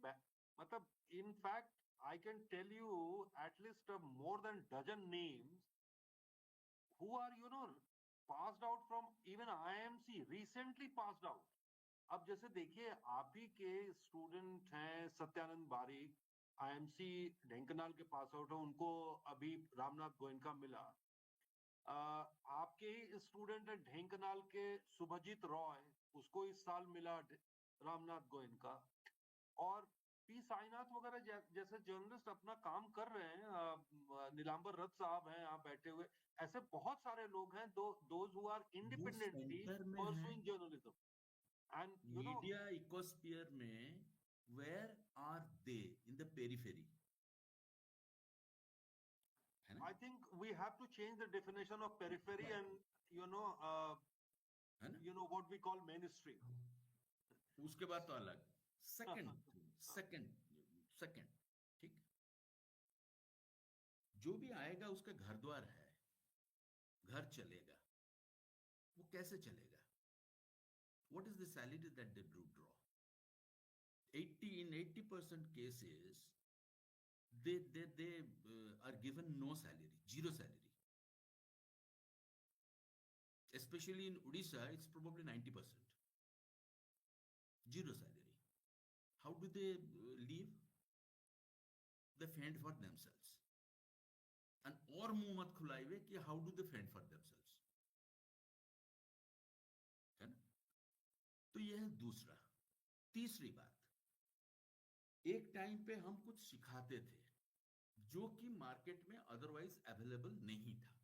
मतलब in fact I can tell you at least more than dozen names who are passed out from even IMC, recently passed out. अब जैसे देखिए, आप ही के स्टूडेंट हैं सत्यानंद बारिक, आईएमसी ढेंकनाल के पास आउट है, उनको अभी रामनाथ गोयनका मिला। आपके ही स्टूडेंट है ढेंकनाल के शुभजीत रॉय, उसको इस साल मिला रामनाथ गोयनका। और पी साईनाथ वगैरह जैसे जर्नलिस्ट अपना काम कर रहे हैं, नीलांबर रथ साहब हैं यहाँ बैठे हुए, ऐसे बहुत सारे लोग हैं दोज हु आर वो इंडिपेंडेंटली सेंटर में है। Pursuing journalism and media ecosphere में where are they? In the periphery. है ना? I think we have to change the definition of periphery and है ना? what we call mainstream. उसके बाद तो अलग सेकंड सेकंड ठीक। जो भी आएगा उसका घर द्वार है, घर चलेगा, वो कैसे चलेगा? What is the salary that they do draw? 80% cases they are given no salary, zero salary. Especially in Odisha, it's probably 90%. Zero salary. How do they live? They fend for themselves. And और मुंह मत खुलाइए कि how do they fend for themselves? है ना? तो यह है दूसरा। तीसरी बात, एक टाइम पे हम कुछ सिखाते थे जो कि मार्केट में अदरवाइज अवेलेबल नहीं था।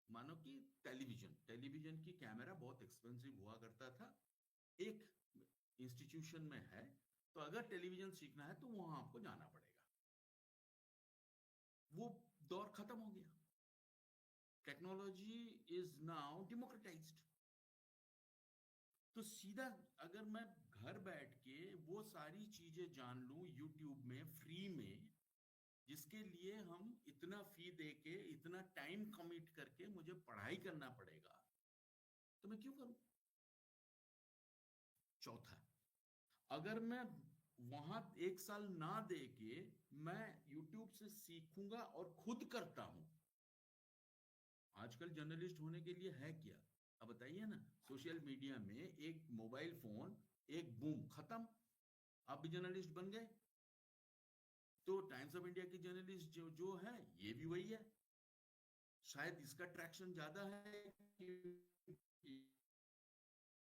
मानो कि टेलीविजन की कैमरा बहुत एक्सपेंसिव हुआ करता था, एक इंस्टीट्यूशन में है तो अगर टेलीविजन सीखना है तो वहां आपको जाना पड़ेगा। वो दौर खत्म हो गया। Technology is now democratised. तो सीधा अगर मैं घर बैठ के वो सारी चीजें जान लूं यूट्यूब में फ्री में, जिसके लिए हम इतना फी दे के इतना टाइम कमिट करके मुझे पढ़ाई करना पड़ेगा, तो मैं क्यों करूं? चौथा, अगर मैं वहां 1 साल ना दे के मैं यूट्यूब से सीखूंगा और खुद करता हूं। आजकल जर्नलिस्ट होने के लिए है क्या? अब बताइए ना, सोशल मीडिया में एक मोबाइल फोन, एक बूम, खत्म, आप भी जर्नलिस्ट बन गए। तो टाइम्स ऑफ इंडिया की जर्नलिस्ट जो है ये भी वही है। शायद इसका ट्रैक्शन ज्यादा है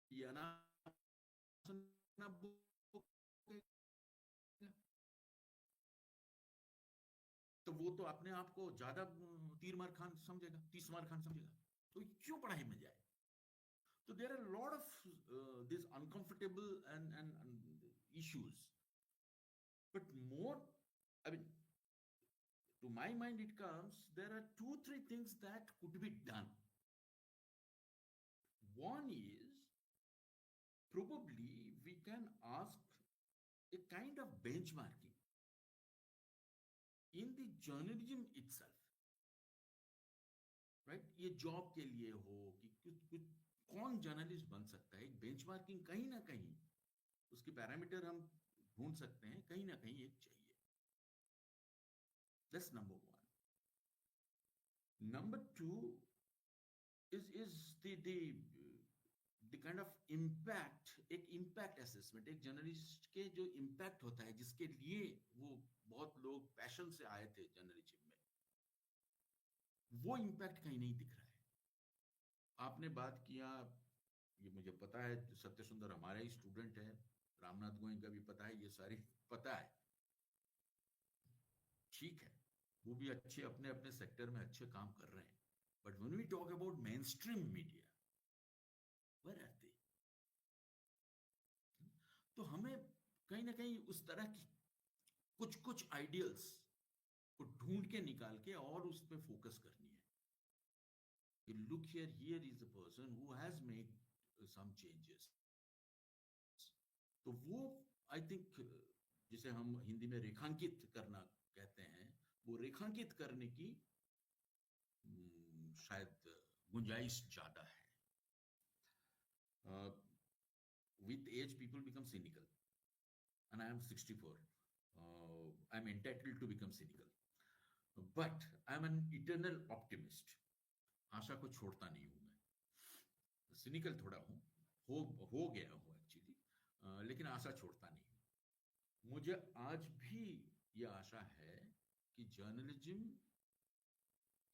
कि या ना तो वो तो अपने आप को ज्यादा तीर मार खान समझेगा, 30 मार खान समझेगा, तो क्यों पढ़ाई में जाए? So there are a lot of these uncomfortable and issues, but more, I mean, to my mind it comes, there are 2-3 things that could be done. One is probably we can ask a kind of benchmarking in the journalism itself, right? ये job के लिए हो कि कुछ कौन journalist बन सकता है, एक बेंचमार्किंग कहीं ना कहीं उसके पैरामीटर हम ढूंढ सकते हैं, कहीं ना कहीं एक चाहिए। That's number one. Number two is the kind of impact, एक impact assessment, एक जर्नलिस्ट के जो impact होता है, जिसके लिए वो बहुत लोग पैशन से आए थे जर्नलिज्म में, वो impact कहीं नहीं दिख रहा है। आपने बात किया, ये मुझे पता है, सत्य सुंदर हमारा ही स्टूडेंट है, रामनाथ गोयनका भी पता है, ये सारी पता है, ठीक है, वो भी अच्छे अपने अपने सेक्टर में अच्छे काम कर रहे हैं। But when we talk about main stream media, where are they? तो हमें कहीं ना कहीं उस तरह की कुछ आइडियल्स को ढूंढ के निकाल के और उस पर फोकस करनी है। Look here is a person who has made some changes. तो वो आई थिंक जिसे हम हिंदी में रेखांकित करना कहते हैं, वो रेखांकित करने की शायद गुंजाइश ज्यादा है। With age people become cynical, and I am 64. I'm entitled to become cynical, but I'm an eternal optimist. आशा को छोड़ता नहीं हूं मैं, सिनिकल थोड़ा हूं, हो गया हूं एक्चुअली, लेकिन आशा छोड़ता नहीं हूं। मुझे आज भी यह आशा है कि journalism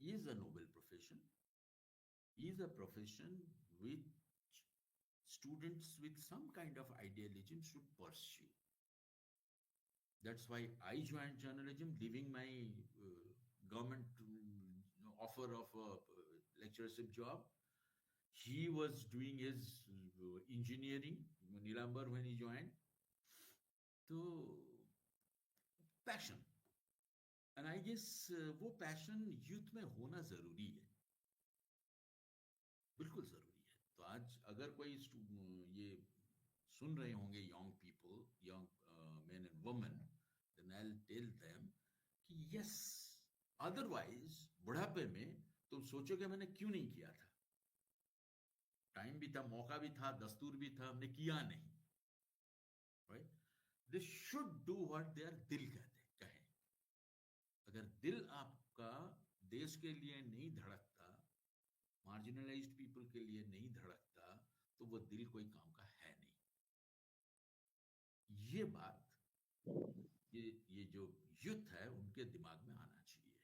is a noble profession, is a profession which students with some kind of idealism should pursue. That's why I joined journalism, leaving my government offer of a lectureship job. He was doing his engineering, Nilambar, when he joined. So, passion. And I guess वो passion youth में होना जरूरी है, बिल्कुल जरूरी है। तो आज अगर कोई ये सुन रहे होंगे young people, young men and women, then I will tell them कि यस, अदरवाइज बुढ़ापे में तुम सोचोगे मैंने क्यों नहीं किया था, टाइम भी था, मौका भी था, दस्तूर भी था, हमने किया नहीं, right? They should do what their दिल कहते कहें। अगर दिल आपका देश के लिए नहीं धड़कता, मार्जिनलाइज्ड पीपल के लिए नहीं धड़कता, तो वो दिल कोई काम का है नहीं। ये बात ये जो यूथ है उनके दिमाग में आना चाहिए।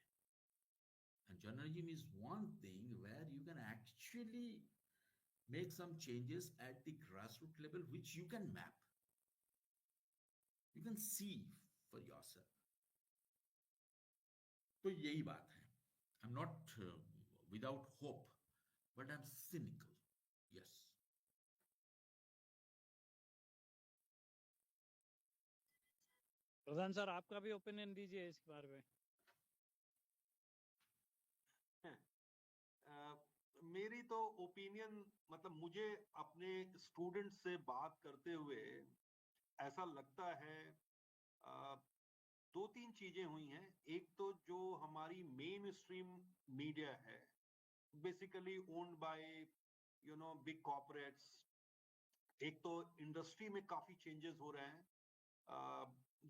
And journalism is one thing where you can actually make some changes at the grassroots level, which you can map, you can see for yourself. तो यही बात है। I'm not without hope, but I'm cynical. Yes. Pradhan sir, आपका भी opinion दीजिए इस बारे में। मेरी तो ओपिनियन, मतलब मुझे अपने स्टूडेंट से बात करते हुए ऐसा लगता है दो तीन चीजें हुई हैं। एक तो जो हमारी मेन स्ट्रीम मीडिया है, basically owned by big corporates, एक तो इंडस्ट्री में काफी चेंजेस हो रहे हैं।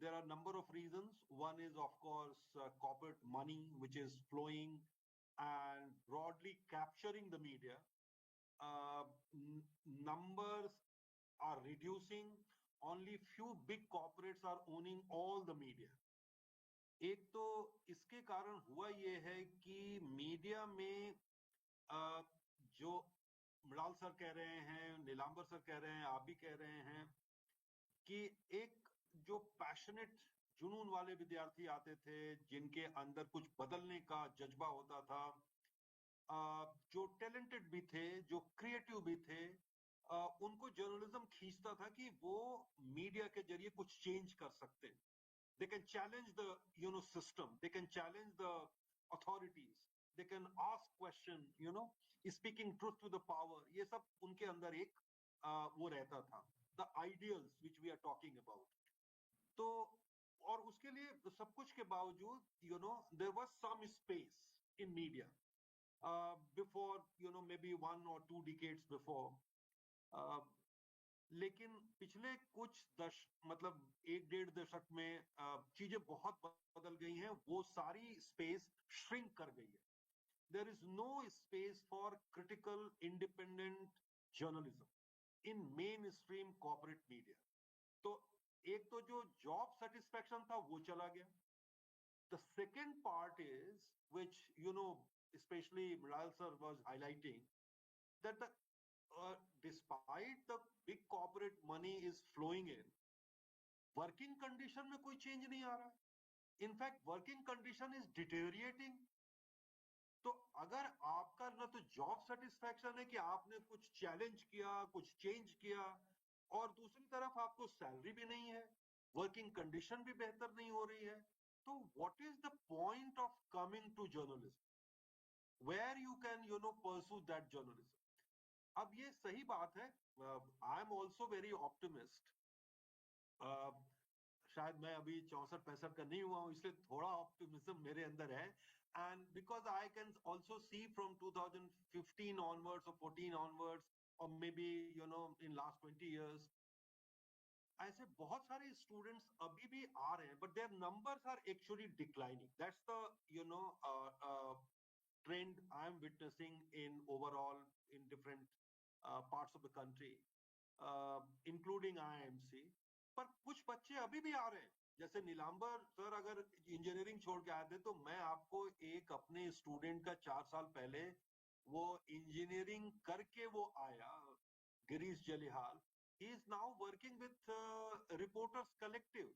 there are number of reasons. One is of course corporate money which is flowing and broadly capturing the media. Numbers are reducing. Only few big corporates are owning all the media. एक तो इसके कारण हुआ ये है कि media में जो मृणाल सर कह रहे हैं, नीलांबर सर कह रहे हैं, आप भी कह रहे हैं कि एक जो पैशनेट जुनून वाले विद्यार्थी आते थे, जिनके अंदर कुछ बदलने का जज्बा होता था, जो टैलेंटेड भी थे, जो क्रिएटिव भी थे, उनको जर्नलिज्म खींचता था कि वो मीडिया के जरिए कुछ चेंज कर सकते हैं। They can challenge the system, they can challenge the authorities, they can ask question, speaking truth to the power. ये सब उनके अंदर एक वो रहता था, the ideals which we are talking about. तो और उसके लिए सब कुछ के बावजूद there was some space in media before maybe 1 or 2 decades before. लेकिन पिछले कुछ मतलब 1-1.5 दशक में चीजें बहुत बदल गई हैं। वो सारी स्पेस श्रिंक कर गई है। There is no space for critical independent journalism in main stream corporate media. तो एक तो जो जॉब सेटिस्फेक्शन था वो चला गया। The second part is which especially Mridal sir was highlighting that despite the big corporate money is flowing in, working condition में कोई change नहीं आ रहा है। In fact, working condition is deteriorating. तो अगर आपका ना तो जॉब सेटिस्फैक्शन है कि आपने कुछ चैलेंज किया, कुछ चेंज किया, और दूसरी तरफ आपको सैलरी भी नहीं है, वर्किंग कंडीशन भी बेहतर नहीं हो रही है, तो what is the point of coming to journalism, where you can pursue that journalism. अब ये सही बात है, I am also very optimist. शायद मैं अभी 64-65 का नहीं हुआ हूँ, इसलिए थोड़ा ऑप्टिमिज्म मेरे अंदर है। And because I can also see from 2015 onwards और 14 ऑनवर्ड्स और may be in last 20 years, ऐसे बहुत सारे स्टूडेंट्स अभी भी आ रहे हैं, but their numbers are actually declining. That's the trend I am witnessing in overall in different parts of the country, including IIMC. पर कुछ बच्चे अभी भी आ रहे हैं। जैसे नीलांबर सर अगर इंजीनियरिंग छोड़ के आए थे, तो मैं आपको एक अपने स्टूडेंट का 4 साल पहले वो इंजीनियरिंग करके वो आया, Girish Jalihal. He is now working with Reporters Collective,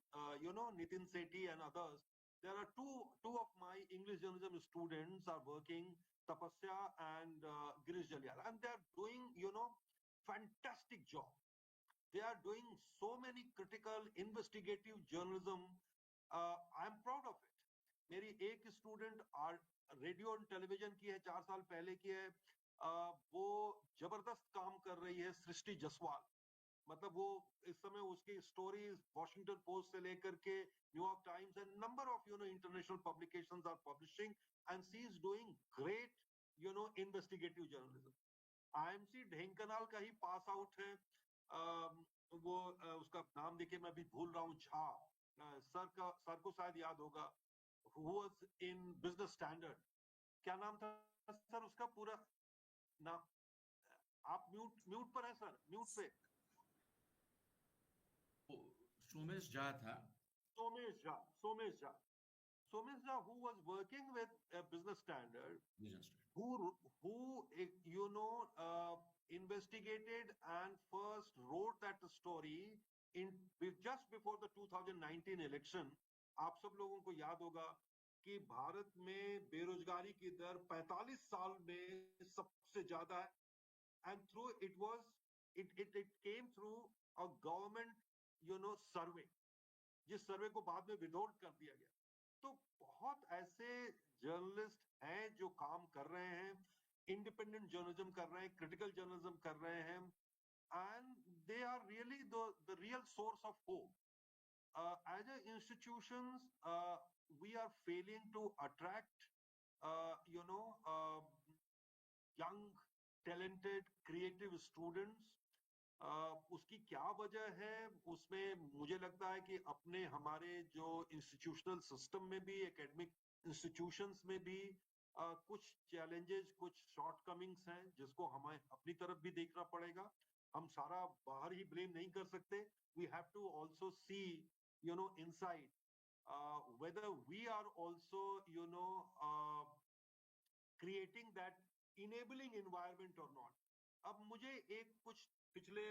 Nitin Sethi and others. There are two of my English journalism students are working, Tapasya and Girish Jalial, and they are doing fantastic job. They are doing so many critical investigative journalism. I am proud of it. मेरी एक student radio और television की है, 4 साल पहले की है। वो जबरदस्त काम कर रही है, सृष्टि जसवाल। मतलब वो इस समय उसकी स्टोरीज वॉशिंगटन पोस्ट से लेकर के New York Times and number of international publications are publishing, and she is doing great investigative journalism. IMC Dhenkanal का ही पास आउट है। उसका नाम देखिए मैं अभी भूल रहा हूँ, झा। सर को शायद याद होगा, who was in business standard। क्या नाम था सर उसका पूरा नाम? आप म्यूट पर है सर, म्यूट पे। वो सोमेश झा था। Somesh Jha, Somesh Jha. Somesh Jha, who was working with business standard, business student. who investigated and first wrote that story in just before the 2019 election। आप सब लोगों को याद होगा कि भारत में बेरोजगारी की दर 45 साल में सबसे ज्यादा है, and through it came through a government survey, जिस सर्वे को बाद में विदोल्ड कर दिया गया। तो बहुत ऐसे जर्नलिस्ट हैं जो काम कर रहे हैं, इंडिपेंडेंट जर्नलिज्म कर रहे हैं, क्रिटिकल जर्नलिज्म कर रहे हैं, and they are really the real source of hope. As a institutions, we are failing to attract young, talented, creative students। उसकी क्या वजह है, उसमें मुझे लगता है कि अपने हमारे जो इंस्टीट्यूशनल सिस्टम में भी, एकेडमिक इंस्टीट्यूशंस में भी कुछ चैलेंजेस, कुछ शॉर्टकमिंग्स हैं, जिसको हमें अपनी तरफ भी देखना पड़ेगा। हम सारा बाहर ही ब्लेम नहीं कर सकते। We have to also see inside whether we are also creating that enabling environment or not। अब मुझे एक कुछ पिछले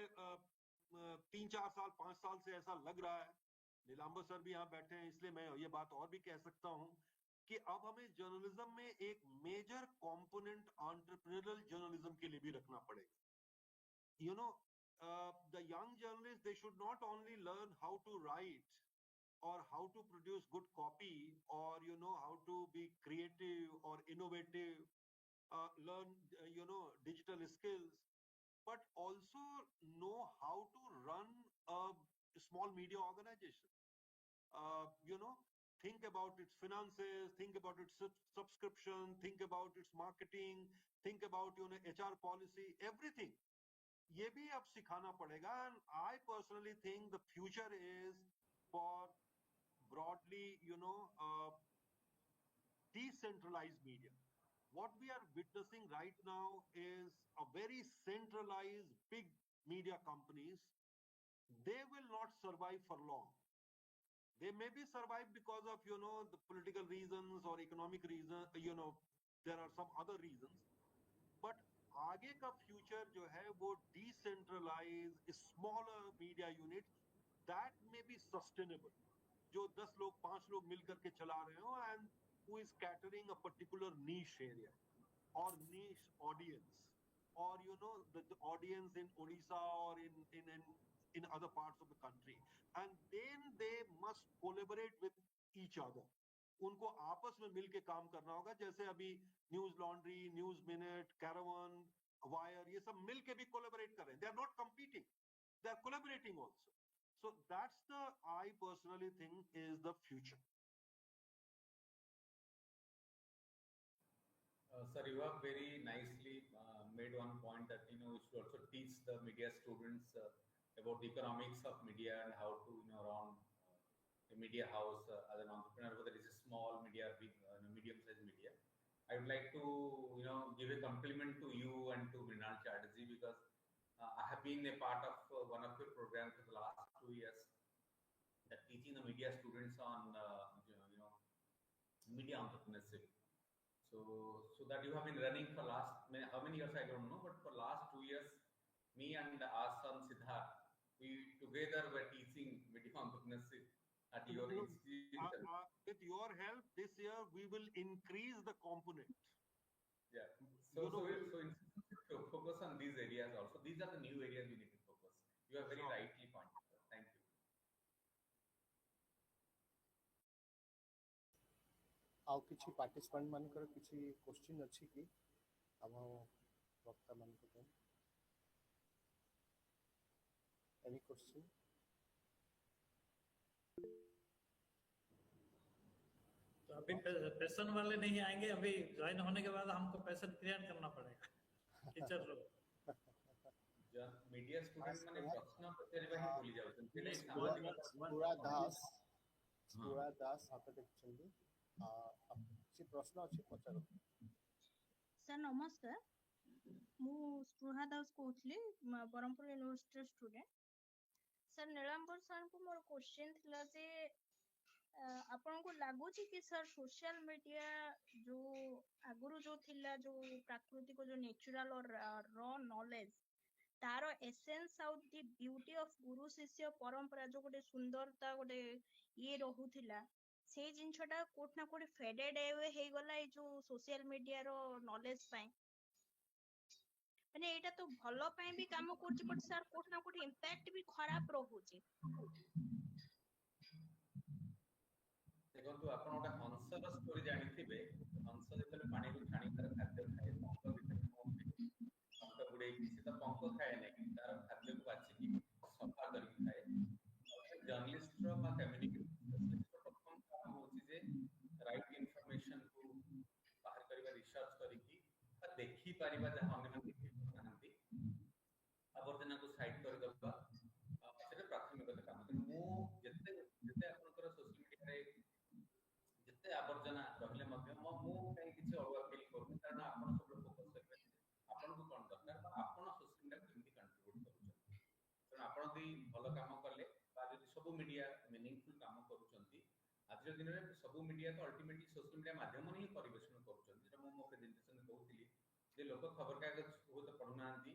3-4 साल 5 साल से ऐसा लग रहा है, नीलांबर सर भी यहाँ बैठे हैं इसलिए मैं ये बात और भी कह सकता हूँ, कि अब हमें जर्नलिज्म में एक मेजर कंपोनेंट एंटरप्रेन्योरियल जर्नलिज्म के लिए भी रखना पड़ेगा। The young journalists, they should not only learn how to write or how to produce good copy, or how to be creative or innovative, learn digital skills, but also know how to run a small media organization। Think about its finances, think about its subscription, think about its marketing, think about HR policy, everything। ये भी अब सिखाना पड़ेगा। And I personally think the future is for broadly decentralized media। What we are witnessing right now is a very centralized big media companies। They will not survive for long। They may be survive because of the political reasons or economic reasons, there are some other reasons, but आगे का future जो है वो decentralise smaller media unit, that में be sustainable, जो 10 लोग 5 लोग मिलकर के चला रहे हो, and who is catering a particular niche area or niche audience, or the audience in Odisha or in other parts of the country, and then they must collaborate with each other। उनको आपस में मिलके काम करना होगा, जैसे अभी Newslaundry, news minute, Caravan, Wire, ये सब मिलके भी कोलैबोरेट कर रहे हैं। They are not competing, they are collaborating also. So that's the, I personally think, is the future। Sir, you have very nicely made one point that we should also teach the media students about the economics of media and how to run a media house as an entrepreneur, whether it's a small media or big, medium-sized media. I would like to give a compliment to you and to Mrinal Chatterjee, because I have been a part of one of your programs for the last 2 years, that teaching the media students on media entrepreneurship. So that you have been running for last how many years I don't know, but for last 2 years, me and our son Siddharth, we together were teaching media entrepreneurship at your institution. With your help, this year we will increase the component। Yeah. So institutions to focus on these areas also. These are the new areas we need to focus. You are very Sure. rightly pointed. Thank you. आउ किछि participant मानकर किछि question अछि कि हम वक्ता मानक पे एनी क्वेश्चन? तो अभी पैसन वाले नहीं आएंगे, अभी ज्वाइन होने के बाद हमको पैसन क्रिएट करना पड़ेगा टीचर लोग। मीडिया स्टूडेंट माने प्रश्न पचारिबा ही भूली जाउछन सेटा ही पूरा सामाजिक पूरा दास हाथ देखछन्ती କିଛି ପ୍ରଶ୍ନ ଅଛି ପଚାର। ସାର୍ ନମସ୍କାର, ମୁଁ ସ୍ପୃହା ଦାସ କହୁଥିଲି, ବ୍ରହ୍ମପୁର ୟୁନିଭର୍ସିଟିର ଷ୍ଟୁଡେଣ୍ଟ। ସାର୍ ନୀଳାମ୍ବର ସାର୍ଙ୍କୁ ମୋର କ୍ୱେଶ୍ଚିନ୍ ଥିଲା ଯେ ଆପଣଙ୍କୁ ଲାଗୁଛି କି ସାର୍ ସୋସିଆଲ ମିଡିଆ ଯୋଉ ଆଗରୁ ଯୋଉ ଥିଲା, ଯୋଉ ପ୍ରାକୃତିକ ଯୋଉ ନ୍ୟାଚୁରାଲ ର ନଲେଜ, ତାର ଏସେନ୍ସ ଆଉ ଦି ବ୍ୟୁଟି ଅଫ ଗୁରୁ ଶିଷ୍ୟ ପରମ୍ପରା, ଯୋଉ ଗୋଟେ ସୁନ୍ଦରତା ଗୋଟେ ଇଏ ରହୁଥିଲା, ସେଇ ଜିନିଷଟା କୋଉଠି ନା କୋଉଠି ଫେଡେଡ ଆୱେ ହେଇଗଲା ଏଇ ଯୋଉ ସୋସିଆଲ ମିଡିଆର ନଲେଜ ପାଇଁ। ମାନେ ଏଇଟା ତ ଭଲ ପାଇଁ ବି କାମ କରୁଛି, ବଟ୍ ସାର୍ କୋଉଠି ନା କୋଉଠି ଇମ୍ପାକ୍ଟ ବି ଖରାପ ରହୁଛି। ଦେଖନ୍ତୁ, ଆପଣ ଗୋଟେ ହଂସର ଷ୍ଟୋରି ଜାଣିଥିବେ। ହଂସ ଯେତେବେଳେ ପାଣିରୁ ଛାଣି ତାର ଖାଦ୍ୟ ଖାଏ, ପଙ୍କ ଭିତରେ ପଙ୍କ ବୁଡେଇକି, ସେ ତ ପଙ୍କ ଖାଏ ନାହିଁ, ତାର ଖାଦ୍ୟକୁ ବାଛିକି ସଫା କରିକି ଖାଏ। ଜର୍ଣ୍ଣାଲିଷ୍ଟର ବା କମ୍ୟୁନିକେସନ ସ୍ପେଶାଲିଷ୍ଟର ପ୍ରଥମ କାମ ହଉଛି ଯେ ରାଇଟ ଇନଫର୍ମେସନକୁ ବାହାର କରିବା, ରିସର୍ଚ୍ଚ କରିକି ବା ଦେଖିପାରିବା ଯାହା ଅନ୍ୟମାନେ ଦେଖିପାରୁନାହାନ୍ତି, ଆବର୍ଜନାକୁ ସାଇଡ୍ କରିଦେବା, ସେଟା ପ୍ରାଥମିକତା କାମ। ତେଣୁ ମୁଁ ଯେତେ ଆପଣଙ୍କର ସୋସିଆଲ ମିଡିଆରେ ଯେତେ ଆବର୍ଜନା ରହିଲେ ମଧ୍ୟ ମୁଁ କାହିଁ କିଛି ଅଡୁଆ ଫିଲ୍ କରୁନି, କାରଣ ଆପଣ ସବୁବେଳେ ଫୋକସ୍ କରିବେ ଆପଣଙ୍କୁ କ'ଣ ଦରକାର ବା ଆପଣ ସୋସିଆଲ ମିଡିଆ କେମିତି କଣ୍ଟ୍ରିବ୍ୟୁଟ୍ କରୁଛନ୍ତି। ତେଣୁ ଆପଣ ଯଦି ଭଲ କାମ କଲେ ବା ଯଦି ସବୁ ମିଡିଆ ମିନିଂଫୁଲ୍ କାମ କରୁଛନ୍ତି, ଆଜିର ଦିନରେ ସବୁ ମିଡିଆ ତ ଅଲ୍ଟିମେଟଲି ସୋସିଆଲ ମିଡିଆ ମାଧ୍ୟମରେ ହିଁ ପରିବେଷଣ କରୁଛନ୍ତି। ଯେଟା ମୁଁ ମୋ ପ୍ରେଜେଣ୍ଟେସନରେ କହୁଥିଲି ଯେ ଲୋକ ଖବରକାଗଜ ହୁଏତ ପଢୁନାହାନ୍ତି,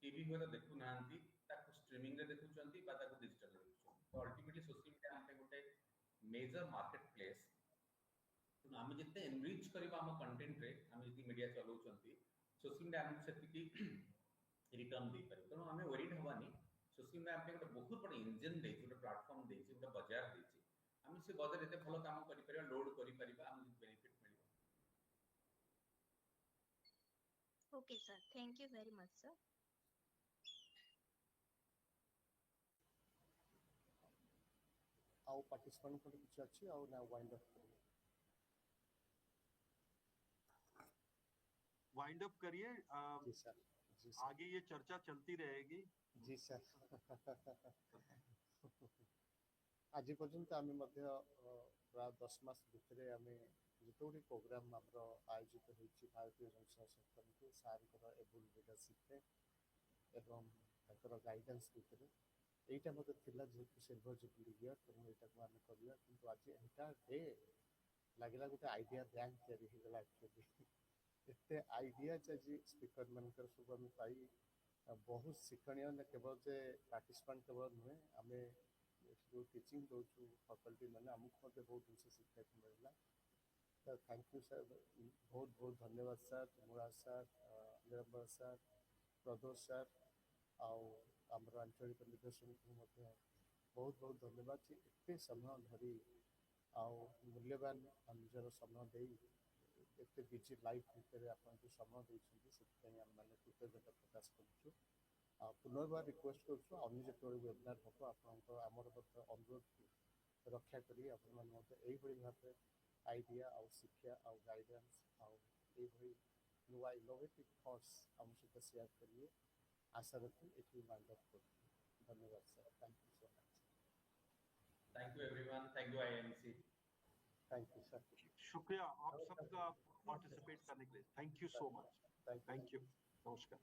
टीवी हुए देखुनाहांती, ताको स्ट्रीमिंग रे देखुचंती बा ताको डिजिटल रे देखुचंती। तो अल्टीमेटली सोशल मीडिया हमके गोटे मेजर मार्केट प्लेस। तो आम जिते एनरिच करबा हम कंटेंट रे, हम जति मीडिया चलाउचंती, सोशल मीडिया हम सेति रिटर्न दे पारे। तो हमें वरीड हवानी, सोशल मीडिया हमके गोटे बहुत बड़ इंजन दे, गोटे प्लेटफॉर्म दे, गोटे बाजार दे। हम से बाजार एते भलो काम करि परिबा, लोड करि परिबा, हम बेनिफिट मिलिबा। Okay sir, thank you very much sir. आउ पार्टिसिपेंट को कुछ अच्छी आउ ना वाइंड अप करिए। वाइंड अप करिए। जी सर, जी सर। आगे ये चर्चा चलती रहेगी। जी सर। आज पर्यंत आम प्राय 10 मास भितर आम जितोटी प्रोग्राम आयोजित होती भारतीय जनसंघ संगठन सार एबुल लीडरशिप एवं गाइडेंस भितर यहीटा मत जेहतु सिल्वर जुबली ईयर, तेणु यहाँ आम करवा कि आज एंटायर डे लगला गोटे आइडिया बैंक या एक्चुअली एत आइडिया आज स्पीकर मानकर सब आम पाई बहुत शिक्षणीय ना, केवल जे पार्टिसिपेंट केवल नुहे, आम जो टीचिंग दूसरू फैकल्टी मैंने आमको बहुत जिन शिक्षा मिलला। तो थैंक यू सर, बहुत बहुत धन्यवाद सर, मुराद सर, निरंबर सर, प्रदोष सर, आमर आंचलिक निर्देशन को बहुत बहुत धन्यवाद कि एते समय धरी मूल्यवान निजर समय दे एत बिजी लाइफ भितर आपको समय देते, से आम मैंने कृतज्ञता प्रकाश करुँ। पुनर्बार रिक्वेस्ट करुँ अन्य जो वेबिनार हम आमर अनुरोध रक्षा करी भाव आइडिया आउ शिक्षा आउ गाइडेंस आउ नुआ इनोवेटिव थॉट्स आम सहित शेयर करिए। आशा रखी ये वाइंड अप कर। धन्यवाद sir, thank you so much. Thank you everyone, thank you INC. Thank you sir. शुक्रिया आप सबका पार्टिसिपेट करने के लिए। Thank you so much. Thank you, नमस्कार।